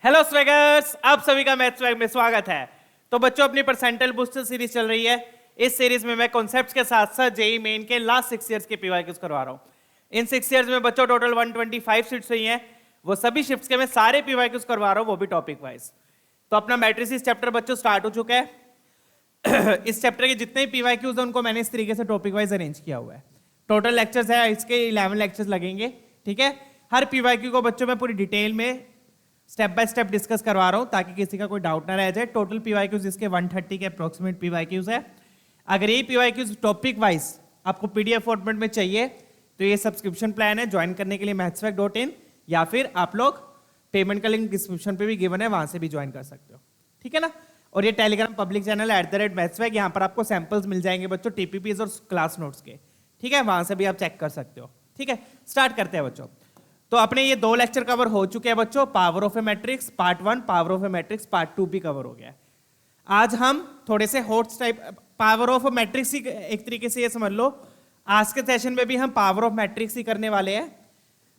Hello स्वैगर्स, आप सभी का मैथ्स स्वैग में स्वागत है। तो बच्चों, अपनी परसेंटाइल बूस्टर सीरीज चल रही है। इस सीरीज में मैं कॉन्सेप्ट्स के साथ साथ जेई मेन के लास्ट 6 इयर्स के पीवाईक्यूज करवा रहा हूँ। इन 6 इयर्स में बच्चों टोटल 125 शिफ्ट्स हुई हैं। वो सभी शिफ्ट्स के मैं सारे पीवाईक्यूज करवा रहा हूँ, वो भी टॉपिक वाइज। तो अपना मैट्रिसेस चैप्टर बच्चों स्टार्ट हो चुका है। इस चैप्टर के जितने पीवाईक्यूज हैं उनको मैंने इस तरीके से टॉपिक वाइज अरेंज किया हुआ है। टोटल लेक्चर्स है इसके 11 लेक्चर्स लगेंगे। ठीक है, हर पीवाईक्यू को बच्चों में पूरी डिटेल में स्टेप बाय स्टेप डिस्कस करवा रहा हूं ताकि किसी का कोई डाउट ना रह जाए। टोटल पीवाईक्यूज इसके 130 के अप्रोक्सीमेट पीवाईक्यूज है। अगर ये पीवाईक्यूज टॉपिक वाइज आपको पीडीएफ फॉर्मेट में चाहिए तो ये सब्सक्रिप्शन प्लान है ज्वाइन करने के लिए mathswag.in, या फिर आप लोग पेमेंट का लिंक डिस्क्रिप्शन पे भी गिवन है, वहां से भी ज्वाइन कर सकते हो। ठीक है ना। और ये टेलीग्राम पब्लिक चैनल है @mathswag, यहाँ पर आपको सैंपल्स मिल जाएंगे बच्चों टीपीपीज और क्लास नोट्स के। ठीक है, वहां से भी आप चेक कर सकते हो। ठीक है, स्टार्ट करते हैं बच्चों। तो अपने ये 2 लेक्चर कवर हो चुके हैं बच्चों। Power of A matrix part 1, power of A matrix part 2 भी कवर हो गया है। आज हम थोड़े से hot type power of matrix ही एक तरीके से ये समझ लो, आज के सेशन में भी हम पावर ऑफ मैट्रिक्स ही करने वाले हैं,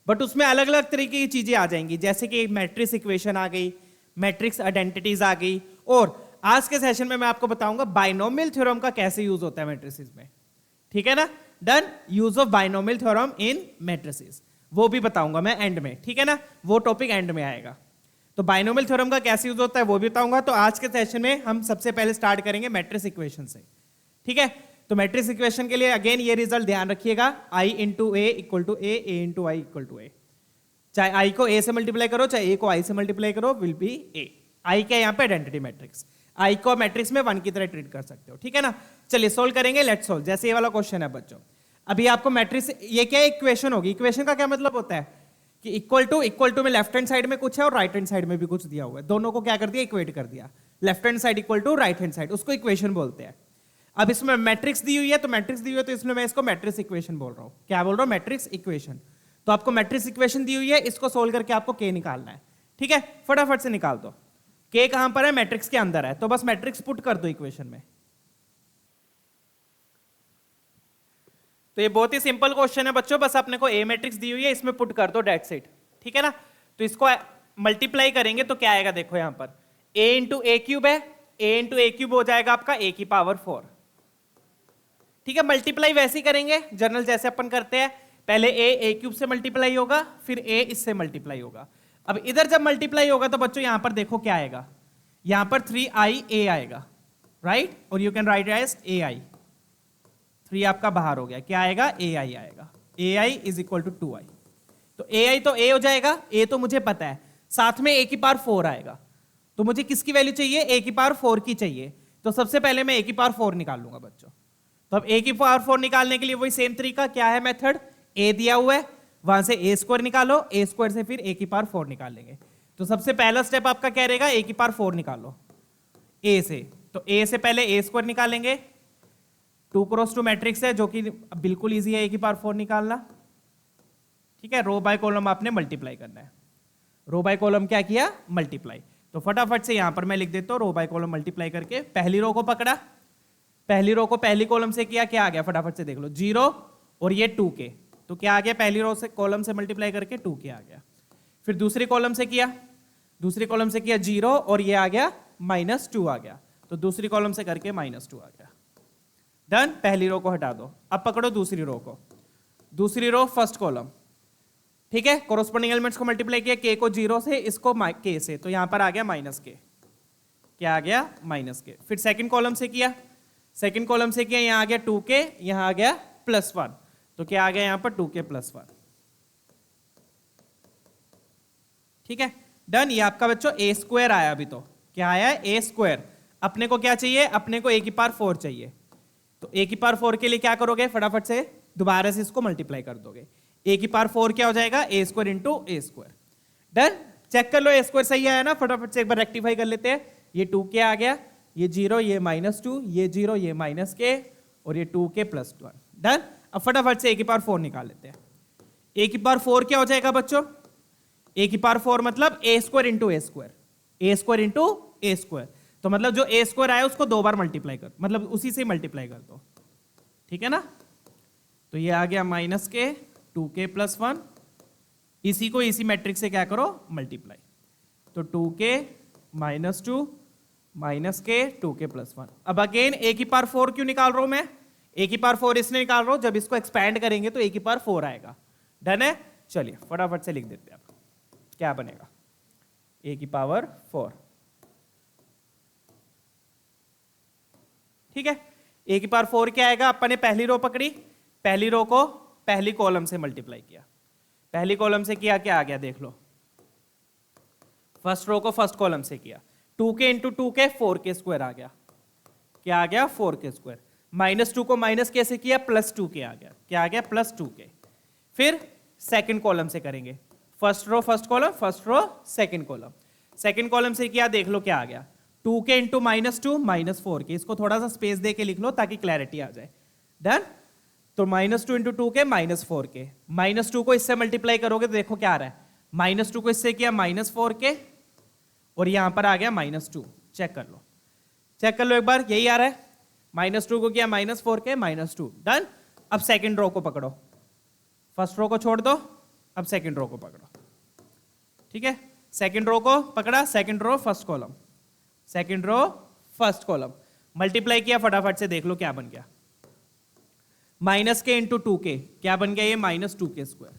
बट उसमें अलग अलग तरीके की चीजें आ जाएंगी, जैसे कि मैट्रिक्स इक्वेशन आ गई, मैट्रिक्स आइडेंटिटीज आ गई, और आज के सेशन में मैं आपको बताऊंगा बाइनोमियल थ्योरम का कैसे यूज होता है मैट्रिसेस में। ठीक है ना, done. Use of binomial theorem in matrices वो भी बताऊंगा मैं एंड में। ठीक है ना, वो टॉपिक एंड में आएगा। तो बाइनोमियल थ्योरम का कैसे यूज होता है वो भी बताऊंगा। तो आज के सेशन में हम सबसे पहले स्टार्ट करेंगे मैट्रिक्स इक्वेशन से। ठीक है, तो मैट्रिक्स इक्वेशन के लिए अगेन ये रिजल्ट ध्यान रखिएगा, I into A equal to A, A into I equal to A. चाहे आई को ए से मल्टीप्लाई करो, चाहे ए को आई से मल्टीप्लाई करो, विल बी ए। आई क्या है यहाँ पे आइडेंटिटी मैट्रिक्स, आई को मैट्रिक्स में 1 की तरह ट्रीट कर सकते हो। ठीक है ना, चलिए सोल्व करेंगे, लेट्स सोल्व। जैसे ये वाला क्वेश्चन है बच्चों, अभी आपको मैट्रिक्स, ये क्या इक्वेशन होगी, इक्वेशन का क्या मतलब होता है कि इक्वल टू में लेफ्ट हैंड साइड में कुछ है और राइट हैंड साइड में भी कुछ दिया हुआ है, दोनों को क्या कर दिया, इक्वेट कर दिया। Left hand side equal to right hand side, उसको इक्वेशन बोलते हैं। अब इसमें मैट्रिक्स दी हुई है, तो मैट्रिक्स दी हुई है तो इसमें मैं इसको मैट्रिक्स इक्वेशन बोल रहा हूं। क्या बोल रहा हूं, मैट्रिक्स इक्वेशन। तो आपको मैट्रिक्स इक्वेशन दी हुई है, इसको सोल्व करके आपको के निकालना है। ठीक है, फटाफट से निकाल दो। के कहां पर है, मैट्रिक्स के अंदर है, तो बस मैट्रिक्स पुट कर दो इक्वेशन में। तो ये बहुत ही सिंपल क्वेश्चन है बच्चों, बस अपने को ए मैट्रिक्स दी हुई है, इसमें पुट कर दो, डेट्स इट। ठीक है ना, तो इसको मल्टीप्लाई करेंगे तो क्या आएगा, देखो यहां पर a इंटू ए क्यूब है, a इंटू ए क्यूब हो जाएगा आपका a की पावर 4। ठीक है, मल्टीप्लाई वैसे ही करेंगे जनरल जैसे अपन करते हैं, पहले a क्यूब से मल्टीप्लाई होगा, फिर a इससे मल्टीप्लाई होगा। अब इधर जब मल्टीप्लाई होगा तो बच्चों यहां पर देखो क्या आएगा, यहां पर 3ia आएगा, राइट, और you can write as ai। 3 आपका बाहर हो गया, क्या आएगा, ai आएगा। ai is equal to 2i। तो ai तो a हो जाएगा, a तो मुझे पता है, साथ में a की पावर 4 आएगा। तो मुझे किसकी वैल्यू चाहिए, a की पावर 4 की चाहिए। तो सबसे पहले मैं a की पावर 4 निकाल लूंगा बच्चों। तो अब a की पावर 4 निकालने के लिए वही सेम तरीका, क्या है मेथड, a दिया हुआ है, वहां से a स्क्वायर निकालो, a स्क्वायर से फिर a की पावर 4 निकाल लेंगे। तो सबसे पहला स्टेप आपका क्या रहेगा, a की पावर 4 निकालो a से। तो a से पहले a स्क्वायर निकालेंगे, 2 क्रॉस 2 मैट्रिक्स है जो कि बिल्कुल इजी है a की पावर 4 निकालना। ठीक है, रो बाय कॉलम आपने मल्टीप्लाई करना है, रो बाय कॉलम क्या किया, मल्टीप्लाई। तो फटाफट से यहां पर मैं लिख देता हूं, रो बाय कॉलम मल्टीप्लाई करके पहली रो को पकड़ा, पहली रो को पहली कॉलम से किया, क्या आ गया, फटाफट से देख लो, 0 और ये 2k, तो क्या आ गया, पहली रो से कॉलम से मल्टीप्लाई करके 2k आ गया। फिर दूसरी कॉलम से किया, दूसरी कॉलम से किया 0 और ये आ गया -2 आ गया, तो दूसरी कॉलम से करके -2 आ गया। डन, पहली रो को हटा दो। अब पकड़ो दूसरी रो को, दूसरी रो फर्स्ट कॉलम। ठीक है, कोरोस्पोंडिंग एलिमेंट्स को मल्टीप्लाई किया, k को 0 से, इसको k से, तो यहां पर आ गया -k, क्या आ गया, -k। फिर सेकंड कॉलम से किया, सेकंड कॉलम से किया, यहां आ गया 2k, यहां आ गया +1, तो क्या आ गया यहां पर 2k + 1। ठीक है, डन। ये आपका बच्चों a स्क्वायर आया, अभी तो क्या आया है, a स्क्वायर। अपने को क्या चाहिए, अपने को a की पावर 4 चाहिए। तो a की पावर 4 के लिए क्या करोगे, फटाफट से दोबारा से इसको मल्टीप्लाई कर दोगे। a की पावर 4 क्या हो जाएगा, a square into a square. Done, check कर लो a स्क्वायर सही आया ना, फटाफट से एक बार रेक्टिफाई कर लेते हैं। ये 2k आ गया, ये 0, ये -2, ये 0, ये -k, और ये 2k + 1। डन, अब फटाफट से a की पावर 4 निकाल लेते हैं। a की पावर 4 क्या हो जाएगा बच्चों, a की पावर 4 मतलब a square into a square, a square into a square. तो मतलब जो a स्क्वायर आया उसको 2 बार मल्टीप्लाई कर, मतलब उसी से मल्टीप्लाई कर दो। ठीक है ना, तो ये आ गया -k, 2k + 1, इसी को इसी मैट्रिक्स से क्या करो, मल्टीप्लाई। तो 2k माइनस 2 माइनस के 2k प्लस 1। अब अगेन a की पावर 4 क्यों निकाल रहा हूं मैं? a की पावर 4 इसलिए निकाल रहा हूं, जब इसको एक्सपैंड करेंगे तो a की पावर 4 आएगा। डन है? चलिए फटाफट से लिख देते हैं। अब क्या बनेगा? a की पावर 4, ठीक है। a की पावर 4 क्या आएगा? अपन ने पहली रो पकड़ी, पहली रो को पहली कॉलम से मल्टीप्लाई किया, पहली कॉलम से किया, क्या आ गया देख लो। फर्स्ट रो को फर्स्ट कॉलम से किया, 2k into 2k 4k square आ गया, क्या आ गया? 4k square. माइनस 2 को माइनस के से किया, प्लस 2k आ गया, क्या आ गया? Plus 2k। फिर सेकंड कॉलम से करेंगे, first row first column, first row second column, second column से किया, देख लो क्या आ गया? 2k into minus 2 minus 4k। इसको थोड़ा सा स्पेस दे के लिख लो ताकि क्लैरिटी आ जाए। डन? तो minus 2 into 2k minus 4k, minus 2 को इससे मल्टीप्लाई करोगे तो देखो क्या आ रहा है, माइनस 2 को इससे किया माइनस 4k, और यहां पर आ गया माइनस 2। चेक कर लो, चेक कर लो एक बार, यही आ रहा है। माइनस 2 को किया माइनस 4k माइनस 2। डन? अब सेकंड रो को पकड़ो, फर्स्ट रो को छोड़ दो, अब सेकंड रो को पकड़ो, ठीक है। सेकंड रो को पकड़ा, second row first column, second row first column, multiply किया, फटाफट से देख लो क्या बन गया। माइनस के इंटू 2k, क्या बन गया ये? माइनस 2k स्क्वायर,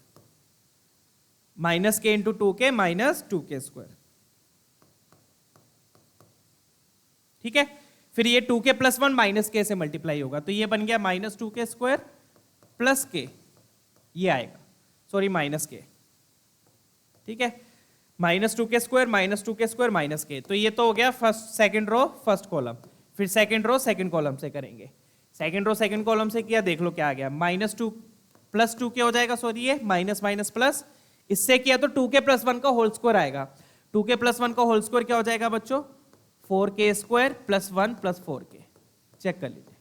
माइनस के into 2k minus 2k square, ठीक है। फिर ये 2k प्लस 1 माइनस के से मल्टीप्लाई होगा, तो ये बन गया minus 2k square plus k, ये आएगा, सॉरी माइनस के, ठीक है। Minus 2k square minus 2k square minus k, तो ये तो हो गया first second row first column. फिर सेकंड रो सेकंड कॉलम से करेंगे, सेकंड रो सेकंड कॉलम से किया, देख लो क्या आ गया? माइनस 2 प्लस 2k हो जाएगा, सॉरी ये माइनस माइनस प्लस, इससे किया तो 2k प्लस 1 का होल स्क्वायर आएगा। 2k प्लस 1 का होल स्क्वायर क्या हो जाएगा बच्चों? 4k square plus 1 plus 4k। Check कर लीजिए,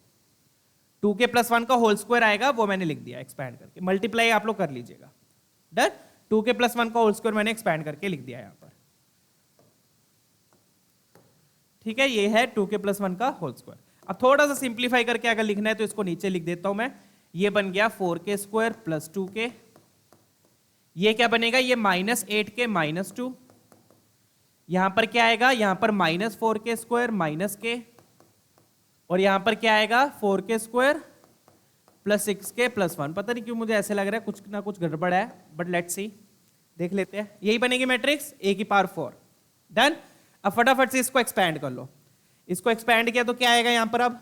2k प्लस 1 का होल स्क्वायर आएगा, वो मैंने लिख दिया एक्सपैंड करके, मल्टीप्लाई आप लोग कर लीजिएगा। डन? 2k प्लस 1 का होल स्क्वायर मैंने एक्सपैंड करके लिख दिया यहां पर, ठीक है। ये है 2k प्लस 1 का होल स्क्वायर। अब थोड़ा सा सिंप्लीफाई करके अगर लिखना है तो इसको नीचे लिख देता हूं मैं, ये बन गया 4k स्क्वायर प्लस 2k, ये क्या बनेगा? ये माइनस 8k माइनस 2, यहां पर क्या आएगा? यहां पर minus 4k square minus k, और यहां पर क्या आएगा? 4k square plus 6k plus 1। पता नहीं क्यों मुझे ऐसे लग रहा है कुछ ना कुछ गड़बड़ है, बट लेट्स सी, देख लेते हैं। यही बनेगी मैट्रिक्स a की पावर 4। डन? अब फटाफट से इसको एक्सपैंड कर लो, इसको एक्सपैंड किया तो क्या आएगा यहां पर? अब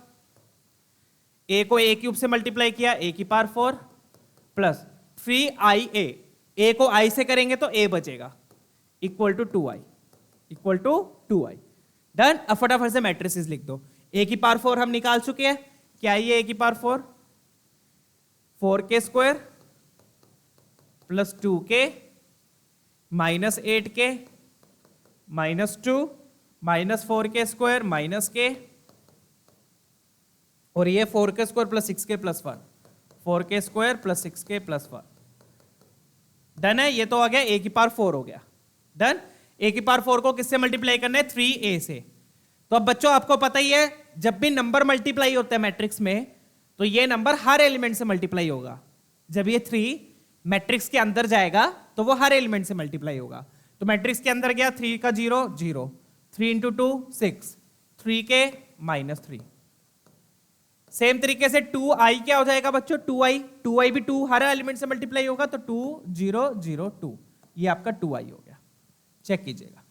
a को a क्यूब से मल्टीप्लाई किया, a की पावर 4 प्लस 3ia, a को i से करेंगे तो a बचेगा, equal to 2i, equal to 2i। Done? अब फटाफट से मैट्रिसेस लिख दो। a की पावर 4 हम निकाल चुके हैं, क्या ये a की power 4? 4k square plus 2k minus 8k minus 2 minus 4k square minus k, और ये 4k square plus 6k plus 1, 4k square plus 6k plus 1। Done है? ये तो आ गया a की पावर 4 हो गया। डन? a की पावर 4 को किससे मल्टीप्लाई करना है? 3a से। तो अब बच्चों आपको पता ही है, जब भी नंबर मल्टीप्लाई होता है मैट्रिक्स में, तो ये नंबर हर एलिमेंट से मल्टीप्लाई होगा। जब ये 3 मैट्रिक्स के अंदर जाएगा तो वो हर एलिमेंट से मल्टीप्लाई होगा। तो मैट्रिक्स के अंदर गया, 3 का 0 0, 3 इंटू 2 6, 3k माइनस 3। सेम तरीके से 2i क्या हो जाएगा बच्चों? 2i भी 2 हर एलिमेंट से मल्टीप्लाई होगा, तो 2 0 0 2, ये आपका 2i हो गया। चेक कीजिएगा।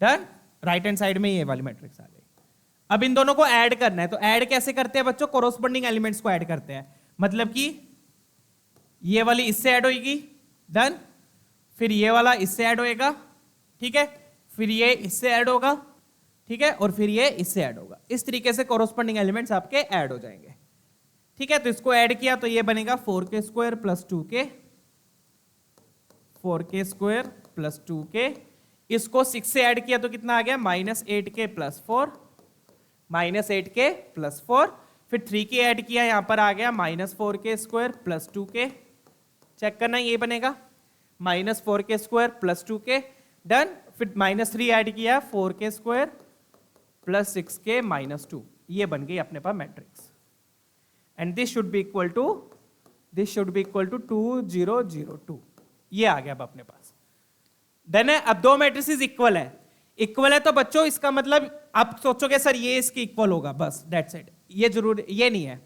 डन? राइट हैंड साइड में ये वाली मैट्रिक्स आ गई। अब इन दोनों को ऐड करना है, तो ऐड कैसे करते हैं बच्चों? कोरोस्पोंडिंग एलिमेंट्स को ऐड करते हैं, मतलब कि ये वाली इससे ऐड होगी, डन, फिर ये वाला इससे ऐड होएगा, ठीक है, फिर ये इससे ऐड होगा, ठीक है, और फिर ये इससे ऐड होगा। इस तरीके से कोरोस्पोंडिंग एलिमेंट्स आपके ऐड हो जाएंगे, ठीक है। तो इसको ऐड किया तो ये बनेगा 4k square plus 2k, 4k square plus 2k, इसको 6 से ऐड किया तो कितना आ गया? Minus 8k plus 4, minus 8k plus 4, फिर 3k ऐड किया, यहां पर आ गया minus 4k square plus 2k। Check करना, ये बनेगा minus 4k square plus 2k। Done? फिर माइनस 3 ऐड किया, 4k square plus 6k minus 2, ये बन गई अपने पास matrix. And this should be equal to 2 0 0 2, ये आ गया अब अपने पास। डन है। अब दो मैट्रिसेस इक्वल है तो बच्चों इसका मतलब आप सोचोगे सर ये इसकी इक्वल होगा, बस दैट्स इट। ये जरूर ये नहीं है।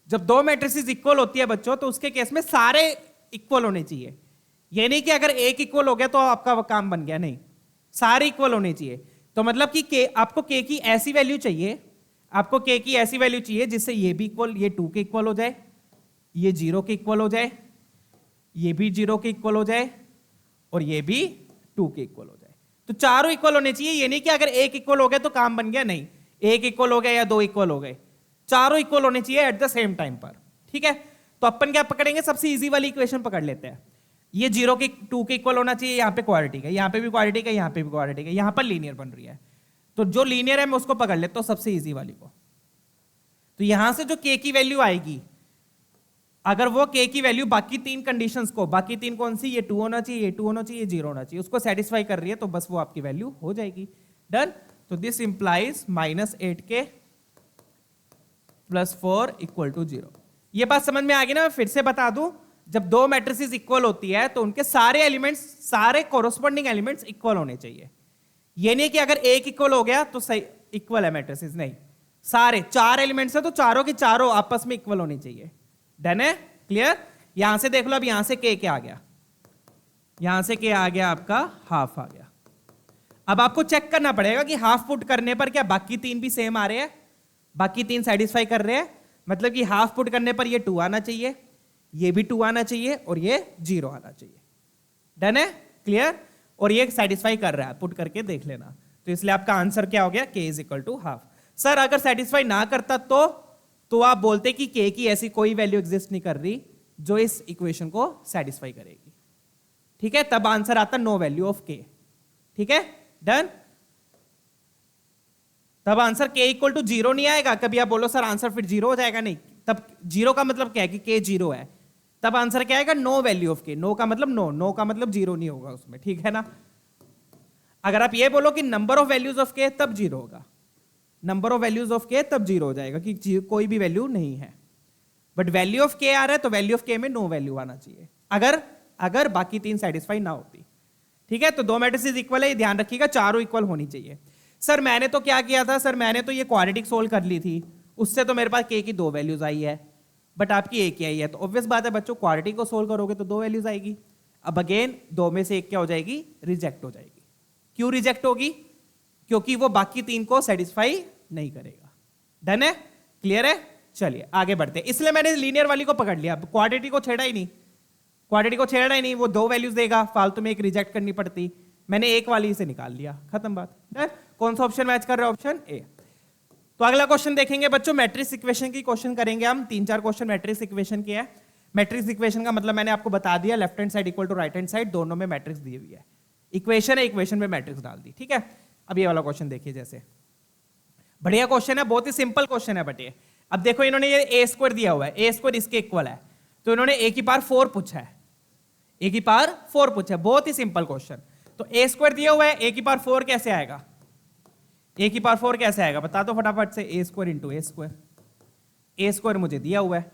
जब दो मैट्रिसेस इक्वल होती है बच्चों तो उसके केस में सारे इक्वल होने चाहिए। ये नहीं कि अगर एक इक्वल हो गया तो आपका काम बन गया, नहीं, सारे इक्वल होने चाहिए। तो मतलब कि आपको के की ऐसी वैल्यू चाहिए, आपको के की ऐसी वैल्यू चाहिए जिससे ये भी इक्वल, ये 2 के इक्वल हो जाए, ये 0 के इक्वल हो जाए, ये भी 0 के इक्वल हो जाए और ये भी 2 के इक्वल हो जाए। तो चारों इक्वल होने चाहिए। ये नहीं कि अगर एक इक्वल हो गया तो काम बन गया, नहीं, एक इक्वल हो गया या 2 इक्वल हो गए, चारों इक्वल होने चाहिए एट द सेम टाइम पर। ठीक है, तो अपन क्या पकड़ेंगे, सबसे इजी वाली इक्वेशन पकड़ लेते हैं। ये 0 के 2 के इक्वल होना चाहिए, यहाँ पे क्वाड्रेटिक है, यहाँ पे भी क्वाड्रेटिक है, यहाँ पे भी क्वाड्रेटिक है, यहाँ पर लीनियर बन रही है। तो जो लीनियर है मैं उसको पकड़ लेता हूँ, सबसे इजी वाली को। तो यहां से जो के की वैल्यू आएगी, अगर वो के की वैल्यू बाकी तीन कंडीशंस को, बाकी तीन कौन सी, ये 2 होना चाहिए, ये 2 होना चाहिए, ये 0 होना चाहिए, उसको सेटिस्फाई कर रही है तो बस वो आपकी वैल्यू हो जाएगी। डन। तो दिस इंप्लाइज -8k + 4 = 0। ये बात समझ में आ गई ना? मैं फिर से बता दूं, जब दो मैट्रिसेस इक्वल होती है तो उनके सारे एलिमेंट्स, सारे कोरोस्पोंडिंग एलिमेंट्स इक्वल होने चाहिए। ये नहीं कि अगर एक इक्वल हो गया तो सही इक्वल है मैट्रिसेस, नहीं, सारे 4 एलिमेंट्स है तो चारों के चारों आपस में इक्वल होनी चाहिए। डन है? क्लियर? यहां से देख लो, अब यहां से के क्या आ गया, यहां से के आ गया आपका हाफ आ गया। अब आपको चेक करना पड़ेगा कि हाफ पुट करने पर क्या बाकी तीन भी सेम आ रहे हैं, बाकी तीन सेटिस्फाई कर रहे हैं। मतलब कि हाफ पुट करने पर ये 2 आना चाहिए, ये भी 2 आना चाहिए और ये 0 आना चाहिए। डन है? क्लियर? और ये सेटिस्फाई कर रहा है, पुट करके देख लेना। तो इसलिए आपका आंसर क्या हो गया, k = हाफ। सर अगर सेटिस्फाई ना करता तो आप बोलते कि k की ऐसी कोई वैल्यू एग्जिस्ट नहीं कर रही जो इस इक्वेशन को सेटिस्फाई करेगी। ठीक है, तब आंसर आता नो वैल्यू ऑफ k। ठीक है, डन। तब आंसर k = 0 नहीं आएगा। कभी आप बोलो सर आंसर फिर 0 हो जाएगा, नहीं, तब 0 का मतलब क्या है कि k 0 है, तब आंसर क्या आएगा, no value of k। No का मतलब नो, नो का मतलब 0 नहीं होगा उसमें। ठीक है ना? अगर आप ये बोलो कि number of values of k, तब 0 होगा। Number of values of k तब 0 हो जाएगा कि कोई भी वैल्यू नहीं है। बट वैल्यू ऑफ k आ रहा है तो वैल्यू ऑफ k में नो वैल्यू आना चाहिए, अगर बाकी तीन सेटिस्फाई ना होती। ठीक है, तो दो मैट्रिसेस इक्वल है, ये ध्यान रखिएगा, चारों इक्वल होनी चाहिए। सर मैंने तो क्या किया था, सर मैंने तो ये क्वाड्रेटिक सोल्व कर ली थी, उससे तो मेरे पास k की 2 वैल्यूज आई है, बट आपकी एक ही आई है। तो ऑब्वियस बात है बच्चों, क्वाड्रेटिक को सोल्व करोगे तो 2 वैल्यूज आएगी। अब अगेन 2 में से एक क्या हो जाएगी, रिजेक्ट हो जाएगी। क्यों रिजेक्ट होगी? क्योंकि वो बाकी तीन को सेटिस्फाई नहीं करेगा। डन है? क्लियर है? चलिए आगे बढ़ते हैं। इसलिए मैंने लीनियर वाली को पकड़ लिया, क्वाड्रेटिक को छेड़ा ही नहीं, क्वाड्रेटिक को छेड़ा ही नहीं, वो 2 वैल्यूज देगा, फालतू में एक रिजेक्ट करनी पड़ती, मैंने एक वाली से निकाल लिया, खत्म बात। डन। कौन सा ऑप्शन मैच कर रहा है? Option A. तो अगला क्वेश्चन देखेंगे बच्चों, मैट्रिक्स इक्वेशन की क्वेश्चन करेंगे हम। 3-4 क्वेश्चन मैट्रिक्स इक्वेशन के है। मैट्रिक्स इक्वेशन का मतलब मैंने आपको बता दिया, left hand side equal to right hand side, दोनों में मैट्रिक्स दी हुई है। इक्वेशन है, इक्वेशन में मैट्रिक्स डाल दी। ठीक है, अब ये वाला क्वेश्चन देखिए, जैसे बढ़िया क्वेश्चन है, बहुत ही सिंपल क्वेश्चन है बट ये। अब देखो इन्होंने ये a² दिया हुआ है, a² इसके इक्वल है, तो इन्होंने a⁴ पूछा है, a⁴ पूछा है, बहुत ही सिंपल क्वेश्चन। तो a² दिया हुआ है, a⁴ कैसे आएगा, a⁴ कैसे आएगा बता दो फटाफट से। a² × a², मुझे दिया हुआ है,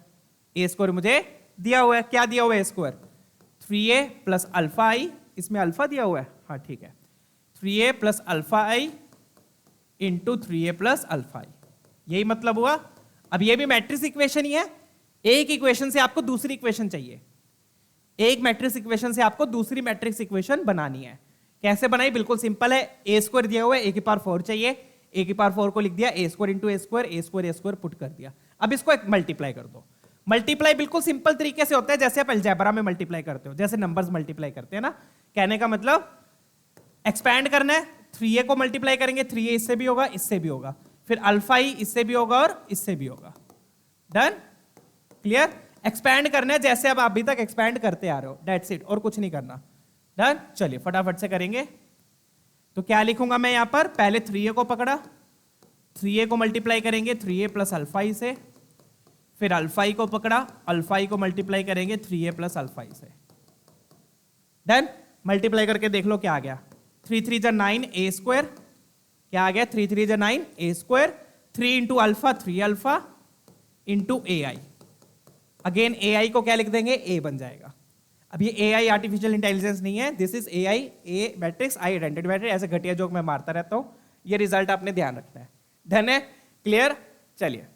a² मुझे दिया हुआ है, क्या दिया हुआ है a², 3a + αi, इसमें अल्फा दिया हुआ है, हाँ ठीक है, 3a + αi × 3a + αi, यही मतलब हुआ। अब ये भी मैट्रिक्स इक्वेशन ही है, एक इक्वेशन से आपको दूसरी इक्वेशन चाहिए, एक मैट्रिक्स इक्वेशन से आपको दूसरी मैट्रिक्स इक्वेशन बनानी है। कैसे बनाई? बिल्कुल सिंपल है, a² दिया हुआ है, a⁴ चाहिए, a⁴ को लिख दिया a² × a², पुट कर दिया। अब इसको एक मल्टीप्लाई कर दो। मल्टीप्लाई बिल्कुल सिंपल तरीके से होता है, जैसे आप अलजेब्रा में मल्टीप्लाई करते हो, जैसे नंबर्स मल्टीप्लाई करते हैं ना। कहने का मतलब एक्सपैंड करना है, 3a को मल्टीप्लाई करेंगे, 3a इससे भी होगा, इससे भी होगा, फिर αi इससे भी होगा और इससे भी होगा। डन? क्लियर? एक्सपैंड करना है जैसे अब आप अभी तक एक्सपैंड करते आ रहे हो, दैट्स इट, और कुछ नहीं करना। डन? चलिए फटाफट से करेंगे। तो क्या लिखूंगा मैं यहां पर, पहले 3a को पकड़ा, 3a को मल्टीप्लाई करेंगे 3a + αi से, फिर αi को पकड़ा, αi को मल्टीप्लाई करेंगे 3a + αi से। डन? मल्टीप्लाई करके देख लो क्या आ गया, 3 3 = 9 a², क्या आ गया, 3 3 = 9 a², 3 × α 3α × ai। अगेन ai को क्या लिख देंगे, a बन जाएगा। अब ये AI आर्टिफिशियल इंटेलिजेंस नहीं है, this is AI A matrix I identity matrix. ऐसे घटिया जोक मैं मारता रहता हूँ, ये रिजल्ट आपने ध्यान रखना है। डन है, क्लियर। चलिए,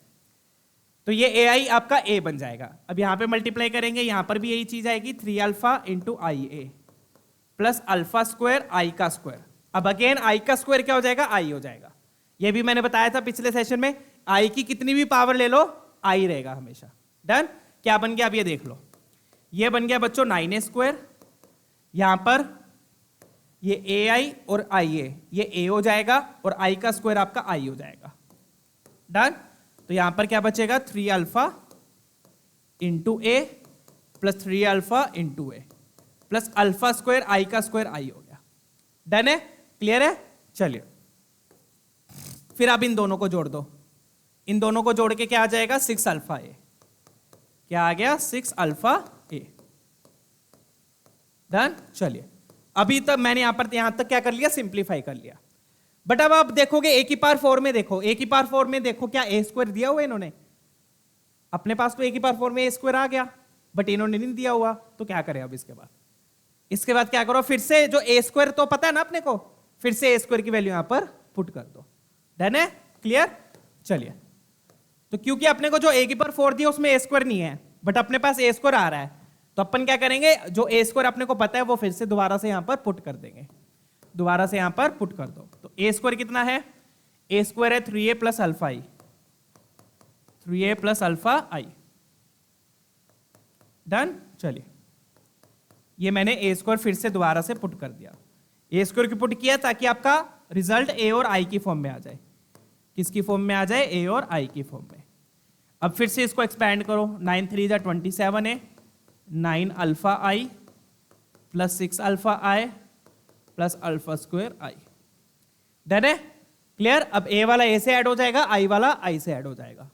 तो ये AI आपका A बन जाएगा। अब यहाँ पे मल्टीप्लाई करेंगे, यहाँ पर भी यही चीज आएगी, 3 अल्फा इंटू आई ए प्लस अल्फा स्क्वायर आई का स्क्वायर। अब अगेन आई का स्क्वायर क्या हो जाएगा, आई हो जाएगा। ये भी मैंने बताया था पिछले सेशन में, आई की कितनी भी पावर ले लो आई रहेगा हमेशा। डन, क्या बन गया अब ये देख लो, ये बन गया बच्चों 9a स्क्वायर, यहां पर ये AI और IA ये A हो जाएगा और I का स्क्वायर आपका I हो जाएगा। डन, तो यहां पर क्या बचेगा, 3 alpha into A plus 3 alpha into A plus alpha square I का स्क्वायर I हो गया। डन है, क्लियर है। चलिए, फिर आप इन दोनों को जोड़ दो, इन दोनों को जोड़ के क्या आ जाएगा, 6 अल्फा ए। क्या आ गया, 6 अल्फा ए। डन, चलिए, अभी तक मैंने यहां तक क्या कर लिया, सिंप्लीफाई कर लिया। बट अब आप देखोगे ए की पावर 4 में, देखो ए की पावर 4 में देखो क्या ए स्क्वायर दिया हुआ है इन्होंने, अपने पास तो ए की पावर 4 में ए स्क्वायर आ गया, बट इन्होंने नहीं दिया हुआ, तो क्या करें अब इसके बाद, इसके बाद क्या करो, फिर से जो ए स्क्वायर तो पता है ना अपने को, फिर से ए स्क्वायर की वैल्यू यहां पर पुट कर दो। डन है, क्लियर। चलिए, तो क्योंकि अपने को जो ए की पावर 4 दिया उसमें ए स्क्वायर नहीं है, बट अपने पास ए स्क्वायर आ रहा है, तो अपन क्या करेंगे, जो ए स्क्वायर अपने को पता है वो फिर से दोबारा से यहां पर पुट कर देंगे, दोबारा से यहां पर पुट कर दो। तो ए स्क्वायर कितना है, ए स्क्वायर है 3a प्लस अल्फा आई, 3a प्लस अल्फा आई। डन, चलिए, ये मैंने ए स्क्वायर फिर से दोबारा से पुट कर दिया, ए स्क्वायर की पुट किया ताकि आपका रिजल्ट ए और आई की फॉर्म में आ जाए। किसकी फॉर्म में आ जाए, ए और आई की फॉर्म में। अब फिर से इसको एक्सपैंड करो, 9 3 जा 27 है, 9 अल्फा आई प्लस 6 अल्फा आई प्लस अल्फा स्क्वायर आई। डन है, क्लियर। अब ए वाला ए से ऐड हो जाएगा, आई वाला आई से ऐड हो जाएगा।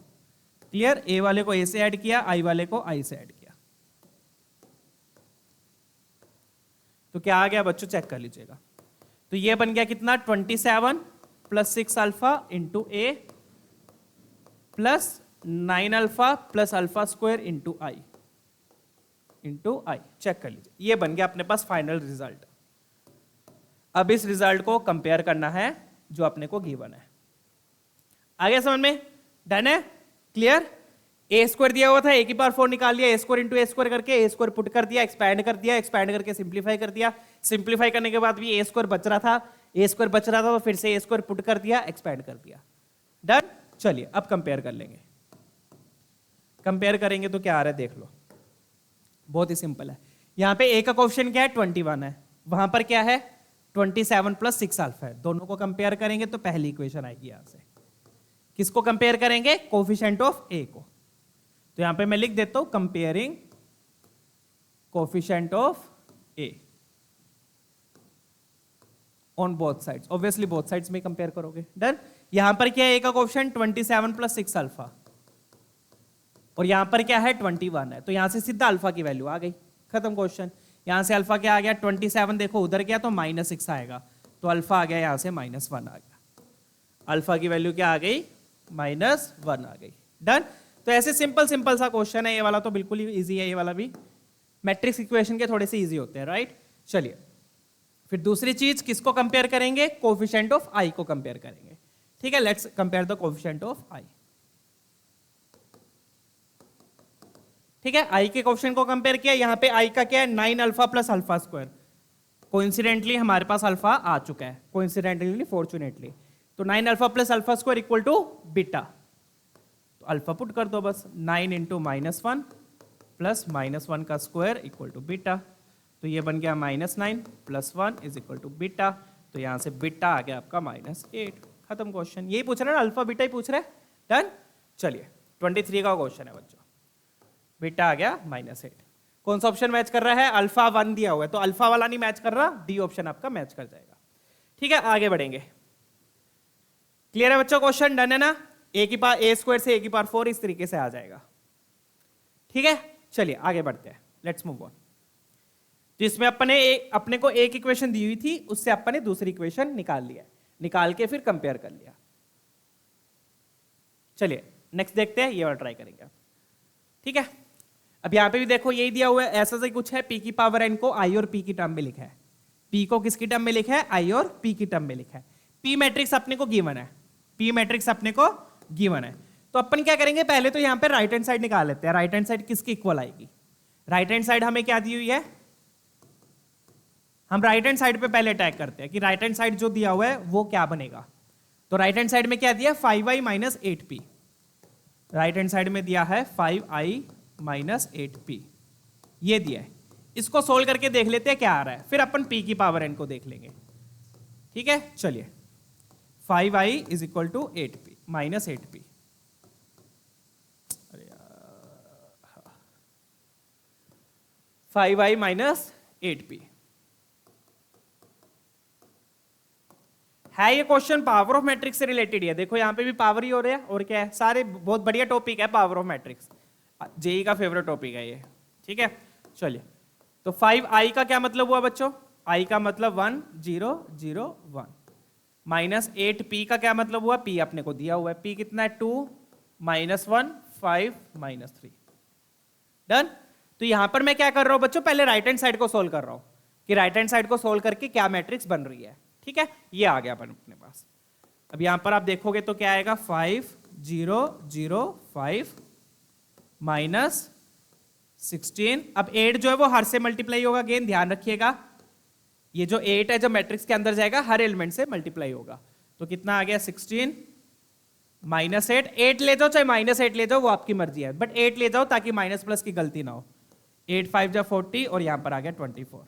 क्लियर, ए वाले को ए से ऐड किया, आई वाले को आई से ऐड किया, तो क्या आ गया बच्चों, चेक कर लीजिएगा। तो ये बन गया कितना, 27 plus 6 alpha into A plus 9 alpha plus alpha square into I check कर लीजिए, ये बन गया अपने पास फाइनल रिजल्ट। अब इस रिजल्ट को कंपेयर करना है जो अपने को गिवन है। आगे समझ में, डन है, क्लियर। ए स्क्वायर दिया हुआ था, ए की पावर 4 निकाल लिया, ए स्क्वायर इंटू ए स्क्वायर करके ए स्क्वायर पुट कर दिया, एक्सपैंड कर दिया, एक्सपैंड करके सिंप्लीफाई कर दिया, सिंप्लीफाई करने के बाद भी ए स्क्वायर बच रहा था, ए स्क्वायर बच रहा था तो फिर से ए स्क्वायर पुट कर दिया, एक्सपैंड कर दिया। डन, चलिए अब कंपेयर कर लेंगे। कंपेयर करेंगे तो क्या आ रहा है देख लो, बहुत ही सिंपल है। यहां पे ए का कोएफिशिएंट क्या है, 21 है, वहां पर क्या है 27 प्लस 6 अल्फा है। दोनों को कंपेयर करेंगे तो पहली इक्वेशन आएगी यहां से। किसको कंपेयर करेंगे, कोएफिशिएंट ऑफ ए को। तो यहां पे मैं लिख देता हूं comparing coefficient of A on both sides. Obviously both sides में कंपेयर करोगे। डन, यहां पर क्या है, ए का कोएफिशिएंट 27 प्लस 6 अल्फा और यहां पर क्या है 21 है, तो यहां से सीधा अल्फा की वैल्यू आ गई, खत्म क्वेश्चन। यहां से अल्फा क्या आ गया, 27 देखो उधर गया तो -6 आएगा, तो अल्फा आ गया यहां से -1 आ गया, अल्फा की वैल्यू क्या आ गई, -1 आ गई। डन, तो ऐसे सिंपल सिंपल सा क्वेश्चन है ये वाला, तो बिल्कुल ही इजी है, ये वाला भी मैट्रिक्स इक्वेशन के थोड़े से इजी होते हैं, राइट। चलिए, फिर दूसरी चीज किसको कंपेयर करेंगे, कोएफिशिएंट ऑफ आई को कंपेयर करेंगे। ठीक है, let's compare the coefficient of I. ठीक है, आई के कोएफिशिएंट को कंपेयर किया, यहां पे आई का क्या है 9 alpha plus alpha square. Coincidentally हमारे पास अल्फा आ चुका है, कोइंसिडेंटली नहीं फॉर्चुनेटली। तो 9 alpha plus alpha square equal to beta, तो अल्फा पुट कर दो बस, 9 इंटू -1 प्लस -1 का स्क्वायर इक्वल टू बीटा, तो ये बन गया -9 plus 1 is equal to beta, तो यहां से बीटा आ गया आपका -8। खत्म क्वेश्चन, यही पूछ रहा है ना, अल्फा बीटा ही पूछ रहा है। डन, चलिए 23 का क्वेश्चन है बच्चों, बीटा आ गया -8। कौन सा ऑप्शन मैच कर रहा है, अल्फा 1 दिया हुआ है तो अल्फा वाला नहीं मैच कर रहा, डी ऑप्शन आपका मैच कर जाएगा। ठीक है, आगे बढ़ेंगे। क्लियर है बच्चों, क्वेश्चन डन है ना, ए की पावर ए स्क्वायर से ए की पावर 4 इस तरीके से आ जाएगा। ठीक है, चलिए आगे बढ़ते हैं, लेट्स मूव ऑन। तो इसमें अपने को एक इक्वेशन दी हुई थी, उससे अपने दूसरी इक्वेशन निकाल लिया, निकाल के फिर कंपेयर कर लिया। चलिए नेक्स्ट देखते हैं, ये वाला ट्राई करेंगे। ठीक है, अब यहाँ पे भी देखो यही दिया हुआ है, ऐसा ही कुछ है, पी की पावर एन को आई और पी की टर्म में लिखा है, पी को किसकी टर्म में लिखा है, आई और पी की टर्म में लिखा है। पी मैट्रिक्स अपने को गिवन है, पी मैट्रिक्स अपने को गिवन है। तो अपन क्या करेंगे, पहले तो यहाँ पे राइट हैंड साइड निकाल लेते हैं। राइट हैंड साइड किसकी इक्वल आएगी, राइट हैंड साइड हमें क्या दी हुई है, हम राइट हैंड साइड पे पहले अटैक करते हैं कि राइट हैंड साइड जो दिया हुआ है वो क्या बनेगा। तो राइट हैंड साइड में क्या दिया, 5i minus 8p, right hand side में दिया है 5i माइनस 8p, ये दिया है। इसको सोल्व करके देख लेते हैं क्या आ रहा है, फिर अपन p की पावर n को देख लेंगे। ठीक है, चलिए 5i is equal to 8p minus 8p, अरे यार 5i माइनस 8p है। ये क्वेश्चन पावर ऑफ मैट्रिक्स से रिलेटेड है, देखो यहाँ पे भी पावर ही हो रहा है, और क्या है, सारे बहुत बढ़िया टॉपिक है, पावर ऑफ मैट्रिक्स जेई का फेवरेट टॉपिक है ये। ठीक है, चलिए तो 5i का क्या मतलब हुआ बच्चों, i का मतलब 1 0 0 1, माइनस 8p का क्या मतलब हुआ, p अपने को दिया हुआ है, p कितना है 2 माइनस 1 5 माइनस 3, डन। तो यहां पर मैं क्या कर रहा हूं बच्चों, पहले राइट हैंड साइड को सोल्व कर रहा हूं कि राइट हैंड साइड को सोल्व करके क्या मैट्रिक्स बन रही है। ठीक है, ये आ गया अपन अपने पास। अब यहां पर आप देखोगे तो क्या आएगा, 5 0 0 5 माइनस 16। अब 8 जो है वो हर से मल्टीप्लाई होगा, अगेन ध्यान रखिएगा, ये जो 8 है जो मैट्रिक्स के अंदर जाएगा हर एलिमेंट से मल्टीप्लाई होगा। तो कितना आ गया 16 माइनस 8, 8 ले जाओ चाहे माइनस 8 ले जाओ वो आपकी मर्जी है, बट 8 ले जाओ ताकि माइनस प्लस की गलती ना हो। 8 5 जा 40 और यहां पर आ गया 24।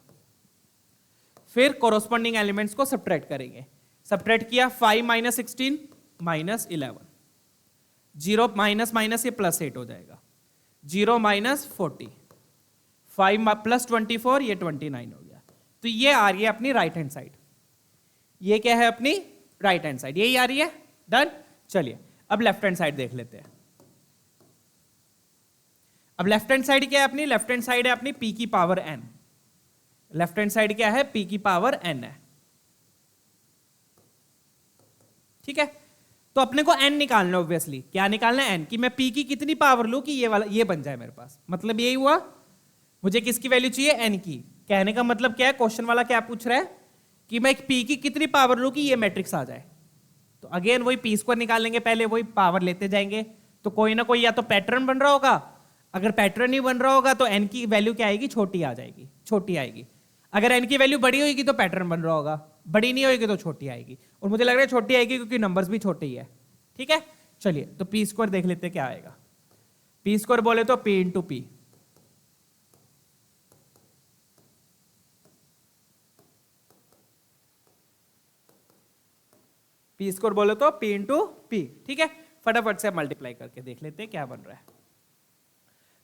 फिर कोरोस्पोंडिंग एलिमेंट्स को सब्ट्रैक्ट करेंगे, सब्ट्रैक्ट किया 5 माइनस 16 माइनस 11, 0 माइनस माइनस ये प्लस 8 हो जाएगा, 0 माइनस 40, 5 प्लस 24 ये 29 हो गया। तो ये आ रही है अपनी राइट हैंड साइड, ये क्या है अपनी राइट हैंड साइड, यही आ रही है, डन। चलिए अब लेफ्ट हैंड साइड देख लेते हैं। अब लेफ्ट हैंड साइड क्या है अपनी, लेफ्ट हैंड साइड है अपनी p की power n, left hand side क्या है, p की पावर n है। ठीक है, तो अपने को n निकालना है, ऑब्वियसली क्या निकालना है n, कि मैं p की कितनी पावर लूं कि ये वाला ये बन जाए मेरे पास, मतलब यही हुआ, मुझे किसकी वैल्यू चाहिए, n की। कहने का मतलब क्या है, क्वेश्चन वाला क्या पूछ रहा है कि मैं p की कितनी पावर लूं कि ये मैट्रिक्स आ जाए। तो अगेन वही p स्क्वायर निकालेंगे, पहले वही पावर लेते जाएंगे, तो कोई ना कोई या तो पैटर्न बन रहा होगा, अगर पैटर्न नहीं बन रहा होगा तो n की वैल्यू क्या आएगी, छोटी आ जाएगी, छोटी आएगी। अगर n की वैल्यू बड़ी होगी तो पैटर्न बन रहा होगा, बड़ी नहीं होगी तो छोटी आएगी, और मुझे लग रहा है छोटी आएगी क्योंकि नंबर्स भी छोटे ही है। ठीक है, चलिए तो p स्क्वायर देख लेते हैं क्या आएगा। p स्क्वायर बोले तो p into P, p square बोले तो p इंटू पी। ठीक है, फटाफट से मल्टीप्लाई करके देख लेते हैं क्या बन रहा है।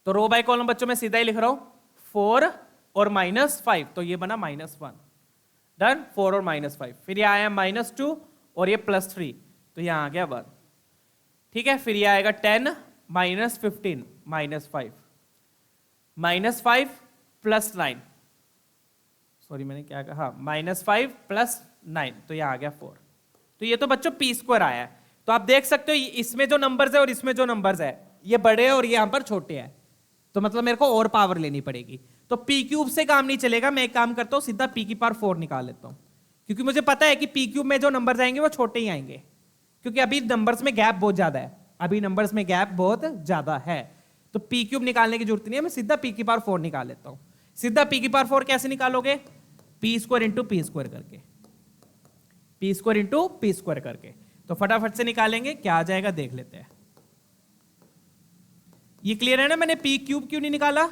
तो रो बाय कॉलम बच्चों में सीधा ही लिख रहा हूं, 4 और माइनस 5, तो ये बना -1, डन, 4 और -5, फिर ये आया -2 और ये +3, तो यहां आ गया 1। ठीक है, फिर ये आएगा 10 माइनस 15 -5, -5 प्लस 9, सॉरी मैंने क्या कहा, हाँ -5 प्लस 9, तो यहां आ गया 4। तो ये तो बच्चों p स्क्वायर आया है। तो आप देख सकते हो इसमें जो नंबर्स है और इसमें जो नंबर्स है ये बड़े हैं और ये यहां पर छोटे हैं, तो मतलब मेरे को और पावर लेनी पड़ेगी। तो p क्यूब से काम नहीं चलेगा, मैं एक काम करता हूं सीधा p की पावर 4 निकाल लेता हूं, क्योंकि मुझे पता है कि p क्यूब में जो नंबर्स आएंगे वो छोटे ही आएंगे, क्योंकि अभी नंबर्स में गैप बहुत ज्यादा है, अभी नंबर्स में गैप बहुत ज्यादा है। तो p क्यूब निकालने की जरूरत नहीं है, मैं सीधा p की पावर 4 निकाल लेता हूं। सीधा p की पावर 4 कैसे निकालोगे, p square into p square करके, p square into p square करके। तो फटाफट से निकालेंगे, क्या आ जाएगा देख लेते हैं। ये क्लियर है ना, मैंने p क्यूब क्यों नहीं निकाला,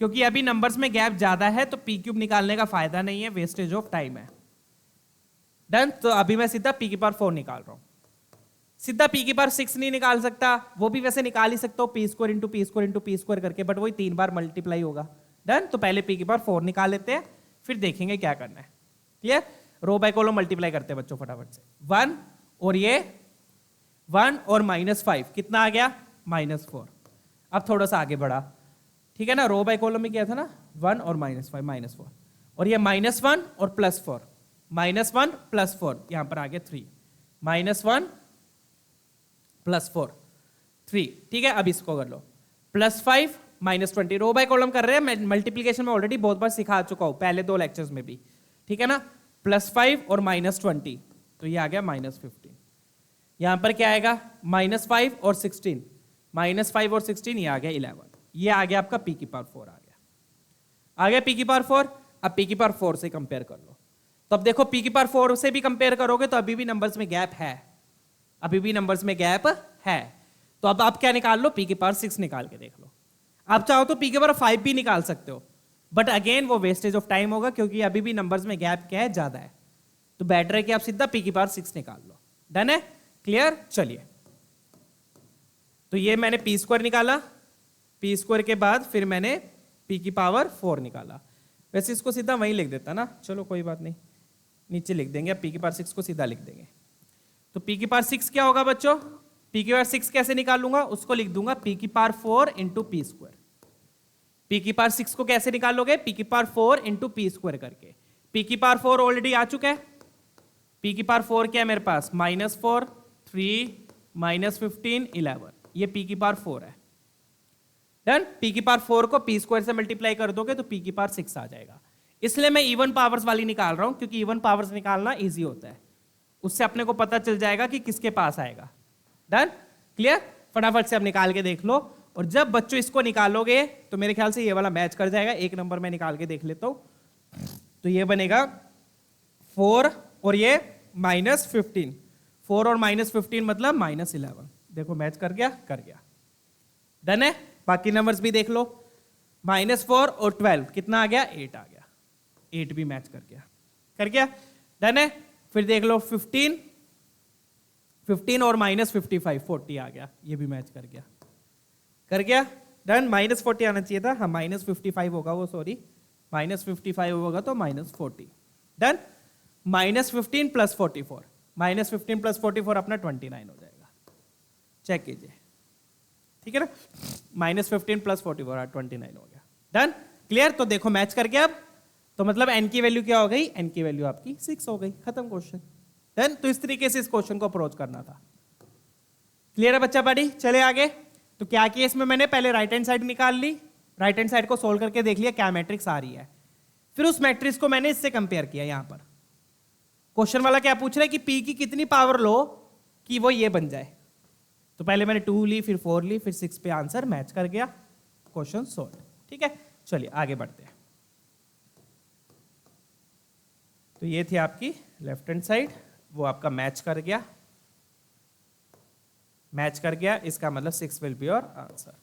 क्योंकि अभी नंबर्स में गैप ज्यादा है, तो p क्यूब निकालने का फायदा नहीं है, वेस्टेज ऑफ टाइम है। डन, तो अभी मैं सीधा p की पावर 4 निकाल रहा हूं। सीधा p की पावर 6 नहीं निकाल सकता, वो भी वैसे निकाल ही सकता हूं, p square into p square into p square करके, बट वही 3 बार मल्टीप्लाई होगा। डन, तो पहले p की पावर 4 निकाल लेते हैं, फिर देखेंगे क्या करना है। Clear, row by column multiply करते हैं बच्चों फटाफट से। 1 और ये 1 और -5 कितना आ गया, -4। अब थोड़ा सा आगे बढ़ा, ठीक है ना, रो बाय कॉलम में क्या था ना, 1 और -5 -4, और ये -1 और +4, -1 +4, यहां पर आ गया 3, -1 +4 3। ठीक है, अब इसको कर लो, +5 -20। रो बाय कॉलम कर रहे हैं, मैं मल्टीप्लीकेशन में ऑलरेडी बहुत बार सिखा चुका हूं, पहले 2 लेक्चर्स में भी, ठीक है ना। +5 और -20, तो ये आ गया -15। यहां पर क्या आएगा, -5 और 16, -5 और 16, ये आ गया 11। ये आ गया आपका p की पावर 4 आ गया p की पावर 4। अब p की पावर 4 से कंपेयर कर लो, तो अब देखो p की पावर 4 से भी कंपेयर करोगे तो अभी भी नंबर्स में गैप है, अभी भी नंबर्स में गैप है। तो अब आप क्या निकाल लो, p की पावर 6 निकाल के देख लो। आप चाहो तो p की पावर 5 भी निकाल सकते हो, बट अगेन वो वेस्टेज ऑफ टाइम होगा, क्योंकि अभी भी नंबर्स में गैप क्या है, ज्यादा है। तो बेटर है कि आप सीधा p की पावर 6 निकाल लो। डन है, क्लियर। चलिए, तो ये मैंने p² निकाला, p² के बाद फिर मैंने p की पावर 4 निकाला। वैसे इसको सीधा वहीं लिख देता ना, चलो कोई बात नहीं, नीचे लिख देंगे, p की पावर 6 को सीधा लिख देंगे। तो p की पावर 6 क्या होगा बच्चों, p की पावर 6 कैसे निकालूंगा, उसको लिख दूंगा p की पावर 4 इंटू p²। p की पावर 6 को कैसे निकालोगे, p की पावर 4 इंटू p² करके। p की पावर 4 ऑलरेडी आ चुका है, p की पावर 4 क्या है मेरे पास, -4, 3, -15, 11, ये p की पावर 4 है। डन। p की पावर 4 को p² से मल्टीप्लाई कर दोगे तो p की पावर 6 आ जाएगा। इसलिए मैं इवन पावर्स वाली निकाल रहा हूं, क्योंकि इवन पावर्स निकालना इजी होता है, उससे अपने को पता चल जाएगा कि किसके पास आएगा। Done, clear. फटाफट से अब निकाल के देख लो, और जब बच्चों इसको निकालोगे तो मेरे ख्याल से ये वाला मैच कर जाएगा। एक नंबर में निकाल के देख लेता हूं, तो ये बनेगा 4 और ये -15, 4 और -15 मतलब -11। देखो मैच कर गया, कर गया। डन है। बाकी नंबर्स भी देख लो, -4 और 12 कितना आ गया, 8 आ गया, 8 भी मैच कर गया, कर गया। डन है। फिर देख लो 15 और -55, 40 आ गया, ये भी मैच कर गया, कर गया। डन। -40 आना चाहिए था, हाँ -55 होगा वो, सॉरी -55 होगा तो -40। डन। -15 + 44, -15 + 44 अपना 29 हो जाएगा, चेक कीजिए, ठीक है ना। -15 + 44 29 हो गया। Done, clear. तो देखो मैच कर गया अब, तो मतलब n की वैल्यू क्या हो गई, n की वैल्यू आपकी 6 हो गई, खत्म क्वेश्चन। डन। तो इस तरीके से इस क्वेश्चन को अप्रोच करना था। क्लियर है बच्चा बड़ी। चले आगे। तो क्या किया इसमें, मैंने पहले राइट हैंड साइड निकाल ली, राइट हैंड साइड को सोल्व करके देख लिया क्या मैट्रिक्स आ रही है, फिर उस मैट्रिक्स को मैंने इससे कंपेयर किया। यहां पर क्वेश्चन वाला क्या पूछ रहा है कि p की कितनी पावर लो कि वो ये बन जाए। तो पहले मैंने 2 ली, फिर 4 ली, फिर 6 पे आंसर मैच कर गया, क्वेश्चन सोल्व। ठीक है, चलिए आगे बढ़ते हैं। तो ये थी आपकी लेफ्ट हैंड साइड, वो आपका मैच कर गया, मैच कर गया, इसका मतलब 6 will be your answer,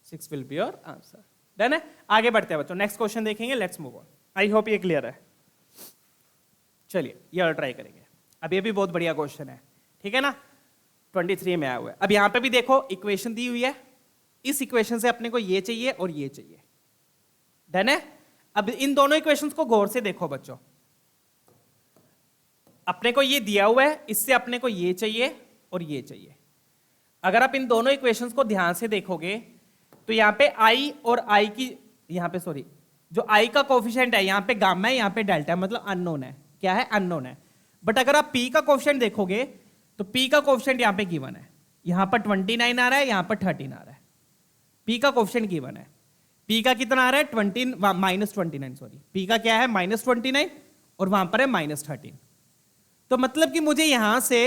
6 will be your answer. Done है। आगे बढ़ते हैं बच्चों, नेक्स्ट क्वेश्चन देखेंगे। Let's move on. I hope ये क्लियर है। चलिए ये और ट्राई करेंगे। अब ये भी बहुत बढ़िया क्वेश्चन है, ठीक है ना, 23 में आया हुआ है। अब यहां पे भी देखो इक्वेशन दी हुई है, इस इक्वेशन से अपने को ये चाहिए और ये चाहिए। डन है। अब इन दोनों इक्वेशंस को गौर से देखो बच्चों, अपने को ये दिया हुआ है, इससे अपने को ये चाहिए और ये चाहिए। अगर आप इन दोनों इक्वेशंस को ध्यान से देखोगे तो यहां पे i और i की, यहां पे सॉरी, जो i का कोफिशिएंट है यहां पे गामा है, यहां पे डेल्टा है, मतलब अननोन है। क्या है, अननोन है। बट अगर आप p का कोफिशिएंट देखोगे तो p का कोफिशिएंट यहां पे गिवन है, यहां पर 29 आ रहा है, यहां पर 13 आ रहा है। p का कोफिशिएंट गिवन है, p का कितना आ रहा है, -29, सॉरी, p का क्या है -29 और वहां पर है -13। तो मतलब कि मुझे यहां से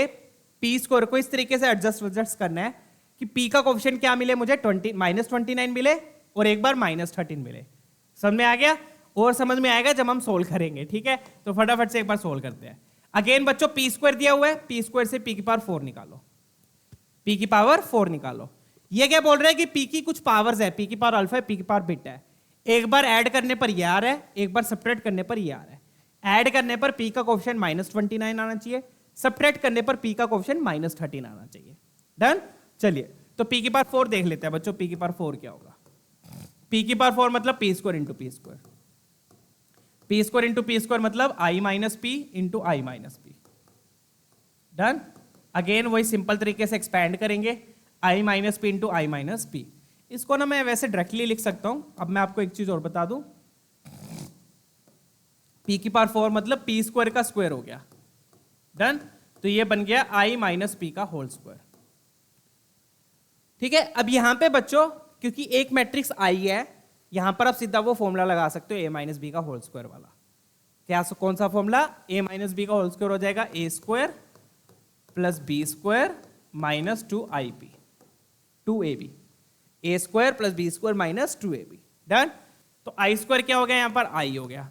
p² को इस तरीके से एडजस्ट करना है कि p का कोफिशिएंट क्या मिले मुझे, -29 मिले और एक बार -13 मिले। समझ में आ गया, और समझ में आएगा जब हम सोल्व करेंगे। ठीक है, तो फटाफट से एक बार सोल्व करते हैं। अगेन बच्चों p² दिया हुआ है, p² से p की पावर 4 निकालो, p की पावर 4 निकालो। ये क्या बोल रहा है कि p की कुछ पावर्स है, p की पावर अल्फा है, p की पावर बीटा है। एक बार ऐड करने पर ये आ रहा है, एक बार सब्ट्रैक्ट करने पर ये आ रहा है। ऐड करने पर p का कोफिशिएंट -29 आना चाहिए, सब्ट्रैक्ट करने पर p का कोफिशिएंट -13 आना चाहिए। डन। चलिए तो p की पावर 4 देख लेते हैं बच्चों, p की पावर 4 क्या होगा। p की पावर 4 मतलब p² into p², p² into p² मतलब i - p into i - p। Done. Again वही सिंपल तरीके से एक्सपैंड करेंगे, i - p into i - p। इसको ना मैं वैसे डायरेक्टली लिख सकता हूं। अब मैं आपको एक चीज और बता दूं, p की पावर 4 मतलब p² का स्क्वायर हो गया। डन। तो ये बन गया i - p का होल स्क्वायर। ठीक है। अब यहां पे बच्चों क्योंकि एक मैट्रिक्स आई है, यहां पर आप सीधा वो फॉर्मूला लगा सकते हो ए माइनस बी का होल स्क्वायर वाला। क्या कौन सा फॉर्मूला? ए माइनस बी का होल स्क्वायर हो जाएगा A square plus B square minus 2 2ab, A square plus B square minus 2ab। Done. तो आई स्क्वायर क्या हो गया? यहां पर आई हो गया,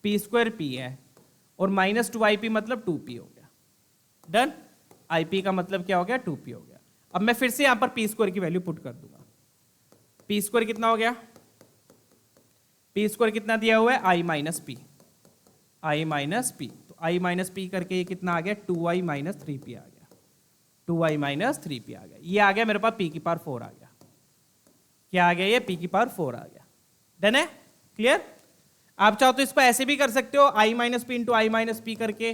पी स्क्वायर पी है, और माइनस 2ip मतलब 2p हो गया। डन। ip का मतलब क्या हो गया? 2p हो गया। अब मैं फिर से यहां पर पी स्क्वायर की वैल्यू पुट कर दूंगा। पी स्क्वायर कितना हो गया? पी स्क्वायर कितना दिया हुआ है? आई माइनस पी, आई माइनस पी। तो आई माइनस पी करके ये कितना आ गया? 2i माइनस 3p आ गया, 2i माइनस 3p आ गया। ये आ गया मेरे पास p की पावर 4 आ गया। क्या आ गया? ये p की पावर 4 आ गया। डन है? क्लियर? आप चाहो तो इसको ऐसे भी कर सकते हो, i minus P into I minus P करके।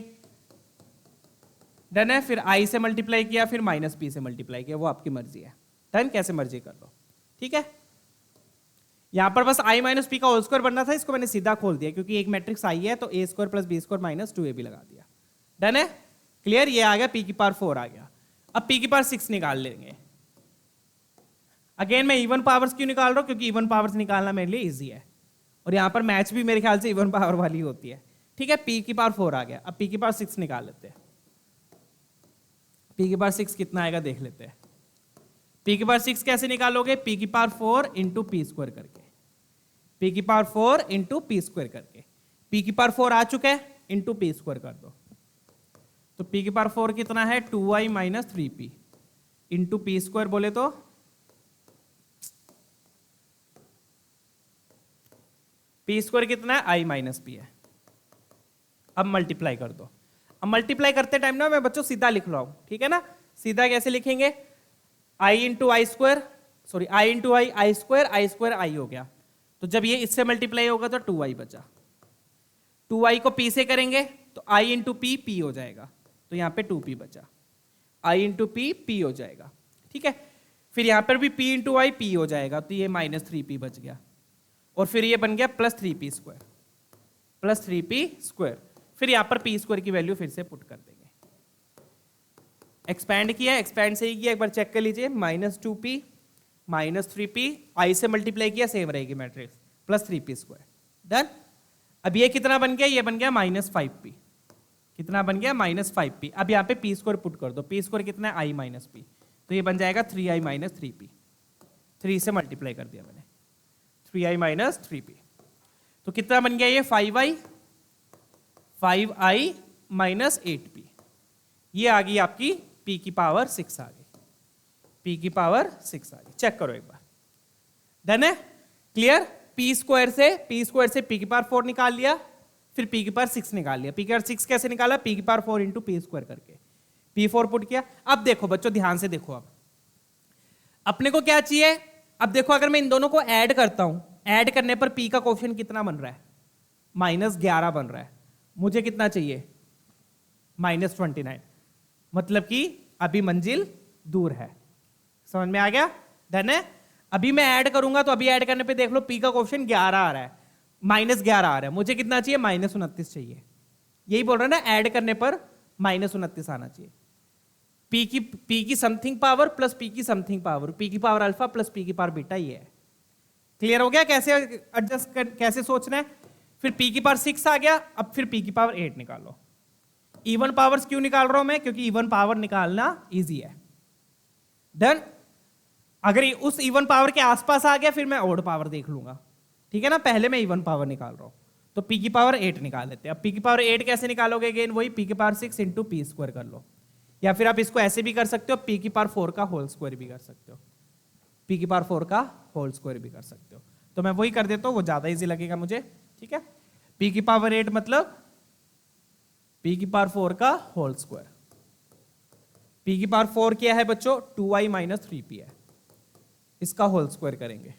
डन है? फिर i से मल्टीप्लाई किया, फिर माइनस p से मल्टीप्लाई किया, वो आपकी मर्जी है। डन? कैसे मर्जी कर लो। ठीक है? यहां पर बस i माइनस पी का होल स्क्वायर बनना था, इसको मैंने सीधा खोल दिया क्योंकि एक मैट्रिक्स आई है, तो A square plus B square minus 2ab लगा दिया। डन है? क्लियर? ये आ गया p की पावर 4 आ गया। अब p की पावर 6 निकाल लेंगे। अगेन मैं इवन पावर्स क्यों निकाल रहा हूं? क्योंकि इवन पावर्स निकालना मेरे लिए इजी है, और यहां पर मैच भी मेरे ख्याल से इवन पावर वाली होती है। ठीक है? p की पावर 4 आ गया। अब p की पावर 6 निकाल लेते हैं। p की पावर 6 कितना आएगा देख लेते हैं। p की पावर 6 कैसे निकालोगे? p की पावर 4 इंटू पी स्क्वायर करके, p की पावर 4 इंटू पी स्क्वायर करके। p की पावर 4 आ चुका है, इंटू पी स्क्वायर कर दो। तो p की पावर 4 कितना है? 2i minus 3p into P square बोले तो पी स्क्वायर कितना है? i माइनस पी है। अब मल्टीप्लाई कर दो। अब मल्टीप्लाई करते टाइम ना मैं बच्चों सीधा लिख रहा हूं, ठीक है ना? सीधा कैसे लिखेंगे? i into I square, sorry i into I square I हो गया। तो जब ये इससे मल्टीप्लाई होगा तो 2i बचा। 2i को p से करेंगे तो i इंटू पी पी हो जाएगा, तो यहां पे 2p बचा। i इंटू पी पी हो जाएगा। ठीक है? फिर यहां पर भी p इंटू आई पी हो जाएगा, तो ये माइनस 3p बच गया, और फिर ये बन गया plus 3p square, plus 3p square. फिर यहां पर p स्क्वायर की वैल्यू फिर से पुट कर देंगे। एक्सपैंड किया, एक्सपैंड से ही किया, एक बार चेक कर लीजिए। माइनस 2p माइनस 3p, आई से मल्टीप्लाई किया, सेम रहेगी matrix, plus 3p square. Done. अब ये कितना बन गया? ये बन गया माइनस 5p। कितना बन गया? Minus 5p। अब यहाँ पे p स्क्वायर पुट कर दो। p स्क्वायर कितना है? i माइनस p, तो ये बन जाएगा 3i माइनस 3p। 3 से मल्टीप्लाई कर दिया मैंने, 3i माइनस 3p। तो कितना बन गया? ये 5i माइनस 8p। ये आ गई आपकी p की पावर 6 आ गई, p की पावर 6 आ गई। चेक करो एक बार। डन है? क्लियर? p स्क्वायर से p की पावर 4 निकाल लिया, फिर p की पावर 6 निकाल लिया। p की पावर 6 कैसे निकाला? p की पावर 4 इंटू पी स्क्वायर करके, p4 पुट किया। अब देखो बच्चों, ध्यान से देखो। अब अपने को क्या चाहिए? अब देखो, अगर मैं इन दोनों को ऐड करता हूं, ऐड करने पर p का कोफिशिएंट कितना बन रहा है? -11 बन रहा है। मुझे कितना चाहिए? -29। मतलब कि अभी मंजिल दूर है। समझ में आ गया? डन है? अभी मैं ऐड करूंगा, तो अभी ऐड करने पे देख लो p का कोफिशिएंट 11 आ रहा है, -11 आ रहा है। मुझे कितना चाहिए? -29 चाहिए। यही बोल रहा है ना, ऐड करने पर -29 आना चाहिए। p की समथिंग पावर प्लस p की समथिंग पावर, p की पावर अल्फा प्लस p की पावर बीटा, ये है। क्लियर हो गया कैसे एडजस्ट कैसे सोचना है? फिर p की पावर 6 आ गया। अब फिर p की पावर 8 निकालो। इवन पावर्स क्यों निकाल रहा हूं मैं? क्योंकि इवन पावर निकालना इजी है। डन। अगर उस इवन पावर के आसपास आ गया, फिर मैं ऑड पावर देख लूंगा। ठीक है ना? पहले मैं इवन पावर निकाल रहा हूं, तो p की पावर 8 निकाल लेते हैं। अब p की पावर 8 कैसे निकालोगे? अगेन वही p की पावर 6 इंटू पी स्क्वायर कर लो, या फिर आप इसको ऐसे भी कर सकते हो, p की पावर 4 का होल स्क्वायर भी कर सकते हो, p की पावर 4 का होल स्क्वायर भी कर सकते हो। तो मैं वही कर देता हूं, वो ज्यादा इजी लगेगा मुझे। ठीक है? p की पावर 8 मतलब p की पावर 4 का होल स्क्वायर। p की पावर 4 क्या है बच्चों? 2i माइनस 3p है। इसका होल स्क्वायर करेंगे,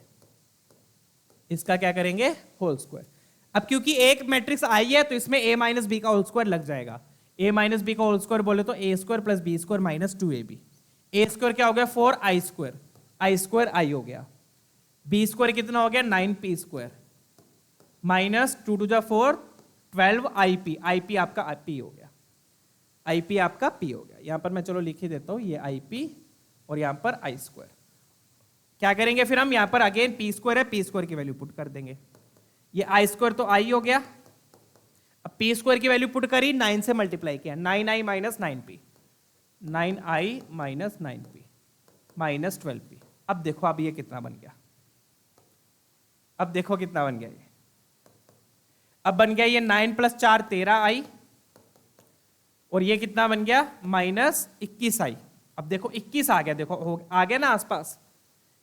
इसका क्या करेंगे? Whole square. अब क्योंकि एक मैट्रिक्स आई है, तो इसमें a माइनस बी का होल स्क्वायर लग जाएगा। a माइनस बी का होल स्क्वायर बोले तो a square plus B square minus 2ab। a square क्या हो गया? 4i square, i square i हो गया। b स्क्वायर कितना हो गया? 9p square minus 2 two 4 12ip। ip आपका p हो गया, ip आपका p हो गया। यहां पर मैं चलो लिख ही देता हूं, ये ip और यहां पर i स्क्वायर। क्या करेंगे फिर हम यहाँ पर अगेन पी स्क्वायर है, पी स्क्वायर की वैल्यू पुट कर देंगे। ये आई स्क्वायर तो आई हो गया, अब पी स्क्वायर की वैल्यू पुट करी, 9 से मल्टीप्लाई किया, 9i minus 9p, 9i minus 9p minus 12p। अब देखो अब ये कितना बन गया, अब देखो कितना बन गया ये, अब बन गया ये 9 + 4 13i, और ये कितना बन गया माइनस 21i। अब देखो 21 आ गया, देखो आ गया ना आसपास,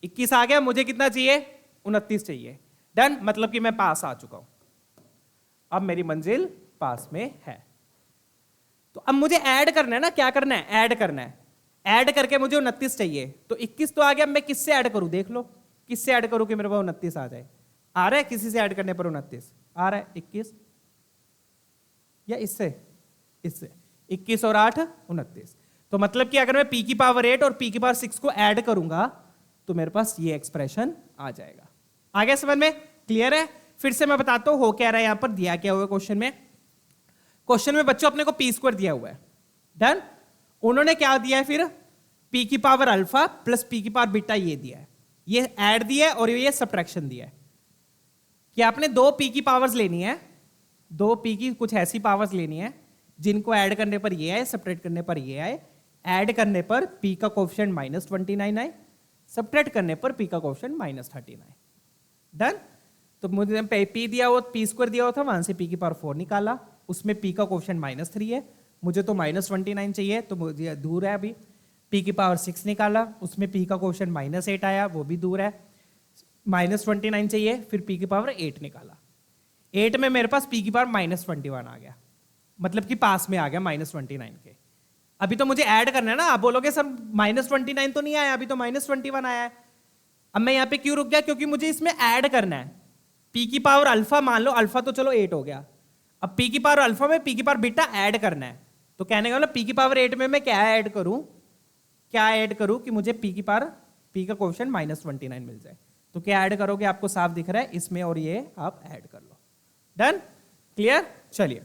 21 आ गया। मुझे कितना चाहिए, 29 चाहिए। डन, मतलब कि मैं पास आ चुका हूं, अब मेरी मंजिल पास में है। तो अब मुझे ऐड करना है ना, क्या करना है, ऐड करना है। ऐड करके मुझे 29 चाहिए, तो 21 तो आ गया, मैं किससे ऐड करूं, देख लो किससे ऐड करूं कि मेरे पास 29 आ जाए। आ रहा है किसी से ऐड करने पर 29 आ रहा है, 21 या इससे, इससे 21 और 8 29। तो मतलब कि अगर मैं p की पावर 8 और p की पावर 6 को ऐड करूंगा तो मेरे पास ये एक्सप्रेशन आ जाएगा। आगे समझ में क्लियर है? फिर से मैं बताता हूं हो क्या रहा है, यहां पर दिया क्या हुआ है क्वेश्चन में। क्वेश्चन में बच्चों अपने को पी स्क्वायर दिया हुआ है। डन, उन्होंने क्या दिया है फिर, p की पावर अल्फा प्लस p की पावर बीटा ये दिया है, ये ऐड दिया है और ये सब्ट्रैक्शन दिया है कि आपने दो p की पावर्स लेनी है, दो p की कुछ ऐसी पावर्स लेनी है जिनको ऐड करने पर ये आए, सब्ट्रैक्ट करने पर ये आए। ऐड करने पर p का कोएफिशिएंट -29 आए, सब्ट्रैक्ट करने पर p का कोएफिशिएंट -13 आए। डन, तो मुझे p दिया हुआ, p स्क्वायर दिया हुआ था, वहां से p की पावर 4 निकाला, उसमें p का कोएफिशिएंट -3 है, मुझे तो -29 चाहिए, तो मुझे दूर है अभी। p की पावर 6 निकाला, उसमें p का कोएफिशिएंट -8 आया, वो भी दूर है। -29 चाहिए, फिर p की पावर 8 निकाला, 8 में मेरे पास p की पावर -21 आ गया, मतलब कि पास में आ गया -29 के। अभी तो मुझे ऐड करना है ना, आप बोलोगे सर -29 तो नहीं आया, अभी तो -21 आया है। अब मैं यहाँ पे क्यों रुक गया, क्योंकि मुझे इसमें ऐड करना है। p की पावर अल्फा, मान लो अल्फा तो चलो 8 हो गया, अब p की पावर अल्फा में p की पावर बीटा ऐड करना है। तो कहने का मतलब p की पावर 8 में मैं क्या ऐड करूं, क्या ऐड करूं कि मुझे p की पावर, p का कोएफिशिएंट -29 मिल जाए। तो क्या ऐड करोगे, आपको साफ दिख रहा है, इसमें और ये आप ऐड कर लो। Done, clear? चलिए,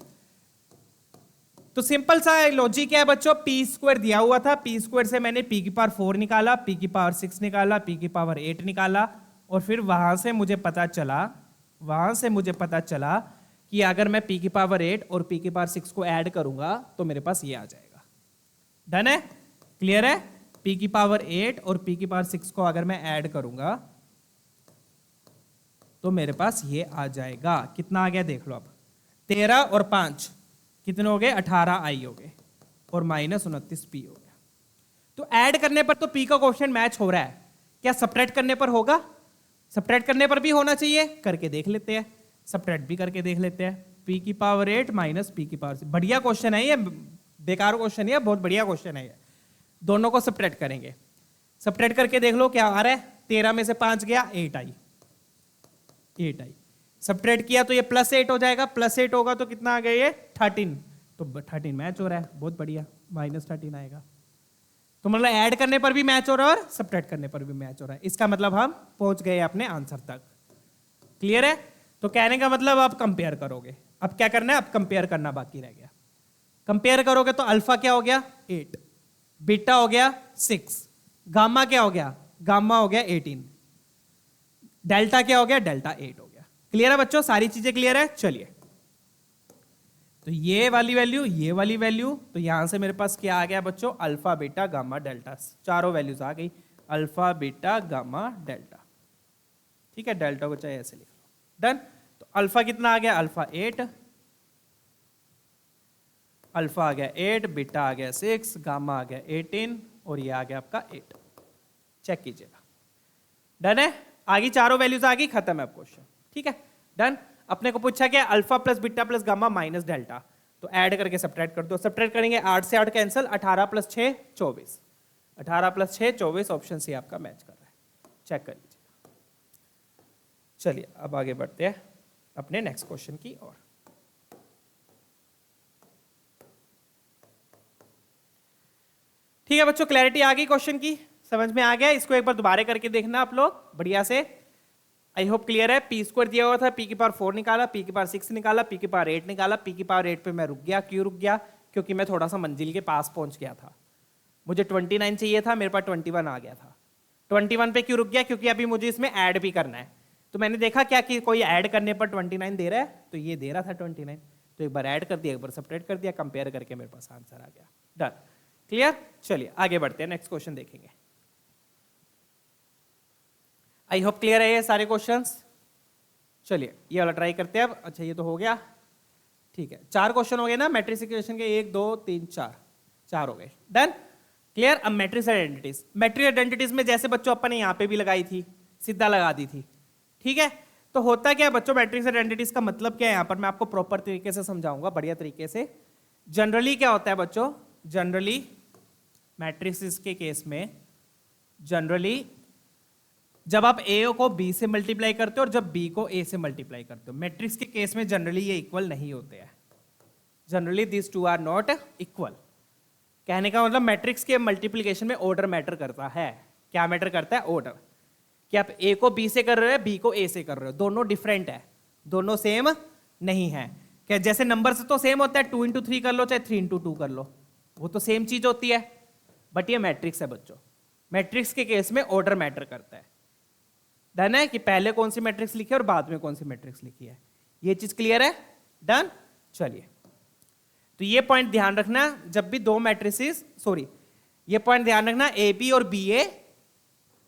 तो सिंपल सा लॉजिक है बच्चों, p स्क्वायर दिया हुआ था, p स्क्वायर से मैंने p की पावर 4 निकाला, p की पावर 6 निकाला, p की पावर 8 निकाला, और फिर वहां से मुझे पता चला कि अगर मैं p की पावर 8 और p की पावर 6 को ऐड करूंगा तो मेरे पास ये आ जाएगा। डन है, क्लियर है? p की पावर 8 और p की पावर 6 को अगर मैं ऐड करूंगा तो मेरे पास ये आ जाएगा। कितना आ गया देख लो, अब 13 और 5 कितने हो गए, 18i हो गए, और -29p हो गया। तो ऐड करने पर तो p का कोएफिशिएंट मैच हो रहा है, क्या सब्ट्रैक्ट करने पर होगा? सब्ट्रैक्ट करने पर भी होना चाहिए, करके देख लेते हैं, सब्ट्रैक्ट भी करके देख लेते हैं। p की पावर 8 माइनस p की पावर 6, बढ़िया क्वेश्चन है ये, बेकार क्वेश्चन है, बहुत बढ़िया क्वेश्चन है ये। दोनों को सब्ट्रैक्ट करेंगे, सब्ट्रैक्ट करके देख लो क्या आ रहा है। 13 में से 5 गया, 8i, सब्ट्रैक्ट किया तो ये +8 हो जाएगा, +8 होगा तो कितना आ गया ये 13, तो 13 मैच हो रहा है, बहुत बढ़िया, -13 आएगा। तो मतलब ऐड करने पर भी मैच हो रहा है और सब्ट्रैक्ट करने पर भी मैच हो रहा है, इसका मतलब हम पहुंच गए अपने आंसर तक। क्लियर है? तो कहने का मतलब आप कंपेयर करोगे, अब क्या करना है, अब कंपेयर करना बाकी रह गया। कंपेयर करोगे तो अल्फा क्या हो गया 8, बीटा हो गया 6, गामा क्या हो गया, गामा हो गया 18, डेल्टा क्या हो गया, डेल्टा 8 हो गया। क्लियर है बच्चों, सारी चीजें क्लियर है? चलिए, तो ये वाली वैल्यू, ये वाली वैल्यू, तो यहां से मेरे पास क्या आ गया बच्चों, अल्फा बीटा गामा डेल्टा, चारों वैल्यूज आ गई, अल्फा बीटा गामा डेल्टा। ठीक है, डेल्टा को चाहे ऐसे लिख लो। डन, तो अल्फा कितना आ गया, अल्फा 8, अल्फा आ गया 8, बीटा आ गया 6, गामा आ गया 18, और ये आ गया आपका 8। चेक कीजिएगा। डन है, आगे चारों वैल्यूज आ गई, खत्म है अब क्वेश्चन। ठीक है, डन। अपने को पूछा क्या, alpha plus beta plus gamma minus delta, तो ऐड करके सब्ट्रैक्ट कर दो। सब्ट्रैक्ट करेंगे, 8 से 8 कैंसिल, 18 + 6 24, 18 + 6 24, ऑप्शन सी आपका मैच कर रहा है। चेक कर लीजिए। चलिए अब आगे बढ़ते हैं अपने नेक्स्ट क्वेश्चन की ओर। ठीक है बच्चों, क्लैरिटी आ गई क्वेश्चन की, समझ में आ गया? इसको एक बार दोबारा करके देखना आप लोग बढ़िया से। आई होप क्लियर है। p स्क्वायर दिया हुआ था, p की पावर 4 निकाला, p की पावर 6 निकाला, p की पावर 8 निकाला, p की पावर 8 पे मैं रुक गया। क्यों रुक गया? क्योंकि मैं थोड़ा सा मंजिल के पास पहुंच गया था, मुझे 29 चाहिए था, मेरे पास 21 आ गया था। 21 पे क्यों रुक गया? क्योंकि अभी मुझे इसमें ऐड भी करना है। तो मैंने देखा क्या कि कोई ऐड करने पर 29 दे रहा है, तो ये दे रहा था 29, तो एक बार ऐड कर दिया, एक बार सब्ट्रैक्ट कर दिया, कंपेयर करके मेरे पास आंसर आ गया। Done, clear? चलिए आगे बढ़ते हैं, नेक्स्ट क्वेश्चन देखेंगे। आई होप क्लियर है ये सारे क्वेश्चंस। चलिए ये वाला ट्राई करते हैं अब। अच्छा ये तो हो गया, ठीक है। 4 क्वेश्चन हो गए ना मैट्रिक्स इक्वेशन के, 1 2 3 4 हो गए। Done, clear? अब मैट्रिक्स आइडेंटिटीज। मैट्रिक्स आइडेंटिटीज में जैसे बच्चों अपन ने यहाँ पे भी लगाई थी, सीधा लगा दी थी, ठीक है। तो होता क्या है बच्चों, मैट्रिक्स आइडेंटिटीज का मतलब क्या है? यहाँ पर मैं आपको प्रॉपर तरीके से समझाऊंगा, बढ़िया तरीके से। जनरली क्या होता है बच्चों, जनरली मैट्रिक्स के केस में, जनरली जब आप ए को बी से मल्टीप्लाई करते हो और जब बी को ए से मल्टीप्लाई करते हो, मैट्रिक्स के केस में जनरली ये इक्वल नहीं होते हैं। Generally this two are not equal. कहने का मतलब मैट्रिक्स के मल्टीप्लिकेशन में ऑर्डर मैटर करता है। क्या मैटर करता है? ऑर्डर। कि आप ए को बी से कर रहे हो, बी को ए से कर रहे हो, दोनों डिफरेंट है, दोनों सेम नहीं है। क्या जैसे नंबर से तो सेम होता है, 2 into 3 कर लो चाहे 3 into 2 कर लो, वो तो सेम चीज होती है। बट ये मैट्रिक्स है बच्चों, मैट्रिक्स के केस में ऑर्डर मैटर करता है। डन है कि पहले कौन सी मैट्रिक्स लिखी है और बाद में कौन सी मैट्रिक्स लिखी है, ये चीज क्लियर है? डन, चलिए। तो ये पॉइंट ध्यान रखना, जब भी दो मैट्रिसेस, सॉरी ये पॉइंट ध्यान रखना, ए बी और बी ए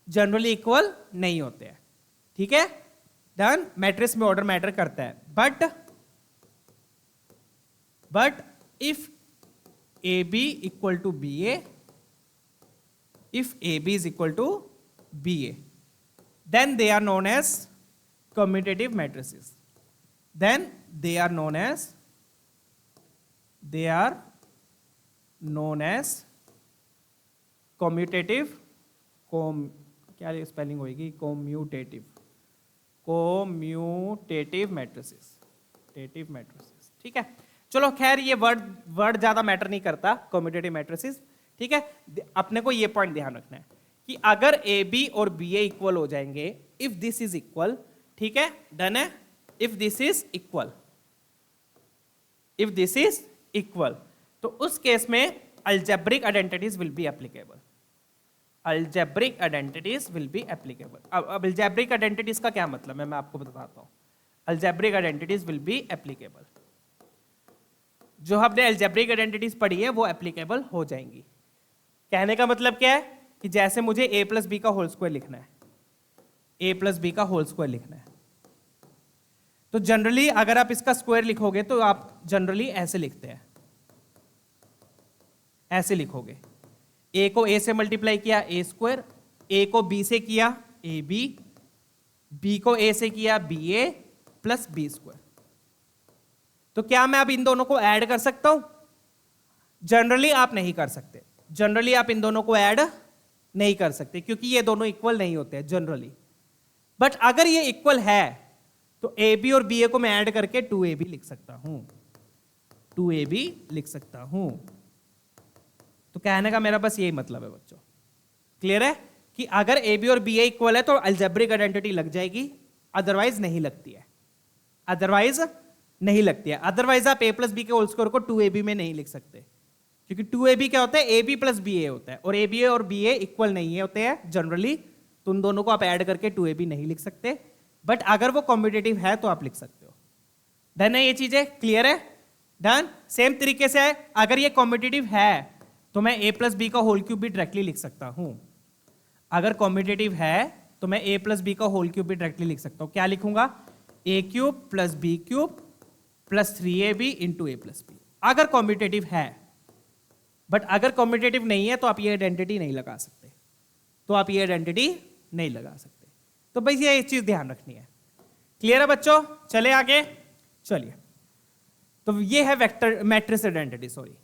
जनरली इक्वल नहीं होते हैं, ठीक है। डन, मैट्रिक्स में ऑर्डर मैटर करता है। But if A B equal to B A, if AB is equal to BA, then they are known as commutative matrices. Then they are known as commutative, क्या spelling होगी? commutative matrices, ठीक है। चलो खैर ये word ज्यादा matter नहीं करता, commutative matrices, ठीक है। अपने को ये पॉइंट ध्यान रखना है कि अगर ए बी और बी ए इक्वल हो जाएंगे, इफ दिस इज इक्वल, ठीक है। डन है, इफ दिस इज इक्वल, तो उस केस में algebraic identities will be applicable. अब अलजेब्रिक आइडेंटिटीज का क्या मतलब है मैं आपको बताता हूं। Algebraic identities will be applicable, जो हमने अलजेब्रिक आइडेंटिटीज पढ़ी है वो एप्लीकेबल हो जाएंगी। कहने का मतलब क्या है कि जैसे मुझे a प्लस बी का होल स्क्वायर लिखना है, तो जनरली अगर आप इसका स्क्वायर लिखोगे तो आप जनरली ऐसे लिखते हैं, ऐसे लिखोगे। a को a से मल्टीप्लाई किया a स्क्वायर, a को b से किया ab, b को a से किया ba प्लस b स्क्वायर। तो क्या मैं अब इन दोनों को ऐड कर सकता हूं? जनरली आप नहीं कर सकते, जनरली आप इन दोनों को ऐड नहीं कर सकते क्योंकि ये दोनों इक्वल नहीं होते हैं जनरली। बट अगर ये इक्वल है तो ए बी और बी ए को मैं ऐड करके 2ab लिख सकता हूं, 2ab लिख सकता हूं। तो कहने का मेरा बस यही मतलब है बच्चों, क्लियर है कि अगर ए बी और बी ए इक्वल है तो अलजेब्रिक आइडेंटिटी लग जाएगी, अदरवाइज नहीं लगती है, अदरवाइज आप a प्लस बी के होल स्क्वायर को 2ab में नहीं लिख सकते क्योंकि 2ab क्या होता है? ab प्लस ba होता है, और ab और ba इक्वल नहीं होते हैं जनरली, तो उन दोनों को आप ऐड करके 2ab नहीं लिख सकते। बट अगर वो कॉम्पिटिटिव है तो आप लिख सकते हो। डन है, ये चीजें क्लियर है? डन। सेम तरीके से अगर ये कॉम्पिटिटिव है तो मैं a प्लस बी का होल क्यूब भी डायरेक्टली लिख सकता हूं। अगर कॉम्पिटिटिव है तो मैं a प्लस बी का होल क्यूब भी डायरेक्टली लिख सकता हूं। क्या लिखूंगा? a cube plus B cube plus 3ab into a plus B, अगर कॉम्पिटिटिव है। बट अगर कॉम्पिटिटिव नहीं है तो आप ये आइडेंटिटी नहीं लगा सकते, तो भाई ये चीज ध्यान रखनी है। क्लियर है बच्चों? चले आगे, चलिए। तो ये है वेक्टर मैट्रिक्स आइडेंटिटी, सॉरी।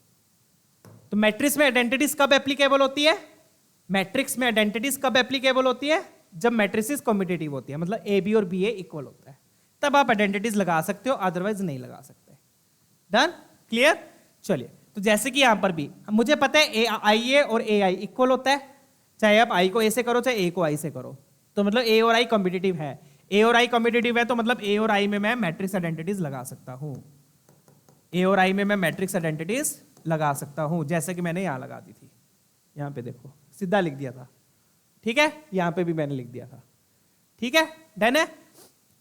तो मैट्रिक्स में आइडेंटिटीज कब एप्लीकेबल होती है? जब मैट्रिसेस कॉम्पिटिटिव होती है, मतलब ए बी और बी ए इक्वल होता है, तब आप आइडेंटिटीज लगा सकते हो, अदरवाइज नहीं लगा सकते। Done, clear? चलिए, तो जैसे कि यहां पर भी मुझे पता है आई ए और ए आई इक्वल होता है, चाहे आप आई को ए से करो चाहे ए को आई से करो, तो मतलब ए और आई कॉम्पिटिटिव है। ए और आई कॉम्पिटिटिव है तो मतलब ए और आई में मैं मैट्रिक्स आइडेंटिटीज लगा सकता हूं, जैसे कि मैंने यहां लगा दी थी, यहां पे देखो सीधा लिख दिया था, ठीक है, यहां पे भी मैंने लिख दिया था। ठीक है, डन है,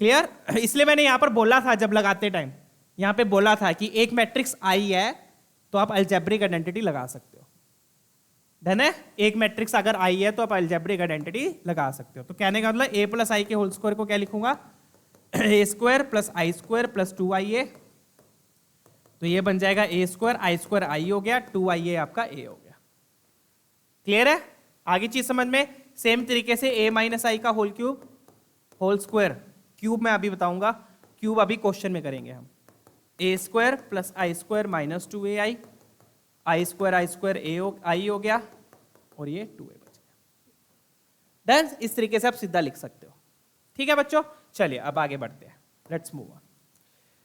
क्लियर। इसलिए मैंने यहां पर बोला था जब लगाते टाइम, यहां पे बोला था कि एक मैट्रिक्स आई है तो आप अलजेब्रिक आइडेंटिटी लगा सकते हो। डन है, एक मैट्रिक्स अगर आई है तो आप अलजेब्रिक आइडेंटिटी लगा सकते हो। तो कहने का मतलब ए प्लस आई के होल स्क्वायर को क्या लिखूंगा, ए square plus I square plus 2ia, तो ये बन जाएगा ए स्क्वायर आई हो गया, 2ia आपका ए हो गया। क्लियर है, आगे चीज समझ में। सेम तरीके से a माइनस आई का whole cube, whole square, cube मैं अभी बताऊंगा, क्यूब अभी क्वेश्चन में करेंगे हम। A square plus I square minus 2ai, I square I हो गया और ये 2a बच गया। डन, इस तरीके से आप सीधा लिख सकते हो। ठीक है बच्चों, चलिए अब आगे बढ़ते हैं, लेट्स मूव ऑन।